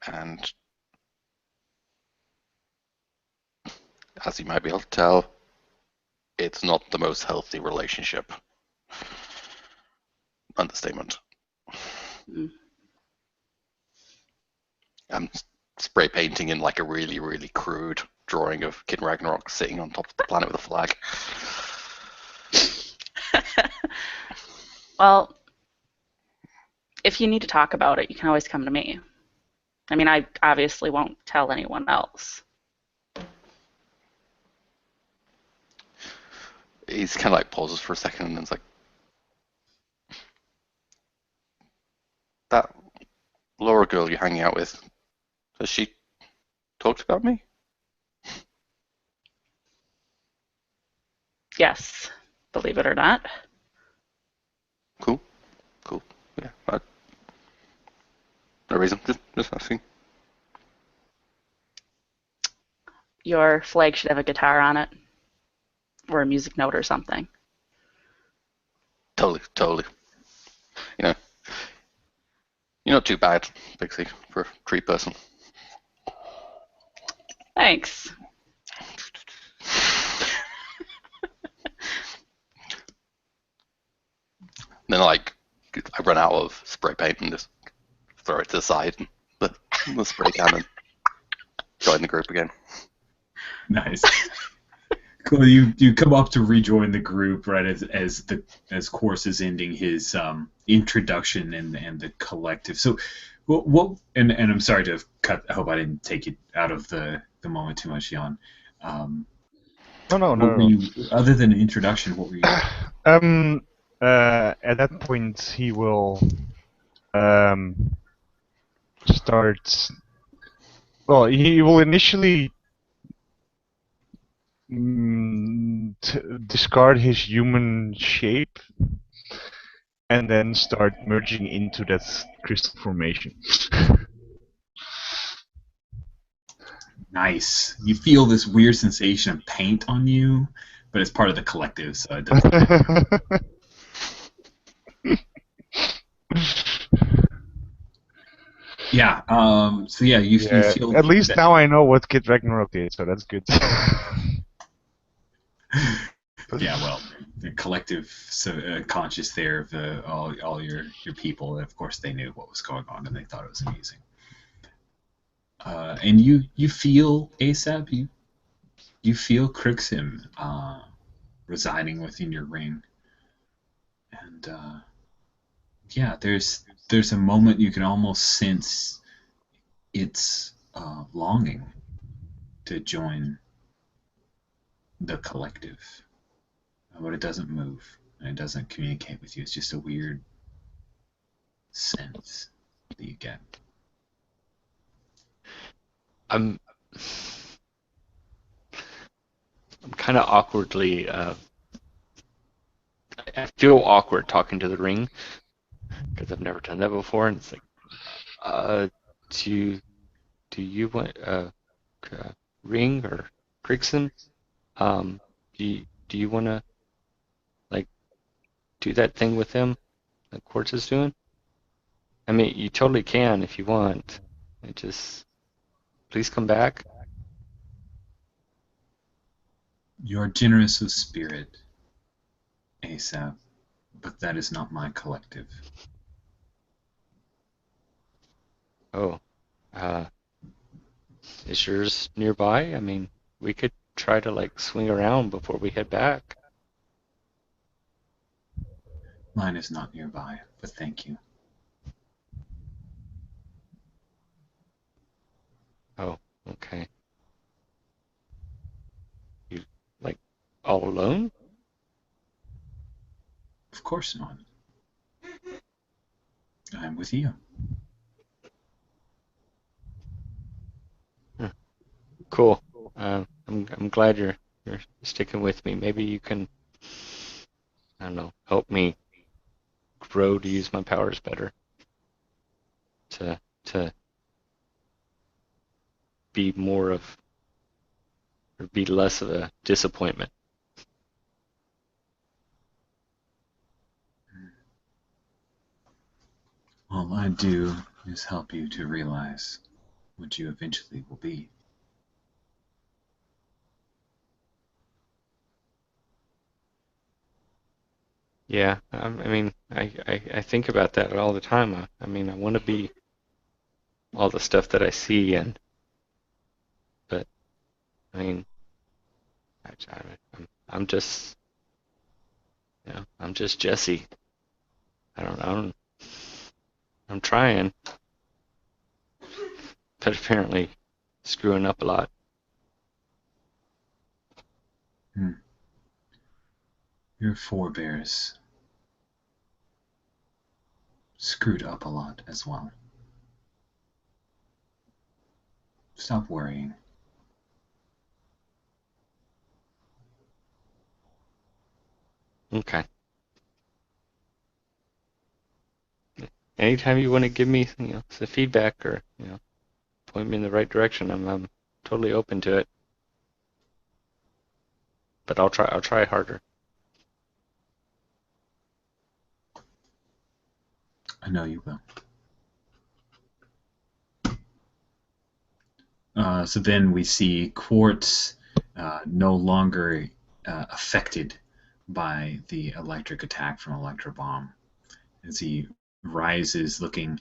and as you might be able to tell, it's not the most healthy relationship. Understatement. Mm. I'm spray painting in like a really, really crude drawing of Kid Ragnarok sitting on top of the planet with a flag. Well, if you need to talk about it, you can always come to me. I mean, I obviously won't tell anyone else. He's kind of like pauses for a second and then's like, that Laura girl you're hanging out with, has she talked about me? Yes, believe it or not. Cool. Yeah. No reason. Just asking. Your flag should have a guitar on it, or a music note or something. Totally. You know, you're not too bad, Pixie, for a tree person. Thanks. Then like I run out of spray paint and just throw it to the side and the spray can and join the group again. Nice. Cool. You come up to rejoin the group right as Course is ending his introduction and the collective. So, what and I'm sorry to cut. I hope I didn't take it out of the moment too much, Jan. No. Other than an introduction, what were you? At that point, he will start. Well, he will initially discard his human shape and then start merging into that crystal formation. Nice. You feel this weird sensation of paint on you, but it's part of the collective, so it doesn't. Yeah. So yeah, you feel. At least now I know what Kid Ragnarok did, so that's good. Yeah, well, the collective conscious there of all your people, of course, they knew what was going on and they thought it was amusing. And you feel ASAP, you feel Crixim residing within your ring, and yeah, there's a moment you can almost sense its longing to join the collective. But it doesn't move, and it doesn't communicate with you. It's just a weird sense that you get. I'm kind of awkwardly. I feel awkward talking to the ring because I've never done that before, and it's like, do you want ring or Crixon? Do you want to like do that thing with him that Quartz is doing? I mean, you totally can if you want. Please come back. You're generous of spirit, ASAP, but that is not my collective. Oh, is yours nearby? I mean, we could try to like swing around before we head back. Mine is not nearby, but thank you. Oh, okay. You like all alone? Of course not. I'm with you. Cool. I'm glad you're sticking with me. Maybe you can, I don't know, help me grow to use my powers better. To be more of, or be less of a disappointment. All I do is help you to realize what you eventually will be. Yeah, I mean, I think about that all the time. I mean, I want to be all the stuff that I see, but I mean, I'm just, I'm just Jesse. I don't, I'm trying, but apparently screwing up a lot. Your forebears screwed up a lot as well. Stop worrying. Okay. Anytime you want to give me, some feedback or, point me in the right direction, I'm totally open to it. But I'll try harder. I know you will. So then we see Quartz no longer affected by the electric attack from Electrobomb as he rises looking,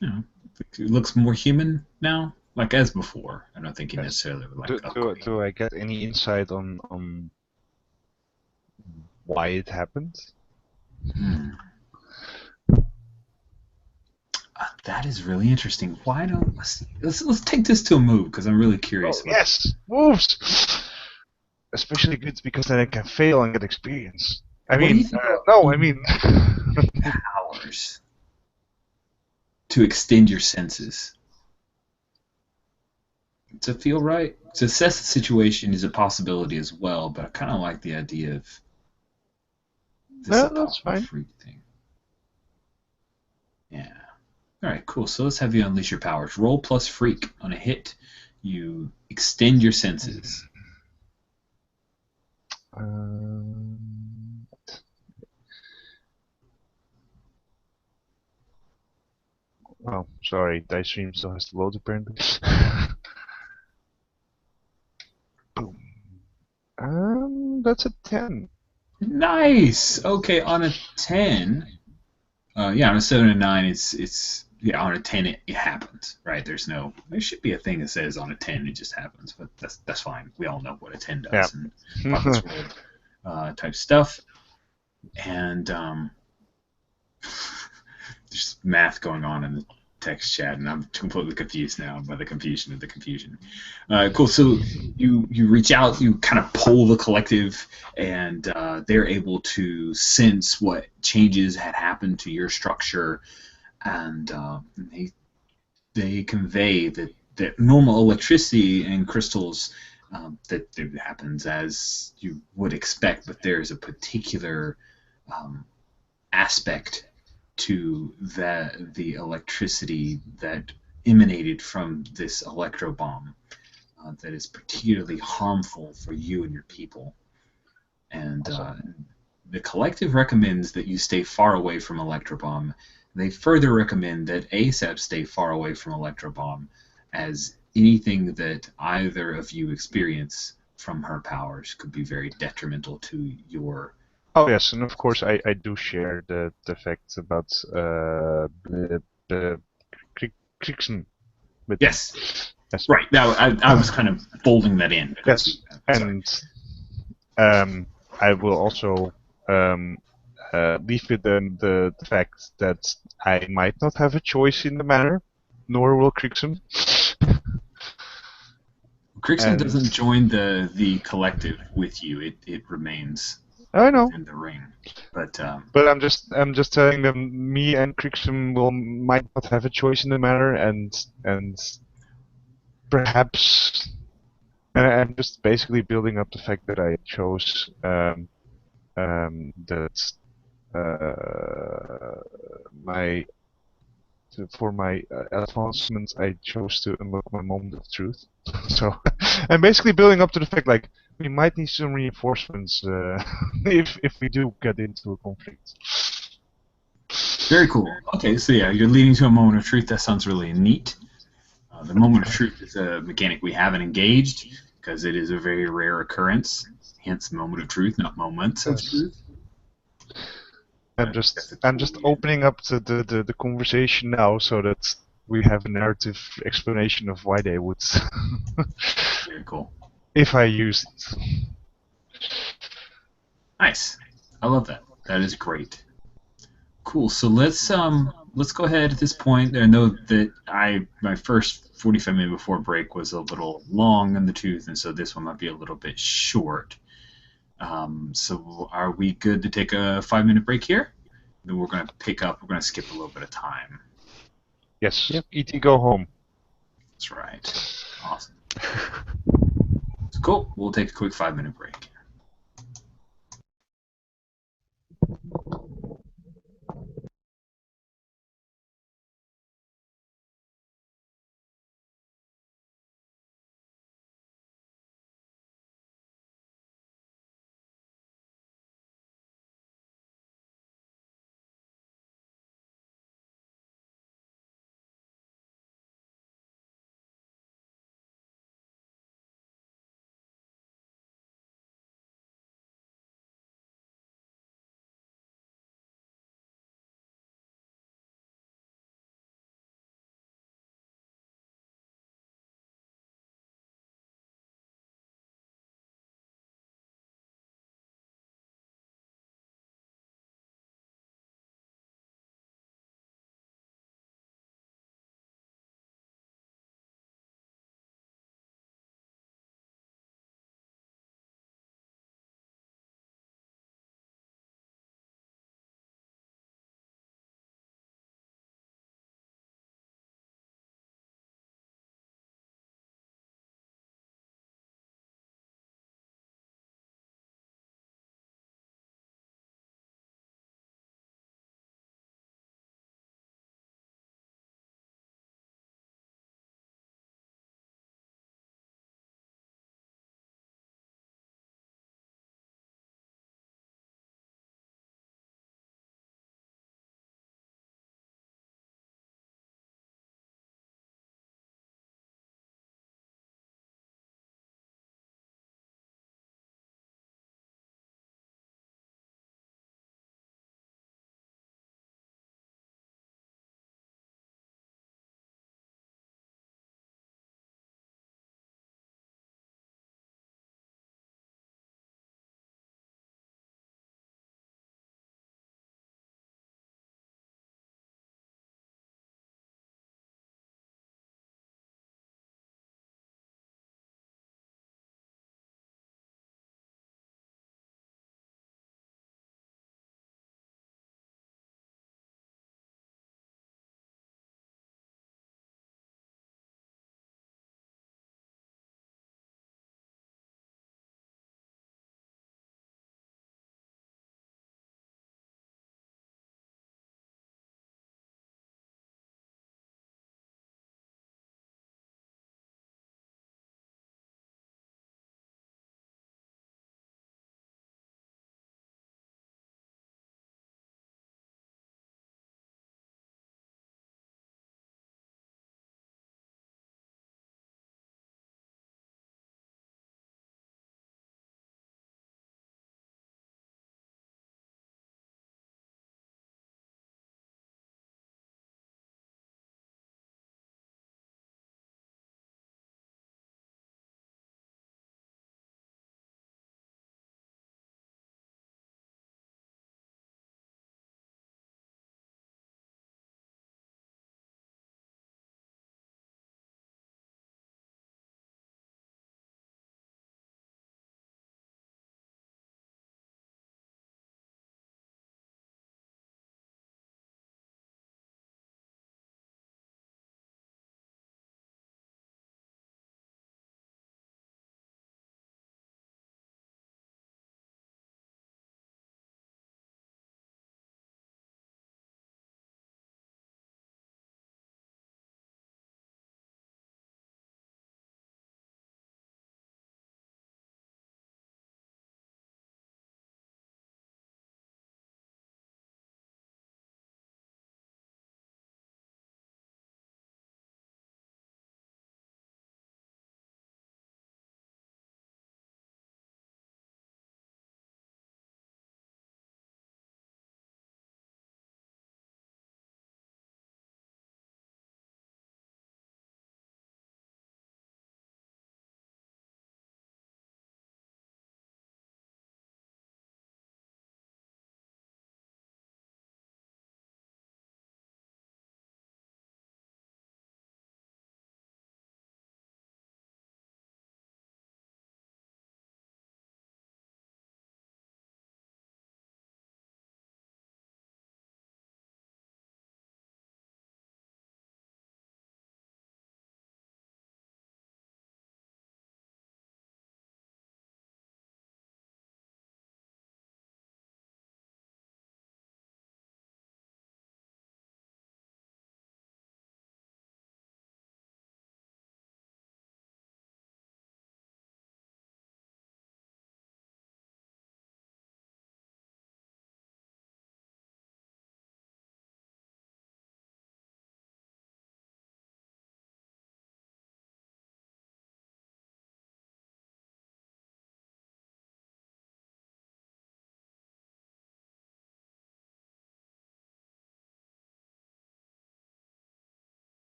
he looks more human now, like as before. I don't think he necessarily would like do I get any insight on why it happened? That is really interesting. Why don't let's take this to a move because I'm really curious. Yes, moves. Especially good because then I can fail and get experience. I mean powers to extend your senses. To feel right, to assess the situation is a possibility as well, but I kind of like the idea of this that's fine. freak thing. Yeah. All right, cool. So let's have you unleash your powers. Roll plus freak. On a hit, you extend your senses. Oh, sorry. Dice Stream still has to load apparently. Boom. That's a 10. Nice. Okay, on a 10. On a 7 and 9, it's on a 10 it happens, right? There should be a thing that says on a 10 it just happens, but that's fine. We all know what a 10 does and buckets roll type stuff. And there's math going on in the text chat, and I'm completely confused now by the confusion of the confusion. Cool. So you reach out, you kind of pull the collective, and they're able to sense what changes had happened to your structure, and they convey that normal electricity and crystals that happens as you would expect, but there's a particular aspect to the electricity that emanated from this electrobomb that is particularly harmful for you and your people. And the collective recommends that you stay far away from Electrobomb. They further recommend that ASAP stay far away from Electrobomb, as anything that either of you experience from her powers could be very detrimental to your... Oh yes, and of course I do share the fact about the Krixen. Yes. Right. Now I was kind of folding that in. Yes, and I will also leave with them the fact that I might not have a choice in the matter, nor will Krixen. Krixen doesn't join the collective with you. It remains. I know. In the ring, but I'm just telling them me and Krixen might not have a choice in the matter, and perhaps, and I'm just basically building up the fact that I chose for my advancements I chose to unlock my moment of truth. So I'm basically building up to the fact like we might need some reinforcements if we do get into a conflict. Very cool. Okay, so yeah, you're leading to a moment of truth. That sounds really neat. The moment of truth is a mechanic we haven't engaged because it is a very rare occurrence. Hence, moment of truth, not moments of Yes. truth. I'm But just that's a I'm tool just we- opening up the conversation now so that we have a narrative explanation of why they would Very cool. if I use it. Nice. I love that. That is great. Cool. So let's go ahead at this point. I know that my first 45-minute before break was a little long in the tooth, and so this one might be a little bit short. So are we good to take a 5-minute break here? Then we're gonna pick up. We're gonna skip a little bit of time. Yes. Yep. E.T. go home. That's right. Awesome. So cool. We'll take a quick 5-minute break.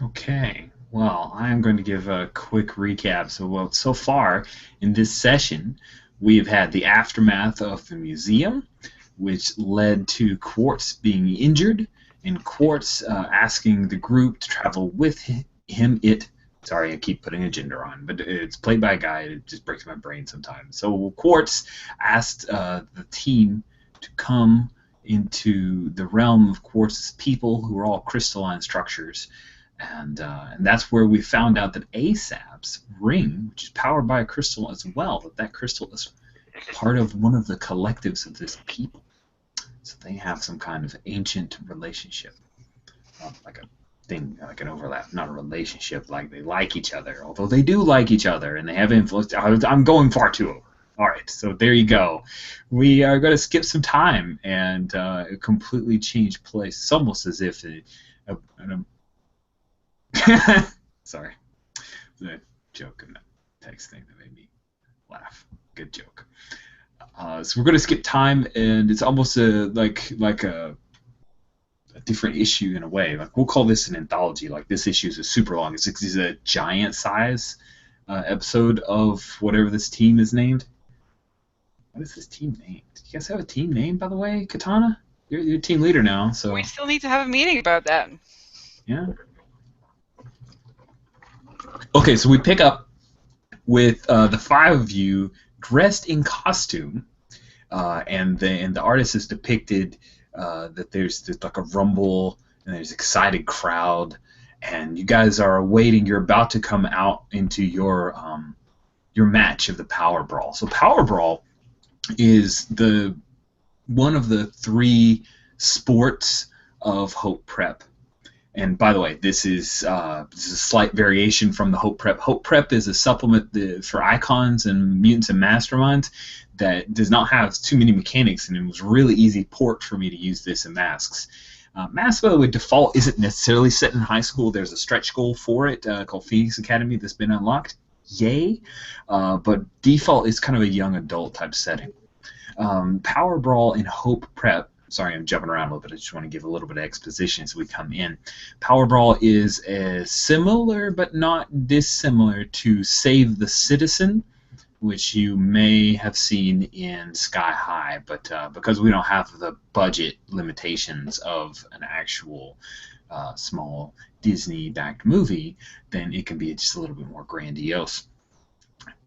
Okay. Well, I am going to give a quick recap. So far in this session, we've had the aftermath of the museum, which led to Quartz being injured, and Quartz asking the group to travel with him. Sorry, I keep putting a gender on, but it's played by a guy. It just breaks my brain sometimes. So Quartz asked the team to come into the realm of Quartz's people, who are all crystalline structures. And that's where we found out that ASAP's ring, which is powered by a crystal as well, that crystal is part of one of the collectives of this people. So they have some kind of ancient relationship, like a thing, like an overlap, not a relationship, like they like each other, although they do like each other, and they have influence. I'm going far too over. All right, so there you go. We are going to skip some time and completely change place. It's almost as if sorry, the joke in that text thing that made me laugh. Good joke. So we're going to skip time, and it's almost like a different issue in a way. Like we'll call this an anthology. Like this issue is super long. It's a giant size episode of whatever this team is named. What is this team named? Do you guys have a team name, by the way, Katana? You're team leader now, so. We still need to have a meeting about that. Yeah. Okay, so we pick up with the five of you dressed in costume, and the artist is depicted that there's like a rumble and there's excited crowd, and you guys are waiting. You're about to come out into your match of the Power Brawl. So Power Brawl is one of the three sports of Hope Prep. And by the way, this is a slight variation from the Hope Prep. Hope Prep is a supplement for icons and mutants and masterminds that does not have too many mechanics, and it was really easy port for me to use this in Masks. Masks, by the way, default isn't necessarily set in high school. There's a stretch goal for it called Phoenix Academy that's been unlocked. Yay! But default is kind of a young adult type setting. Power Brawl and Hope Prep. Sorry, I'm jumping around a little bit. I just want to give a little bit of exposition as we come in. Power Brawl is similar but not dissimilar to Save the Citizen, which you may have seen in Sky High, but because we don't have the budget limitations of an actual small Disney-backed movie, then it can be just a little bit more grandiose.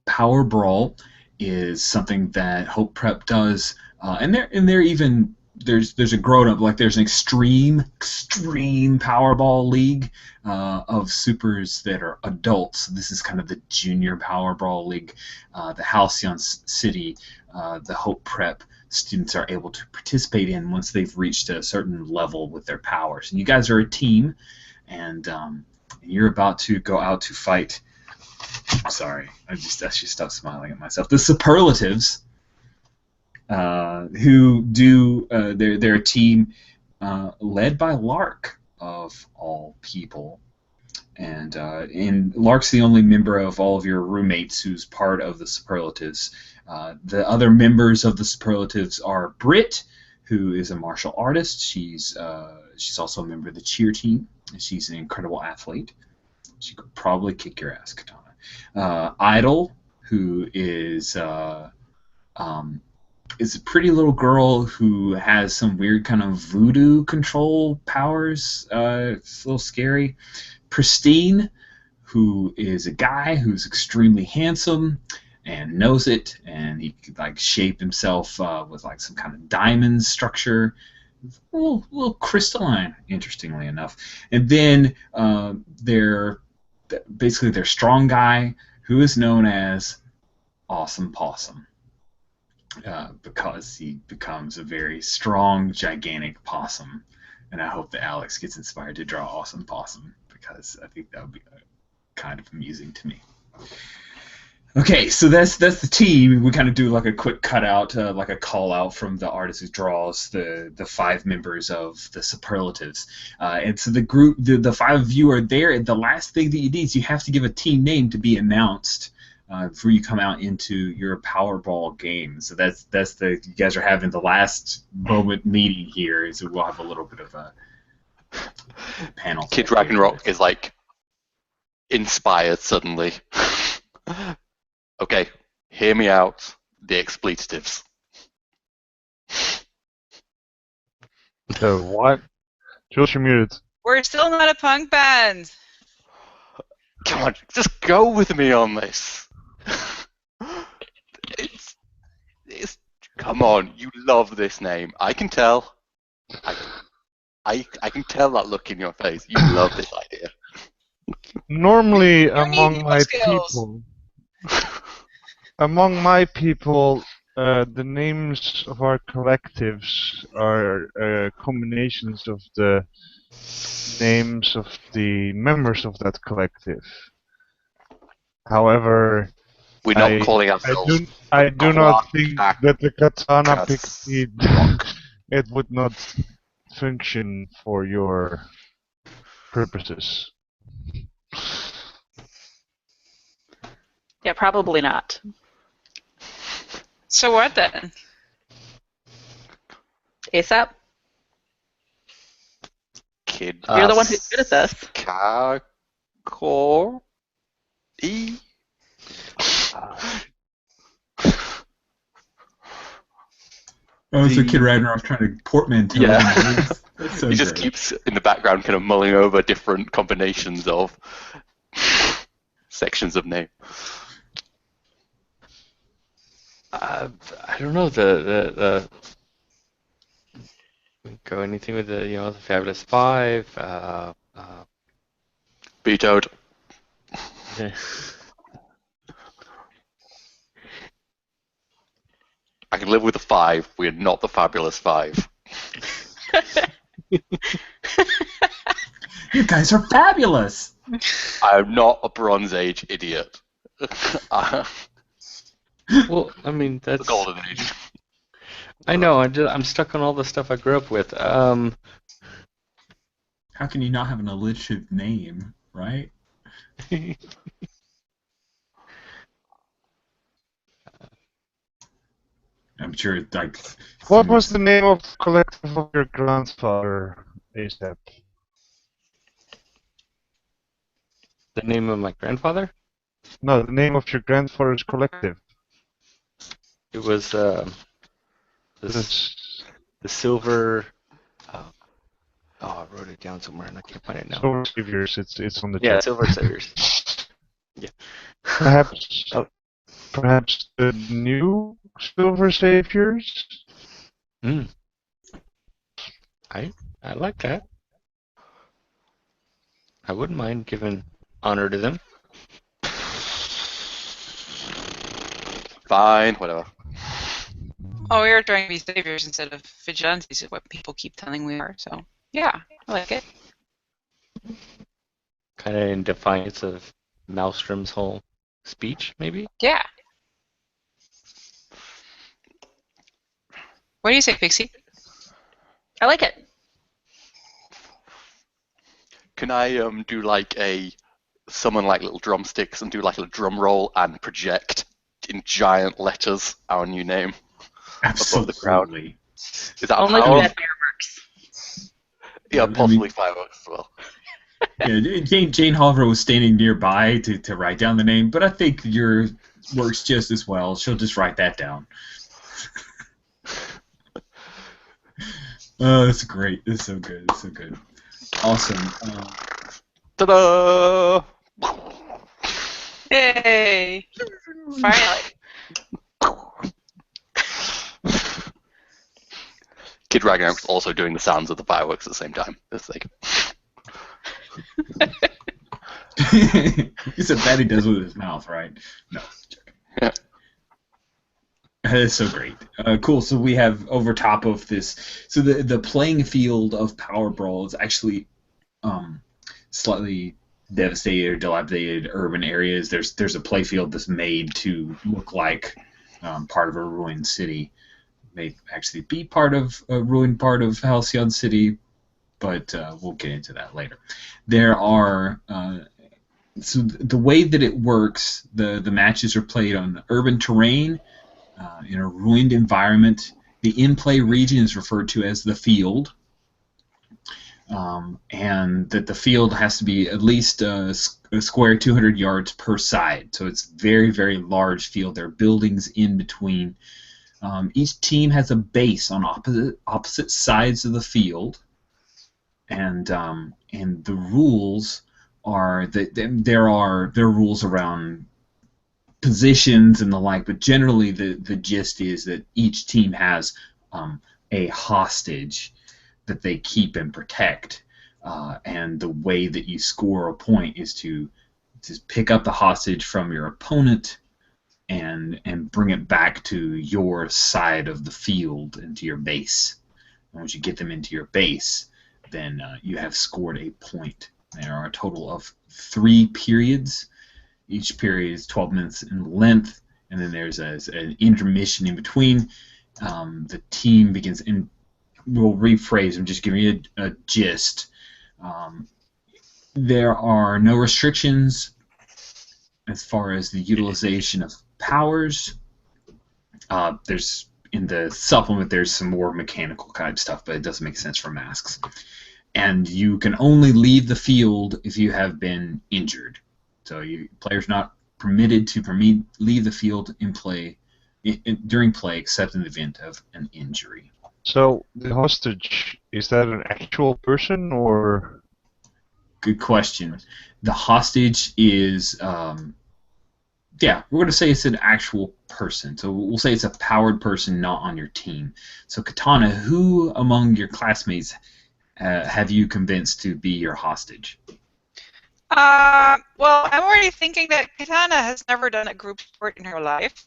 Power Brawl is something that Hope Prep does, and they're even there's a grown-up, like there's an extreme Powerball league of supers that are adults. This is kind of the junior Powerball league. The Halcyon City, the Hope Prep students are able to participate in once they've reached a certain level with their powers. And you guys are a team, and you're about to go out to fight. Sorry, I should stop smiling at myself. The Superlatives. Who do they're a team led by Lark of all people, and Lark's the only member of all of your roommates who's part of the Superlatives. The other members of the Superlatives are Britt, who is a martial artist. She's also a member of the cheer team, and she's an incredible athlete. She could probably kick your ass, Katana. Idol, who is a pretty little girl who has some weird kind of voodoo control powers. It's a little scary. Pristine, who is a guy who's extremely handsome and knows it, and he could like shape himself with like some kind of diamond structure. A little crystalline, interestingly enough. And then their strong guy, who is known as Awesome Possum. Because he becomes a very strong, gigantic possum. And I hope that Alex gets inspired to draw Awesome Possum, because I think that would be kind of amusing to me. Okay, so that's the team. We kind of do like a quick cutout, like a call out from the artist who draws the five members of the Superlatives. And so the group, the five of you are there. And the last thing that you need is you have to give a team name to be announced before you come out into your Powerball game. So that's you guys are having the last moment meeting here. So we'll have a little bit of a panel. Kid Ragnarok is like, inspired suddenly. Okay, hear me out. The expletives. The what? Jules, you're muted. We're still not a punk band. Come on, just go with me on this. It's. Come on, you love this name. I can tell. I can tell that look in your face. You love this idea. Normally, You need among more my skills. people, the names of our collectives are combinations of the names of the members of that collective. However, We're not calling ourselves. I do not Clark think that the Katana Pixie Rock. it would not function for your purposes. Yeah, probably not. So what then? ASAP, Kid. you're the one who's good at this. Kakor. E. Oh, it's a Kid Ragnarok trying to portmanteau. Yeah. That's so He just great. keeps in the background kind of mulling over different combinations of sections of name. I don't know the go anything with the Fabulous Five. Vetoed. I can live with the 5. We're not the Fabulous 5. You guys are fabulous. I am not a Bronze Age idiot. Well, I mean The that's. Golden Age. I know. I'm stuck on all the stuff I grew up with. How can you not have an alliterative name, right? I'm sure, like. What was the name of the collective of your grandfather, ASAP? The name of my grandfather? No, the name of your grandfather's collective. It was the silver. I wrote it down somewhere and I can't find it now. Silver Saviors. It's on the Yeah, chat. Silver Saviors. Yeah. Perhaps, Oh. perhaps the new Silver Saviors. I like that. I wouldn't mind giving honor to them. Fine, whatever. Oh, we are trying to be saviors instead of vigilantes, is what people keep telling we are. So, yeah, I like it. Kind of in defiance of Maelstrom's whole speech, maybe? Yeah. What do you say, Pixie? I like it. Can I do like summon like little drumsticks and do like a drum roll and project in giant letters our new name above the crowd? Absolutely. Is that Only how? if that fireworks. Yeah, I mean- possibly fireworks as well. Yeah, Jane Holliver was standing nearby to write down the name, but I think yours works just as well. She'll just write that down. Oh, that's great. It's so good. It's so good. Awesome. Ta-da! Yay! Finally. Kid Ragnarok's also doing the sounds of the fireworks at the same time. It's like, He said that he does with his mouth, right? No. Yeah. That's so great. Cool. So we have over top of this. So the playing field of Power Brawl is actually slightly devastated or dilapidated urban areas. There's a play field that's made to look like part of a ruined city. May actually be part of a ruined part of Halcyon City, but we'll get into that later. There are so the way that it works, the matches are played on urban terrain in a ruined environment. The in-play region is referred to as the field. and that the field has to be at least a square 200 yards per side. So it's very, very large field. There are buildings in between. Each team has a base on opposite sides of the field, and the rules are that there are rules around positions and the like, but generally the gist is that each team has a hostage that they keep and protect, and the way that you score a point is to pick up the hostage from your opponent and bring it back to your side of the field into your base. And once you get them into your base, then you have scored a point. There are a total of 3 periods. Each period is 12 minutes in length, and then there's an intermission in between. The team begins, and we'll rephrase. I'm just giving you a gist. There are no restrictions as far as the utilization of powers. There's in the supplement there's some more mechanical kind of stuff, but it doesn't make sense for masks. And you can only leave the field if you have been injured. So players not permitted to leave the field during play except in the event of an injury. So the hostage, is that an actual person or? Good question. The hostage is, we're going to say it's an actual person. So we'll say it's a powered person not on your team. So Katana, who among your classmates have you convinced to be your hostage? Well, I'm already thinking that Katana has never done a group sport in her life.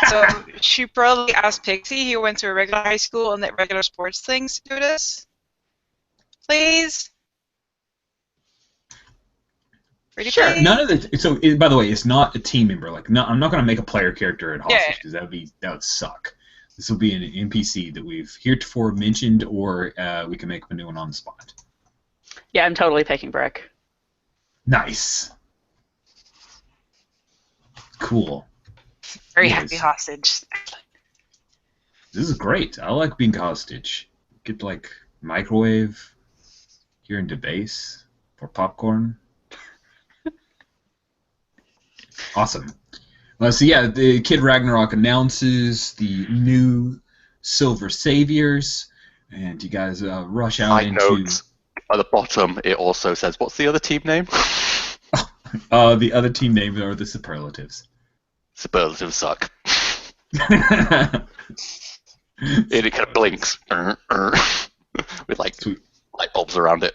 So she probably asked Pixie, who went to a regular high school and that regular sports things, to do this. Please? Pretty Sure. please? None of the. So, by the way, it's not a team member. Like, no, I'm not going to make a player character at hostage because that would suck. This will be an NPC that we've heretofore mentioned, or we can make a new one on the spot. Yeah, I'm totally picking Brick. Nice. Cool. Very Yes. happy hostage. This is great. I like being hostage. Get like microwave here into base for popcorn. Awesome. So yeah, the Kid Ragnarok announces the new Silver Saviors, and you guys rush out Side into. note, at the bottom, it also says, what's the other team name? The other team names are the Superlatives. Superlatives suck. It kind of blinks with like Sweet. light bulbs around it.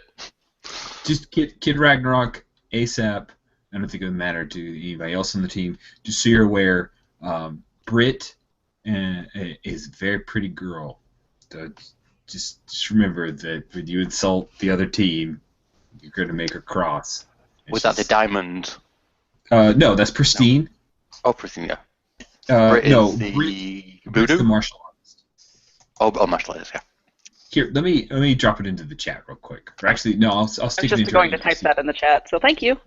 Just Kid Ragnarok, ASAP. I don't think it would matter to anybody else on the team. Just so you're aware, Britt is a very pretty girl. So just remember that when you insult the other team, you're going to make her cross. Was that the diamond? No, that's Pristine. Oh, Pristine, yeah. Brit No, is the Britt's voodoo? the martial artist. Oh, martial artist, yeah. Here, let me drop it into the chat real quick. Or actually, no, I'll stick I'm it just into going to our type NPC. that in the chat, so thank you.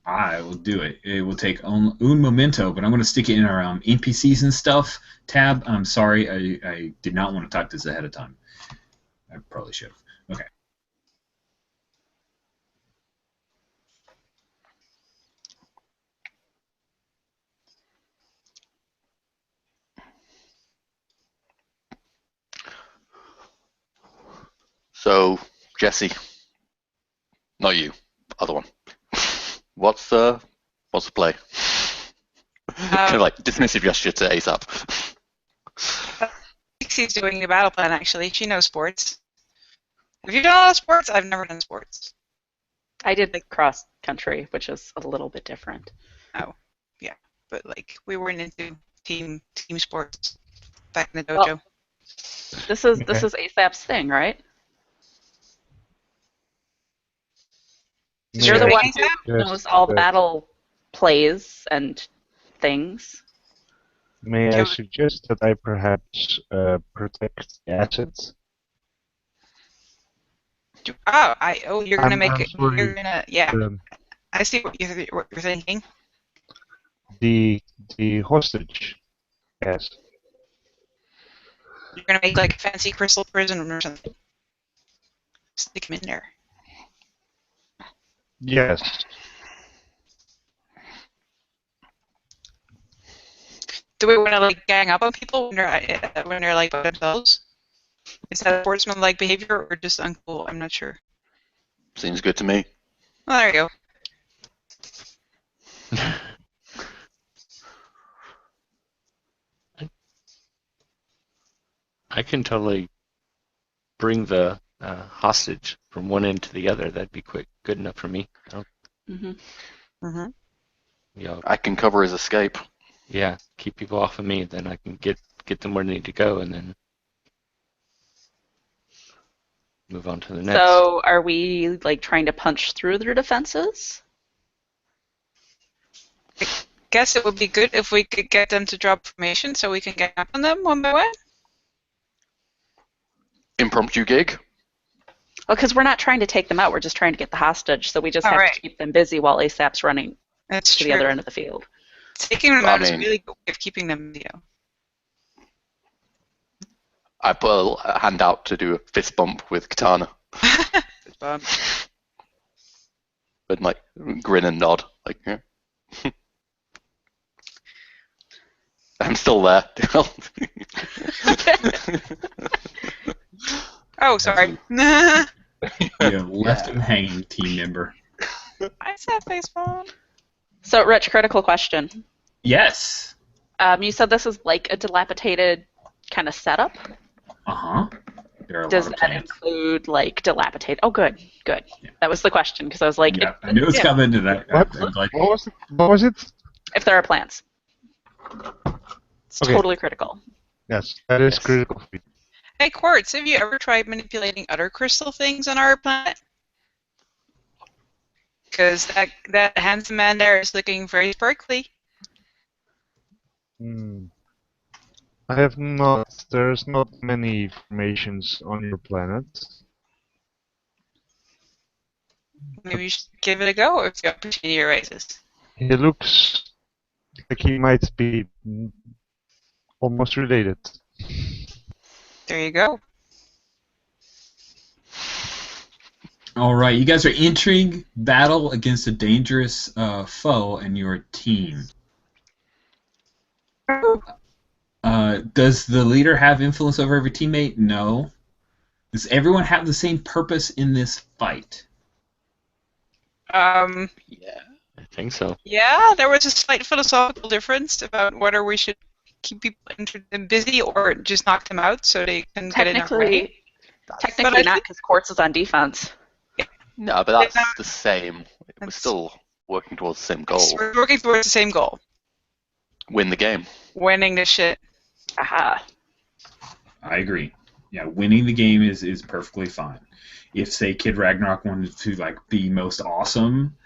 I will do it. It will take un momento, but I'm going to stick it in our NPCs and stuff tab. I'm sorry, I did not want to type this ahead of time. I probably should have. Okay. So, Jesse. Not you. Other one. What's the play? Kind of like dismissive gesture to ASAP. Pixie's doing the battle plan, actually. She knows sports. Have you done a lot of sports? I've never done sports. I did cross country, which is a little bit different. Oh, yeah. But, like, we weren't into team sports back in the dojo. Well, this is ASAP's thing, right? Is You're the your one thing who ASAP? knows all the battle plays and things. May I suggest that I perhaps protect the assets? You're gonna make I'm it. sorry. You're gonna, yeah. Um, I see what you're thinking. the hostage, yes. You're gonna make like a fancy crystal prison or something. Stick him in there. Yes. Do we want to like gang up on people when they're like by themselves? Is that a sportsmanlike behavior or just uncool? I'm not sure. Seems good to me. Well, there you go. I can totally bring the hostage from one end to the other. That'd be good enough for me. I can cover his escape. Yeah, keep people off of me, then I can get them where they need to go, and then move on to the next. So, are we like trying to punch through their defenses? I guess it would be good if we could get them to drop formation so we can gang up on them one by one. Impromptu gig. Well, because we're not trying to take them out, we're just trying to get the hostage, so we just have Right. to keep them busy while ASAP's running That's to true. the other end of the field. Taking them Well, out I is mean- really good way of keeping them, I put a hand out to do a fist bump with Katana. But, But like grin and nod. Like, yeah. I'm still there. oh, sorry. You left him hanging, team member. I said baseball. So, Rich, critical question. Yes. You said this is like a dilapidated kind of setup. Uh-huh. There are a Does lot of that plants. include like dilapidated? Oh, good. That was the question because I was like, Yeah, I knew it was coming, and I'm like, What was it? if there are plants, it's Okay. totally critical. Yes, that is Yes. critical. Hey, Quartz, have you ever tried manipulating other crystal things on our planet? Because that handsome man there is looking very sparkly. I have not. There's not many formations on your planet. Maybe you should give it a go if the opportunity arises. He looks like he might be almost related. There you go. all right, you guys are entering battle against a dangerous foe in your team. Does the leader have influence over every teammate? No. Does everyone have the same purpose in this fight? Yeah. I think so. Yeah, there was a slight philosophical difference about whether we should keep people busy or just knock them out so they can get in our way. Technically But I not, think- because Quartz is on defense. No, but that's Yeah. the same. We're That's- still working towards the same goal. We're working towards the same goal. Win the game. Winning this shit. Aha. I agree. Yeah, winning the game is perfectly fine. If, say, Kid Ragnarok wanted to like be most awesome,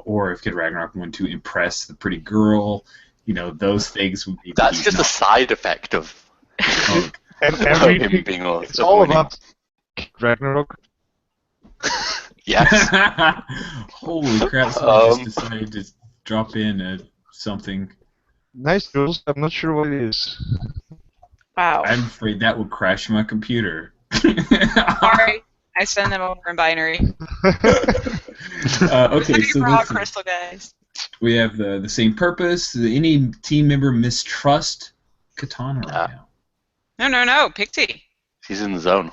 or if Kid Ragnarok wanted to impress the pretty girl, those things would be. That's just a side effect of Oh, And him every being awesome. it's all winning. about Ragnarok. Yes. Holy crap! Somebody just decided to drop in something. Nice, Jules. I'm not sure what it is. Wow. I'm afraid that would crash my computer. Sorry, I send them over in binary. Okay, Looking so for all listen, crystal guys. we have the same purpose. Any team member mistrust Katana right now? No, Pixie. She's in the zone.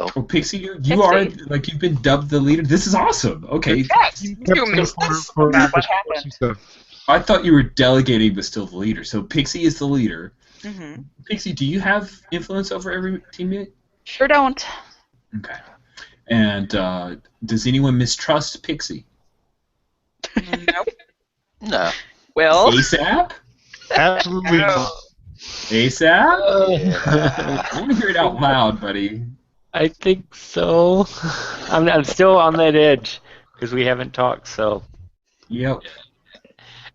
Oh, Pixie, you are like you've been dubbed the leader. This is awesome. Okay, Yes, You you kept missed him this. for What sports happened? and stuff. I thought you were delegating, but still the leader. So Pixie is the leader. Mm-hmm. Pixie, do you have influence over every teammate? Sure don't. Okay. And does anyone mistrust Pixie? Nope. No. Will? ASAP? Absolutely No. not. ASAP? Yeah. I want to hear it out loud, buddy. I think so. I'm still on that edge because we haven't talked. So Yep.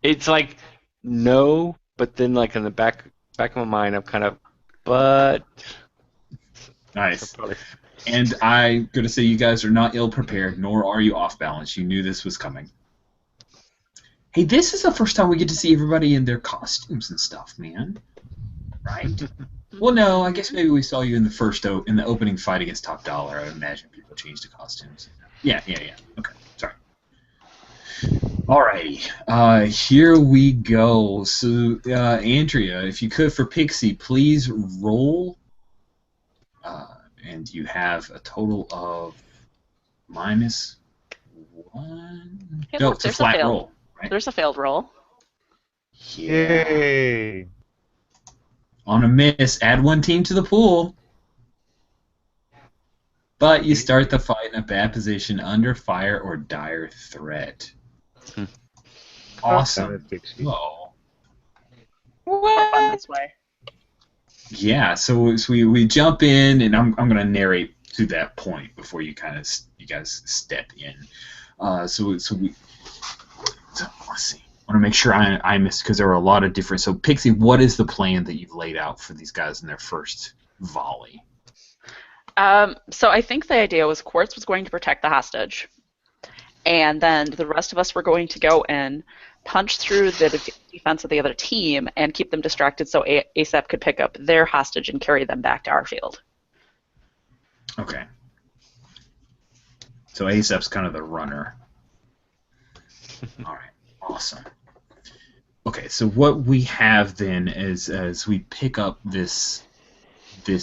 it's like no, but then like in the back of my mind, I'm kind of, but. Nice. So probably- And I'm going to say you guys are not ill-prepared, nor are you off-balance. You knew this was coming. Hey, this is the first time we get to see everybody in their costumes and stuff, man. Right? Well, no, I guess maybe we saw you in in the opening fight against Top Dollar. I would imagine people changed the costumes. Yeah. Okay, sorry. Alrighty, here we go. So, Andrea, if you could for Pixie, please roll. And you have a total of -1. Hey, No, look, it's a there's flat failed. roll, right? There's a failed roll. Yeah. Yay! On a miss, add 1 team to the pool. But you start the fight in a bad position, under fire or dire threat. Awesome. Pixie. Whoa. More fun this way. Yeah, so we jump in, and I'm gonna narrate to that point before you guys step in. So let's see. I want to make sure I missed because there were a lot of different. So Pixie, what is the plan that you've laid out for these guys in their first volley? So I think the idea was Quartz was going to protect the hostage, and then the rest of us were going to go in, punch through the defense of the other team, and keep them distracted so ASAP could pick up their hostage and carry them back to our field. Okay. So ASAP's kind of the runner. All right. Awesome. Okay, so what we have then is, as we pick up this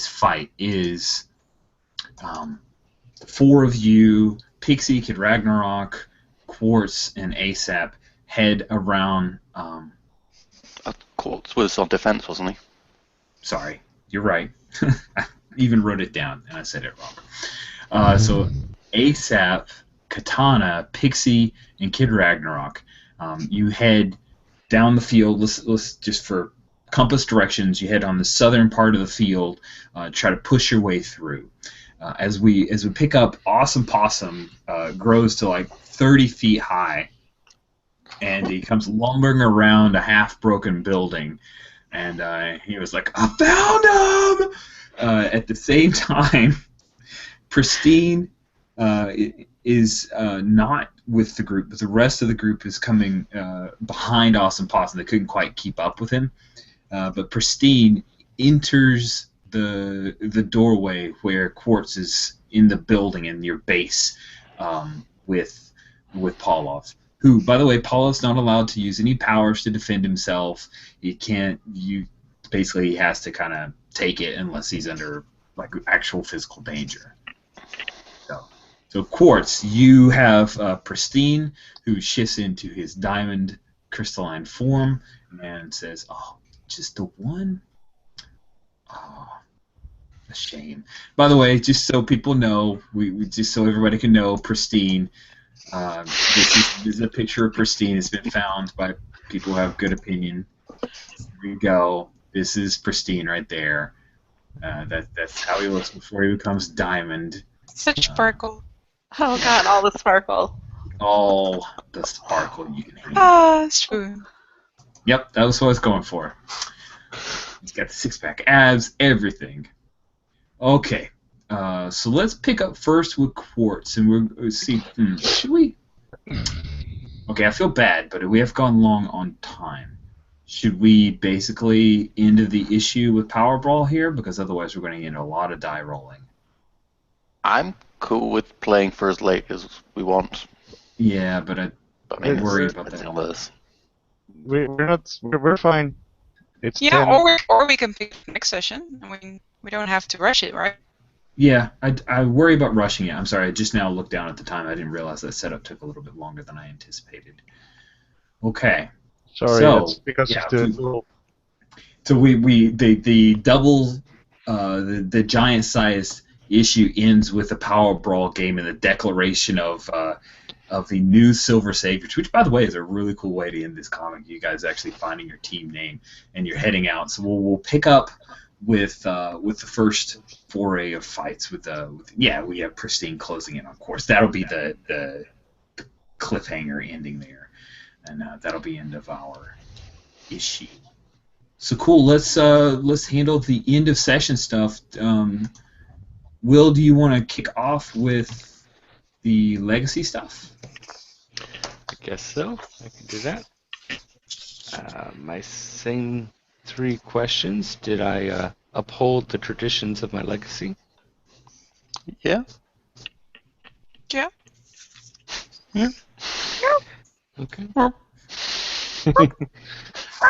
fight, is 4 of you, Pixie, Kid Ragnarok, Quartz, and ASAP, head around. Quartz was on defense, wasn't he? Sorry, you're right. I even wrote it down, and I said it wrong. So ASAP, Katana, Pixie, and Kid Ragnarok. You head down the field. Let's just for compass directions. You head on the southern part of the field. Try to push your way through. As we pick up, Awesome Possum grows to like 30 feet high, and he comes lumbering around a half-broken building, and he was like, "I found him!" At the same time, Pristine is not with the group, but the rest of the group is coming behind Awesome Possum. They couldn't quite keep up with him, but Pristine enters the doorway where Quartz is in the building in your base with Paulov, who, by the way, Paulov's not allowed to use any powers to defend himself. He can't. Basically he has to kind of take it unless he's under like actual physical danger. So Quartz, you have Pristine, who shifts into his diamond crystalline form and says, "Oh, just the one? Oh, a shame." By the way, just so people know, we just so everybody can know, Pristine. This is a picture of Pristine. It's been found by people who have good opinion. Here we go. This is Pristine right there. That's how he looks before he becomes diamond. Such sparkle. Oh god, all the sparkle. All the sparkle you can handle. Ah, it's true. Yep, that was what I was going for. He's got the six-pack abs, everything. Okay, so let's pick up first with Quartz, and we'll see. Should we? Okay, I feel bad, but we have gone long on time. Should we basically end the issue with Power Brawl here? Because otherwise we're going to get a lot of die rolling. I'm cool with playing for as late as we want. Yeah, but I worry about that. Others. We're fine. It's Yeah, 10. or we can pick the next session. I mean, we don't have to rush it, right? Yeah, I worry about rushing it. I'm sorry, I just now looked down at the time. I didn't realize that setup took a little bit longer than I anticipated. Okay. Sorry, So, that's because of the. So the double the giant-sized issue ends with the Power Brawl game and the declaration of the new Silver Saviors, which, by the way, is a really cool way to end this comic. You guys actually finding your team name and you're heading out. So we'll pick up with the first foray of fights we have Pristine closing in on Quartz. That'll be the cliffhanger ending there, and that'll be end of our issue. So cool. Let's handle the end of session stuff. Will, do you want to kick off with the legacy stuff? I guess so. I can do that. My same 3 questions. Did I uphold the traditions of my legacy? Yeah. Yeah. Yeah. Okay.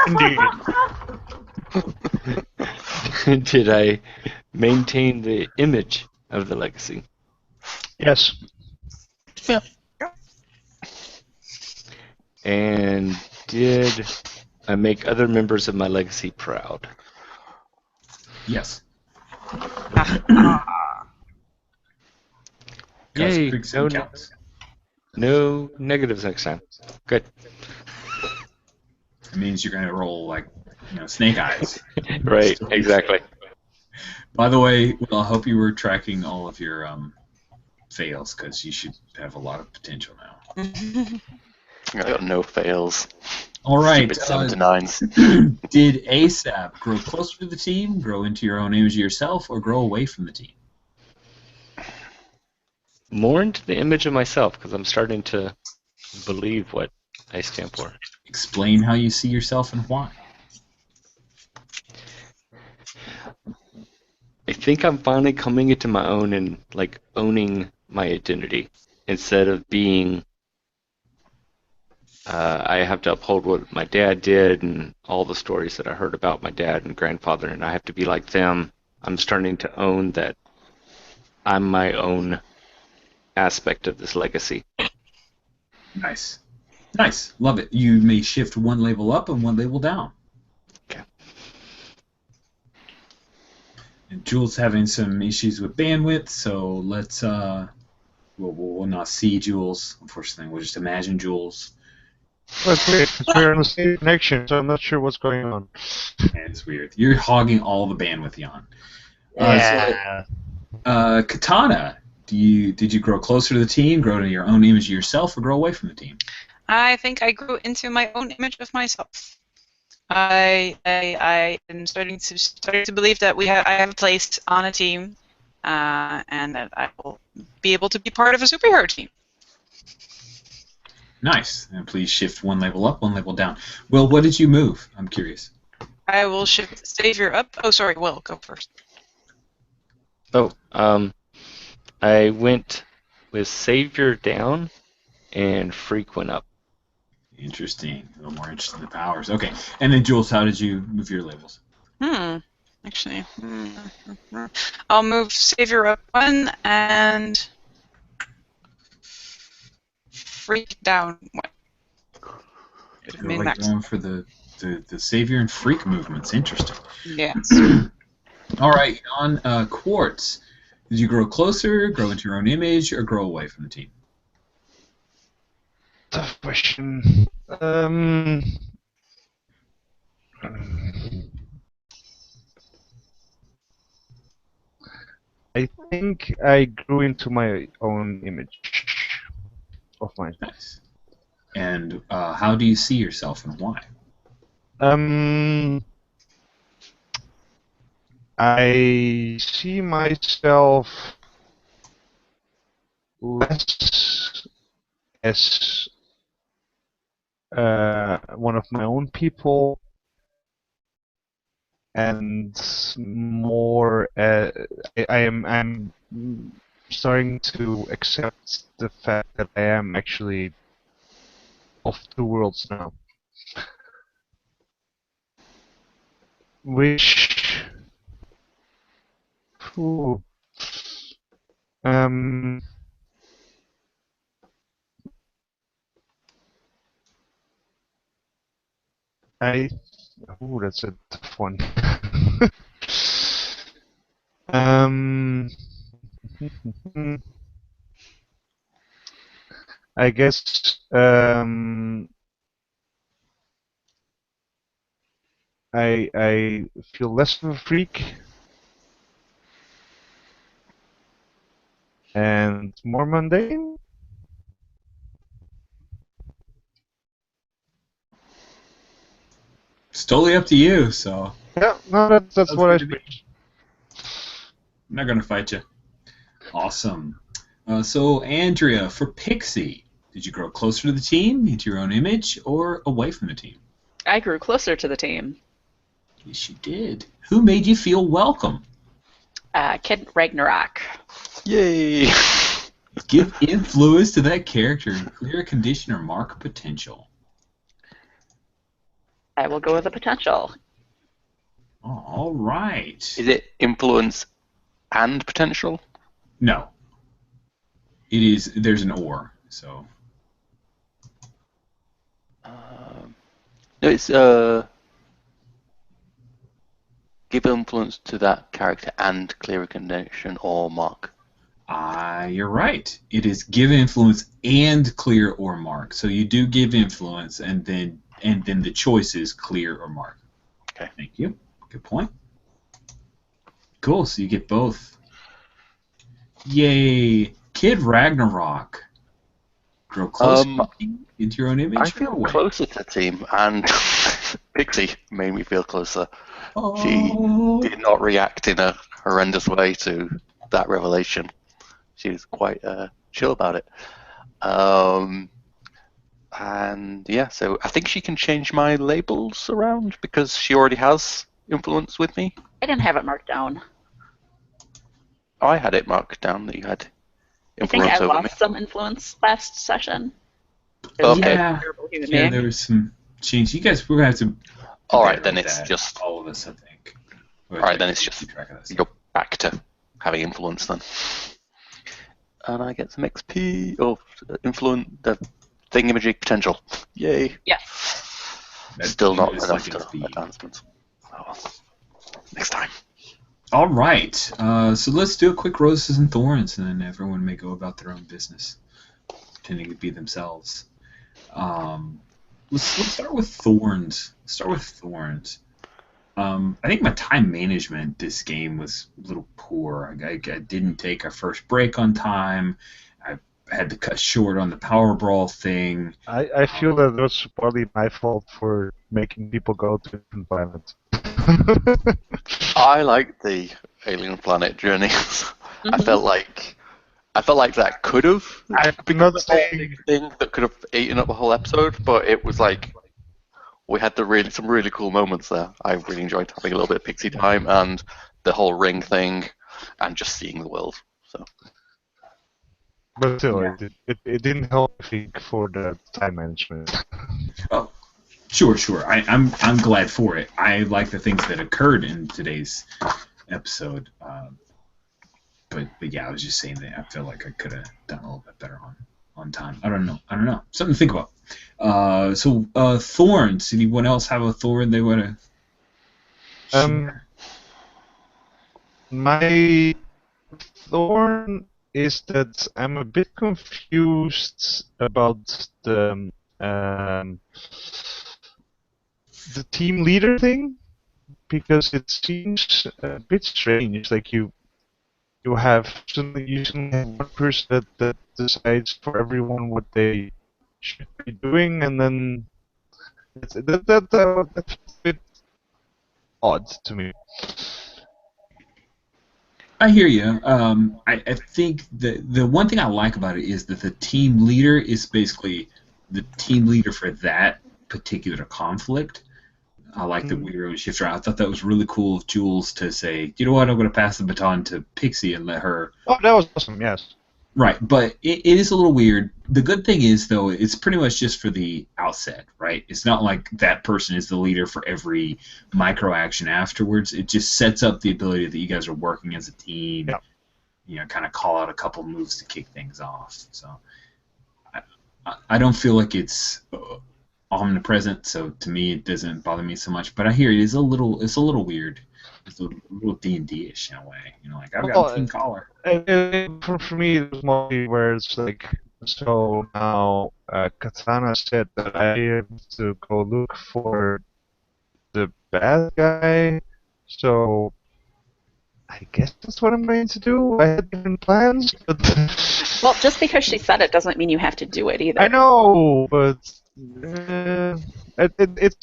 Indeed. Did I maintain the image of the legacy? Yes. Yeah. And did I make other members of my legacy proud? Yes. Yay! Criticism No, counts. no negatives next time. Good. It means you're going to roll like, snake eyes. Right. Exactly. By the way, well, I hope you were tracking all of your fails, because you should have a lot of potential now. I got no fails. All right. Stupid 7-9s. Did ASAP grow closer to the team, grow into your own image of yourself, or grow away from the team? More into the image of myself, because I'm starting to believe what I stand for. Explain how you see yourself and why. I think I'm finally coming into my own and like owning my identity instead of being. I have to uphold what my dad did and all the stories that I heard about my dad and grandfather, and I have to be like them. I'm starting to own that I'm my own aspect of this legacy. Nice. Nice. Love it. You may shift one label up and one label down. Okay. And Jules having some issues with bandwidth, so let's we'll not see Jules, unfortunately. We'll just imagine Jules. That's weird, because we're on the same connection, so I'm not sure what's going on. And it's weird. You're hogging all the bandwidth, Jan. Yeah. Katana, did you grow closer to the team, grow to your own image of yourself, or grow away from the team? I think I grew into my own image of myself. I am starting to believe that I have a place on a team, and that I will be able to be part of a superhero team. Nice. And please shift one label up, one label down. Will, what did you move? I'm curious. I will shift Savior up. Oh, sorry, Will, go first. Oh, I went with Savior down and Freak went up. Interesting. A little more interested in the powers. Okay. And then, Jules, how did you move your labels? Actually, I'll move Savior up one and Freak down one. You're like going for the Savior and Freak movements. Interesting. Yes. All right. On Quartz, did you grow closer, grow into your own image, or grow away from the team? Tough question. I think I grew into my own image of myself. Nice. And how do you see yourself and why? I see myself less as one of my own people, and more. I'm starting to accept the fact that I am actually of two worlds now, which. Ooh, that's a tough one. I guess I feel less of a freak and more mundane. It's totally up to you, so. Yeah, no, that's what I think. I'm not going to fight you. Awesome. So, Andrea, for Pixie, did you grow closer to the team, into your own image, or away from the team? I grew closer to the team. Yes, you did. Who made you feel welcome? Kid Ragnarok. Yay! Give influence to that character and clear a condition or mark potential. I will go with the potential. Oh, all right. Is it influence and potential? No. It is. There's an or. So. No, it's give influence to that character and clear a condition or mark. You're right. It is give influence and clear or mark. So you do give influence, and then the choice is clear or mark. Okay. Thank you. Good point. Cool. So you get both. Yay! Kid Ragnarok. Grow closer into your own image. I feel closer to the team, and Pixie made me feel closer. Oh. She did not react in a horrendous way to that revelation. She was quite chill about it. And yeah, so I think she can change my labels around because she already has influence with me. I didn't have it marked down. Oh, I had it marked down that you had I think influence I over me. lost some influence last session. Okay. Yeah, there was some change. You guys, we're going to have to... All right, then it's just... All of us, I think. All right, then it's just... You're back to having influence then. And I get some XP of influence, the thingamajig potential. Yay. Yes. That's Still not just enough like to advancements. Oh, well. Next time. All right. So let's do a quick roses and thorns, and then everyone may go about their own business, pretending to be themselves. Let's start with thorns. I think my time management this game was a little poor. I didn't take a first break on time. I had to cut short on the Power Brawl thing. I feel that was partly my fault for making people go to different planets. I like the alien planet journey. I felt like that could have I'm not saying thing that could have eaten up the whole episode, but it was like we had some really cool moments there. I really enjoyed having a little bit of pixie time and the whole ring thing, and just seeing the world. So, but still, Yeah. it didn't help, I think, for the time management. Oh, sure. I'm glad for it. I like the things that occurred in today's episode. But yeah, I was just saying that I feel like I could have done a little bit better on time. I don't know. Something to think about. So thorns. Anyone else have a thorn they want to share? My thorn is that I'm a bit confused about the team leader thing, because it seems a bit strange. Like you usually have one person that decides for everyone what they should be doing, and then that's a bit odd to me. I hear you. I think the one thing I like about it is that the team leader is basically the team leader for that particular conflict. I like that we were going to shift around. I thought that was really cool of Jules to say, you know what, I'm going to pass the baton to Pixie and let her... Oh, that was awesome, yes. Right, but it is a little weird. The good thing is, though, it's pretty much just for the outset, right? It's not like that person is the leader for every micro action afterwards. It just sets up the ability that you guys are working as a team, kind of call out a couple moves to kick things off. So I don't feel like it's omnipresent, so to me it doesn't bother me so much. But I hear it's a little weird. It's a little D&D-ish in a way. Like, I've got a team collar. For me, it was mostly where it's like, so now Katana said that I have to go look for the bad guy, so I guess that's what I'm going to do. I had different plans, but... Well, just because she said it doesn't mean you have to do it either. I know, but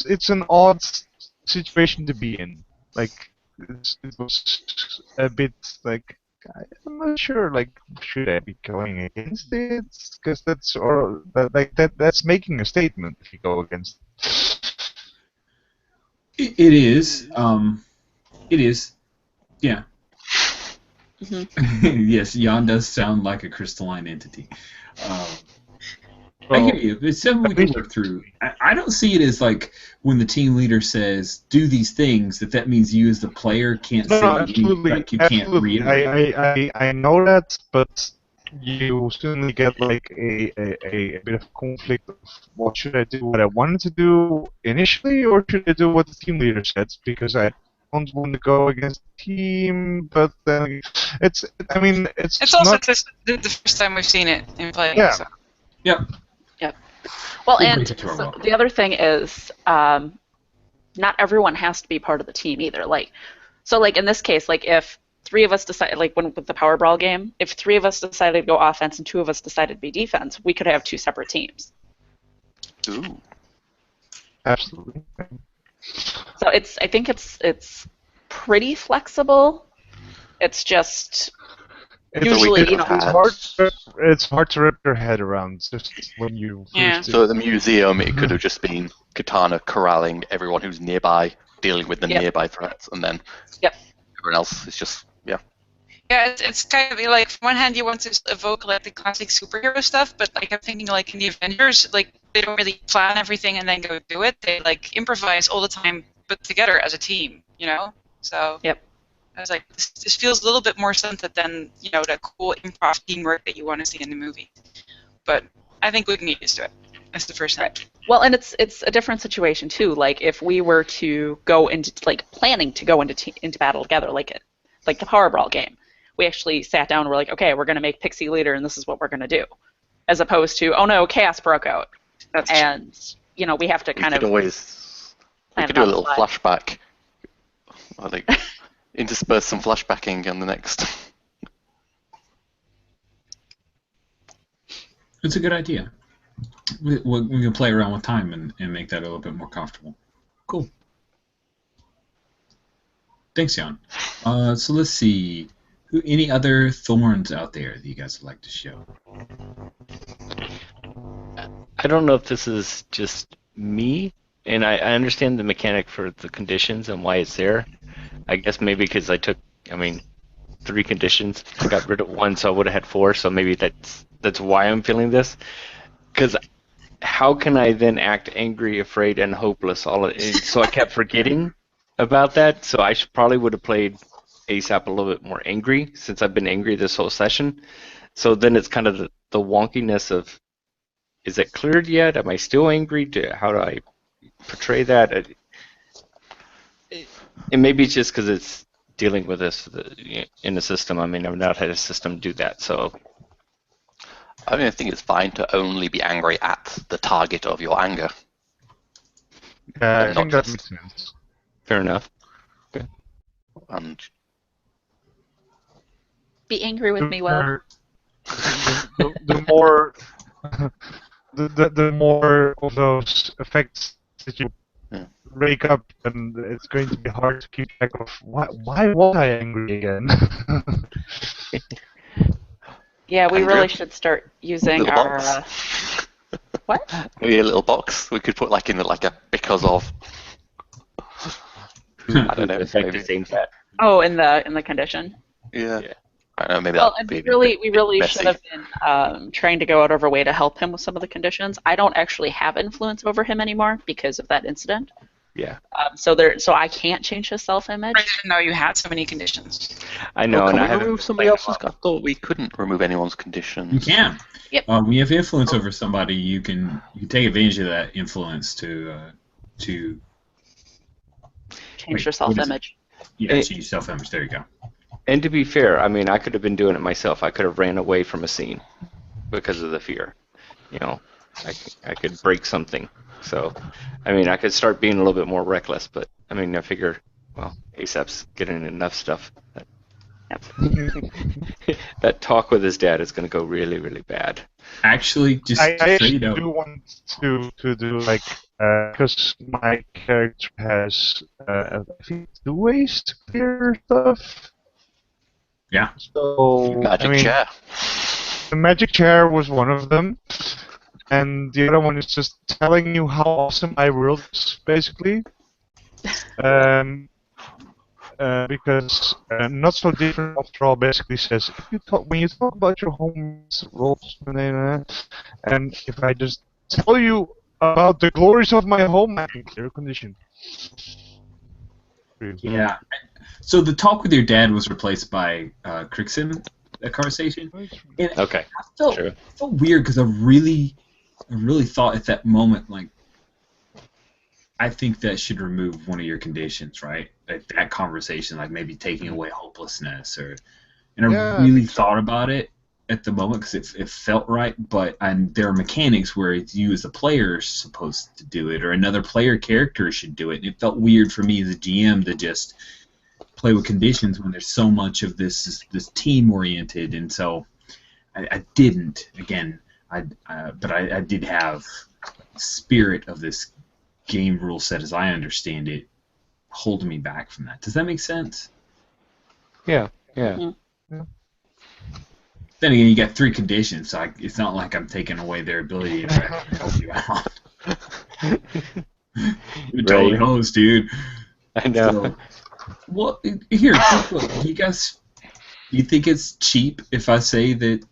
it's an odd situation to be in. Like, it was a bit like, I'm not sure. Like, should I be going against it? Because that's making a statement if you go against. It is. It is. Yeah. Yes, Jan does sound like a crystalline entity. I hear you. It's something we can work through. I don't see it as like when the team leader says do these things that means you as the player can't say absolutely, like you can't reiterate. I know that, but you suddenly get like a bit of conflict of what should I do, what I wanted to do initially, or should I do what the team leader said, because I don't want to go against the team, but then it's also not, the first time we've seen it in play. Yeah. So. Yep. Well, We'll and break it to our so world. the other thing is, not everyone has to be part of the team either. Like, so like in this case, like if 3 of us decide, like when with the Power Brawl game, if 3 of us decided to go offense and 2 of us decided to be defense, we could have 2 separate teams. Ooh. absolutely. So I think it's pretty flexible. It's just usually, you know, It's hard to wrap your head around just when you Yeah. first So at the museum, it could have just been Katana corralling everyone who's nearby, dealing with the Yep. nearby threats, and then Yep. everyone else is just, yeah. Yeah, it's kind of like, from one hand you want to evoke like the classic superhero stuff, but like I'm thinking like in the Avengers, like they don't really plan everything and then go do it. They like improvise all the time, but together as a team, you know. So Yep. I was like, this feels a little bit more stunted than the cool improv teamwork that you want to see in the movie. But I think we can get used to it. That's the first thing. Well, and it's a different situation too. Like if we were to go into like planning to go into battle together, like the Power Brawl game, we actually sat down and we're like, okay, we're going to make Pixie leader, and this is what we're going to do, as opposed to, oh no, chaos broke out, and we have to kind of We plan could it do a on the little fly. flashback, or like intersperse some flashbacking in the next. It's a good idea. We can play around with time and make that a little bit more comfortable. Cool. Thanks, Jan. So let's see. Any other thorns out there that you guys would like to show? I don't know if this is just me, and I understand the mechanic for the conditions and why it's there. I guess maybe because I took, 3 conditions. I got rid of 1, so I would have had 4. So maybe that's why I'm feeling this. Because how can I then act angry, afraid, and hopeless? So I kept forgetting about that. So I probably would have played ASAP a little bit more angry, since I've been angry this whole session. So then it's kind of the wonkiness of, is it cleared yet? Am I still angry? How do I portray that? And maybe it's just because it's dealing with this in the system. I've not had a system do that, so. I think it's fine to only be angry at the target of your anger. I not think that just- makes sense. Fair enough. And Be angry with me, Will. The more the more of those effects that you rake up, and it's going to be hard to keep track of why was I angry again. Yeah, we Andrew? really should start using little our. box. What? Maybe a little box we could put like in like a because of. I don't know. Effect Maybe. the same set. Oh, in the condition. Yeah. Yeah. I don't know. Maybe Well, that and would we really messy. should have been trying to go out of our way to help him with some of the conditions. I don't actually have influence over him anymore because of that incident. Yeah. So I can't change his self-image. I didn't know you had so many conditions. I know, Well, and can I we haven't remove been somebody playing else's? I thought we couldn't remove anyone's conditions. You can. Yep. When you have influence over somebody, you can take advantage of that influence to Change your self-image. change self-image. There you go. And to be fair, I could have been doing it myself. I could have ran away from a scene because of the fear. I could break something. So, I could start being a little bit more reckless. But I figure, well, ASAP's getting enough stuff. That talk with his dad is going to go really, really bad. Actually, just I so you actually know, do want to do like because my character has I think 2 ways to clear stuff. Yeah. So Magic chair. the magic chair was one of them, and the other one is just telling you how awesome my world is, basically. Because Not So Different After All basically says, if you talk, when you talk about your home roles, and if I just tell you about the glories of my home, I can clear a condition. Yeah. So the talk with your dad was replaced by Crixin, a conversation. And Okay. I felt weird because I really thought at that moment, like, I think that should remove one of your conditions, right? Like that conversation, like maybe taking away hopelessness, and I really thought about it at the moment because it felt right. But there are mechanics where it's you as a player is supposed to do it, or another player character should do it. And it felt weird for me as a GM to just play with conditions when there's so much of this team oriented, and so I didn't. Again, but I did have spirit of this game rule set as I understand it holding me back from that. Does that make sense? Yeah. Then again, you got 3 conditions, so it's not like I'm taking away their ability to help you out. You're totally host, dude. I know. So, well, here, look, you think it's cheap if I say that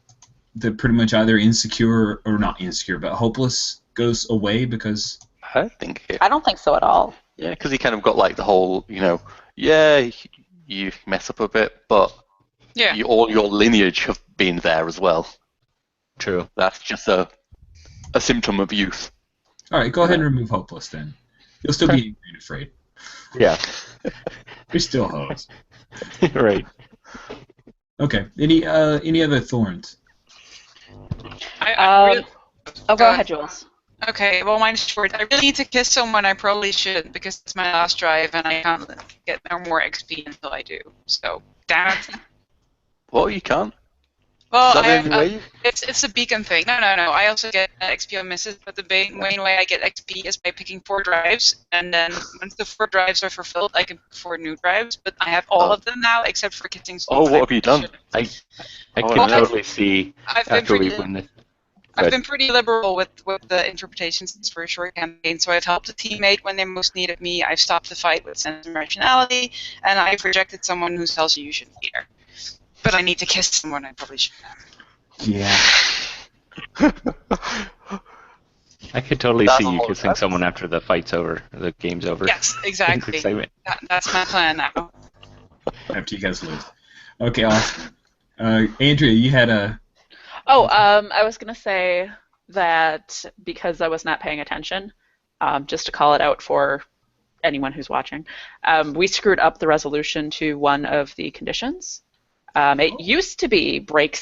pretty much either insecure or not insecure, but hopeless goes away because I think it. I don't think so at all. Yeah, because he kind of got like the whole, you mess up a bit, but all your lineage have been there as well. True. That's just a symptom of youth. All right, go ahead and remove hopeless then. You'll still be angry and afraid. Yeah. You're still hoes. Right. Okay. Any other thorns? Go go ahead, Jules. Okay, well, mine's short. I really need to kiss someone. I probably should because it's my last drive, and I can't get no more XP until I do. So, damn it. Well, you can't. Well, Is that the only way? it's a beacon thing. No. I also get XP on misses, but the main way I get XP is by picking 4 drives, and then once the 4 drives are fulfilled, I can pick 4 new drives. But I have all of them now, except for kissing someone. Oh, what have you done? I can totally see after we win this. I've been pretty liberal with the interpretations for a short campaign, so I've helped a teammate when they most needed me, I've stopped the fight with sense and rationality, and I've rejected someone who tells you shouldn't be there. But I need to kiss someone I probably shouldn't have. Yeah. I could totally see you kissing someone after the fight's over, the game's over. Yes, exactly. That's my plan now. After you guys lose. Okay, awesome. Andrea, you had a... I was going to say that because I was not paying attention, just to call it out for anyone who's watching, we screwed up the resolution to one of the conditions. It used to be what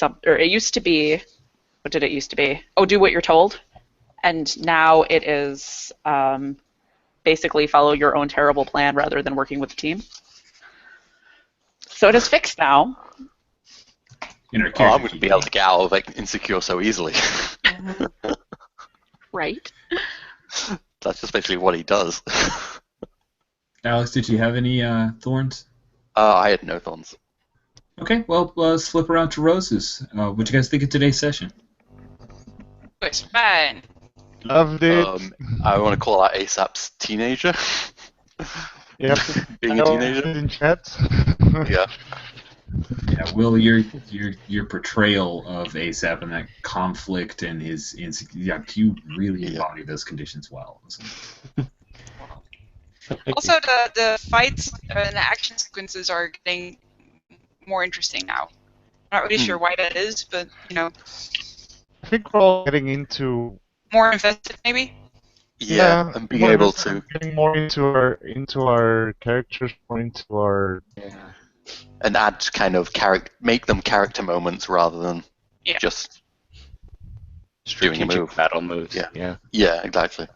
did it used to be? Oh, do what you're told. And now it is basically follow your own terrible plan rather than working with the team. So it is fixed now. I wouldn't be able to get out of insecure so easily. Right. That's just basically what he does. Alex, did you have any thorns? I had no thorns. Okay, well, let's flip around to roses. What do you guys think of today's session? It was fun. Loved it. I want to call out ASAP's teenager. Yep. Being a teenager. In chat. Yeah. Yeah, Will, your portrayal of ASAP and that conflict and his you really embody those conditions well. Also, the fights and the action sequences are getting more interesting now. I'm not really sure why that is, but I think we're all getting into more invested, maybe. Yeah, and being able to getting more into our characters, more into our and add kind of make them character moments rather than just doing a move. Battle moves. Yeah, exactly.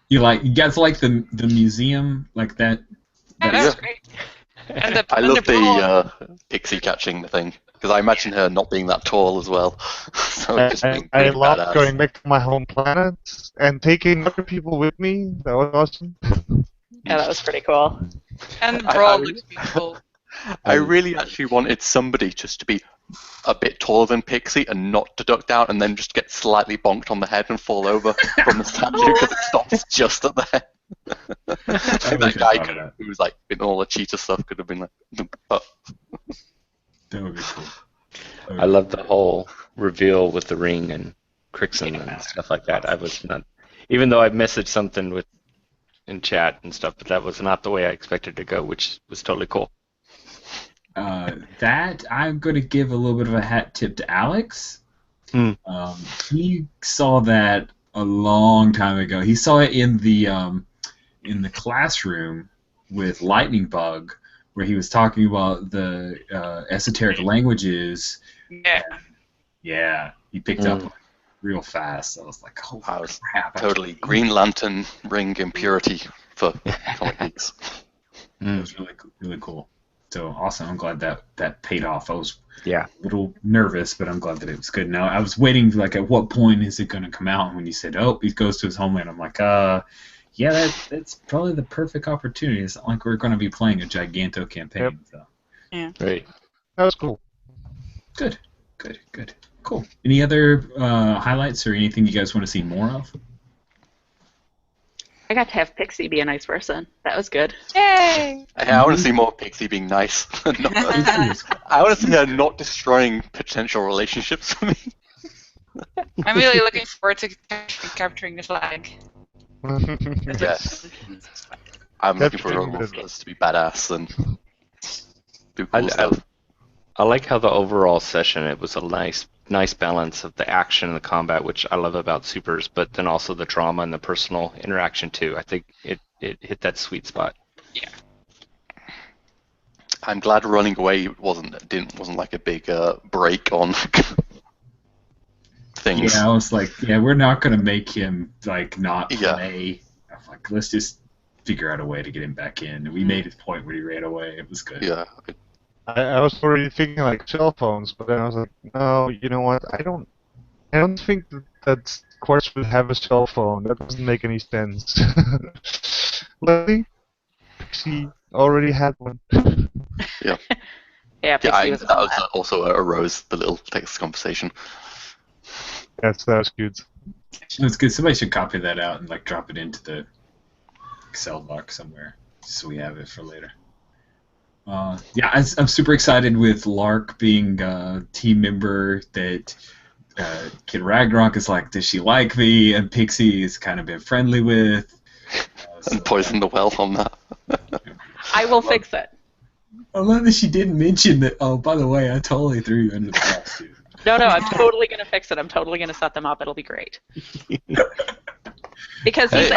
You guys like the museum like that? Yeah, that's great. And I love the pixie catching thing because I imagine her not being that tall as well. So I love going back to my home planet and taking other people with me. That was awesome. Yeah, that was pretty cool. And the Brawl looks beautiful. I really actually wanted somebody just to be a bit taller than Pixie and not to duck down and then just get slightly bonked on the head and fall over from the statue because it stops just at the head. That guy who was like in all the cheetah stuff could have been like, oh. That would be cool. I love the whole reveal with the ring and Crixon and stuff like that. I was not, even though I messaged something with in chat and stuff, but that was not the way I expected to go, which was totally cool. That I'm going to give a little bit of a hat tip to Alex. He saw that a long time ago. He saw it in the classroom with Lightning Bug, where he was talking about the esoteric languages. Yeah. Yeah, he picked up real fast. I was like, oh, crap. Totally Green Lantern ring impurity for comic geeks. It was really cool. So awesome. I'm glad that paid off. I was Yeah. a little nervous, but I'm glad that it was good. Now, I was waiting, like, at what point is it going to come out? And when you said, oh, he goes to his homeland, I'm like, yeah, that's probably the perfect opportunity. It's not like we're going to be playing a Giganto campaign. Yep. So. Yeah. Right. That was cool. Good. Cool. Any other highlights or anything you guys want to see more of? I got to have Pixie be a nice person. That was good. Yay! I want to see more Pixie being nice. I want to see her not destroying potential relationships for me. I'm really looking forward to capturing the flag. Yes. I'm looking for Rogue Monsters to be badass and do cool stuff. I like how the overall session, it was a nice balance of the action and the combat, which I love about Supers, but then also the drama and the personal interaction too. I think it hit that sweet spot. Yeah. I'm glad running away wasn't like a big break on things. Yeah, I was like, we're not going to make him like not play. I was like, let's just figure out a way to get him back in. And we made his point when he ran away. It was good. Yeah. I was already thinking like cell phones, but then I was like, no, you know what? I don't think that Quartz would have a cell phone. That doesn't make any sense. Luckily, Pixie already had one. Yeah. Yeah, Pixie was that was also arose the little text conversation. Yes, that was good. That's good. Somebody should copy that out and like drop it into the Excel box somewhere, so we have it for later. I'm super excited with Lark being a team member. That Kid Ragnarok is like, does she like me? And Pixie has kind of been friendly with. And poisoned the well on that. I will fix it. I love that she didn't mention that. Oh, by the way, I totally threw you under the bus, dude. No, I'm totally going to fix it. I'm totally going to set them up. It'll be great. Because he's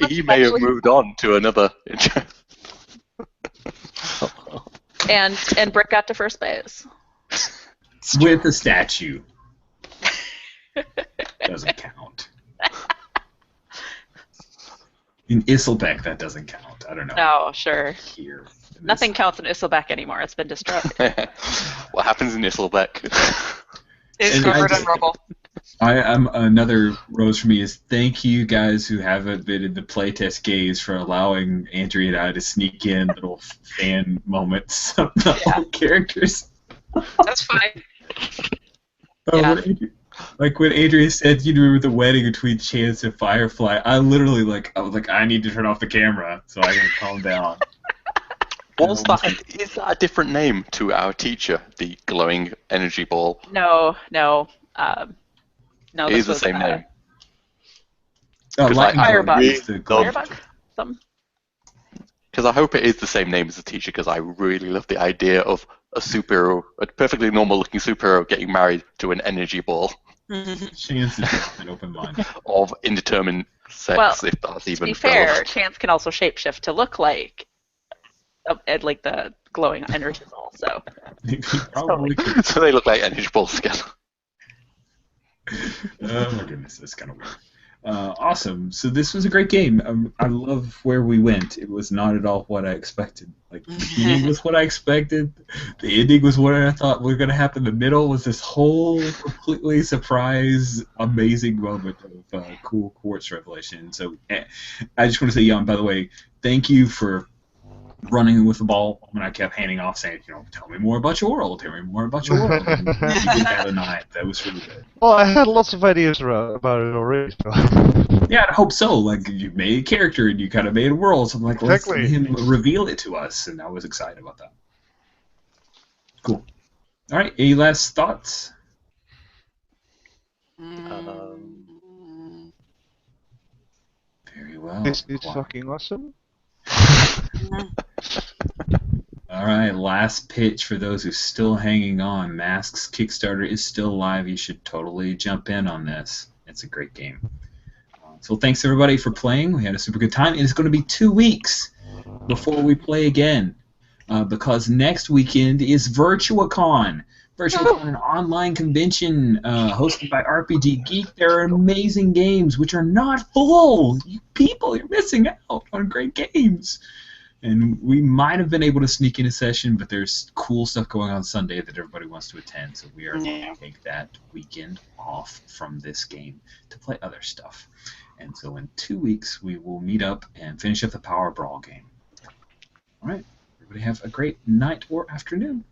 he may have moved on to another. And Brick got to first base. With a statue. Doesn't count. In Isselbeck, that doesn't count. I don't know. No, sure. Here. Nothing counts in Isselbeck anymore. It's been destroyed. What happens in Isselbeck? It's covered in rubble. Another rose for me is thank you guys who haven't been in the playtest gaze for allowing Andrea and I to sneak in little fan moments of the old characters. That's fine. Like when Adrian said, you remember the wedding between Chance and Firefly, I was like, I need to turn off the camera so I can calm down. Is that a different name to our teacher, the glowing energy ball? No. No, it is the same name. Firebug. Firebug? Something. Because I hope it is the same name as the teacher, because I really love the idea of a superhero, a perfectly normal-looking superhero, getting married to an energy ball. Chance is an open mind. Of indeterminate sex, if that's even. To be fair, Chance can also shapeshift to look like the glowing energy ball. So. Probably could. So they look like energy balls again. Oh my goodness, that's kind of weird. Awesome. So this was a great game. I love where we went. It was not at all what I expected. Like the beginning was what I expected. The ending was what I thought was going to happen. The middle was this whole completely surprise, amazing moment of cool quartz revelation. So I just want to say, Jan, by the way, thank you for running with the ball when I kept handing off, saying, tell me more about your world. Tell me more about your world. And you did that tonight. That was really good. Well, I had lots of ideas about it already. So. Yeah, I hope so. Like, you made a character and you kind of made a world. So I'm like, let's let Exactly. him reveal it to us. And I was excited about that. Cool. All right, any last thoughts? Very well. Is it Quiet. fucking awesome? All right, last pitch for those who are still hanging on. Masks Kickstarter is still live. You should totally jump in on this. It's a great game. So thanks everybody for playing. We had a super good time. It's going to be 2 weeks before we play again, because next weekend is VirtuaCon. VirtuaCon, an online convention hosted by RPG Geek. There are amazing games which are not full. You people, you're missing out on great games. And we might have been able to sneak in a session, but there's cool stuff going on Sunday that everybody wants to attend, so we are going to take that weekend off from this game to play other stuff. And so in 2 weeks, we will meet up and finish up the Power Brawl game. All right. Everybody have a great night or afternoon.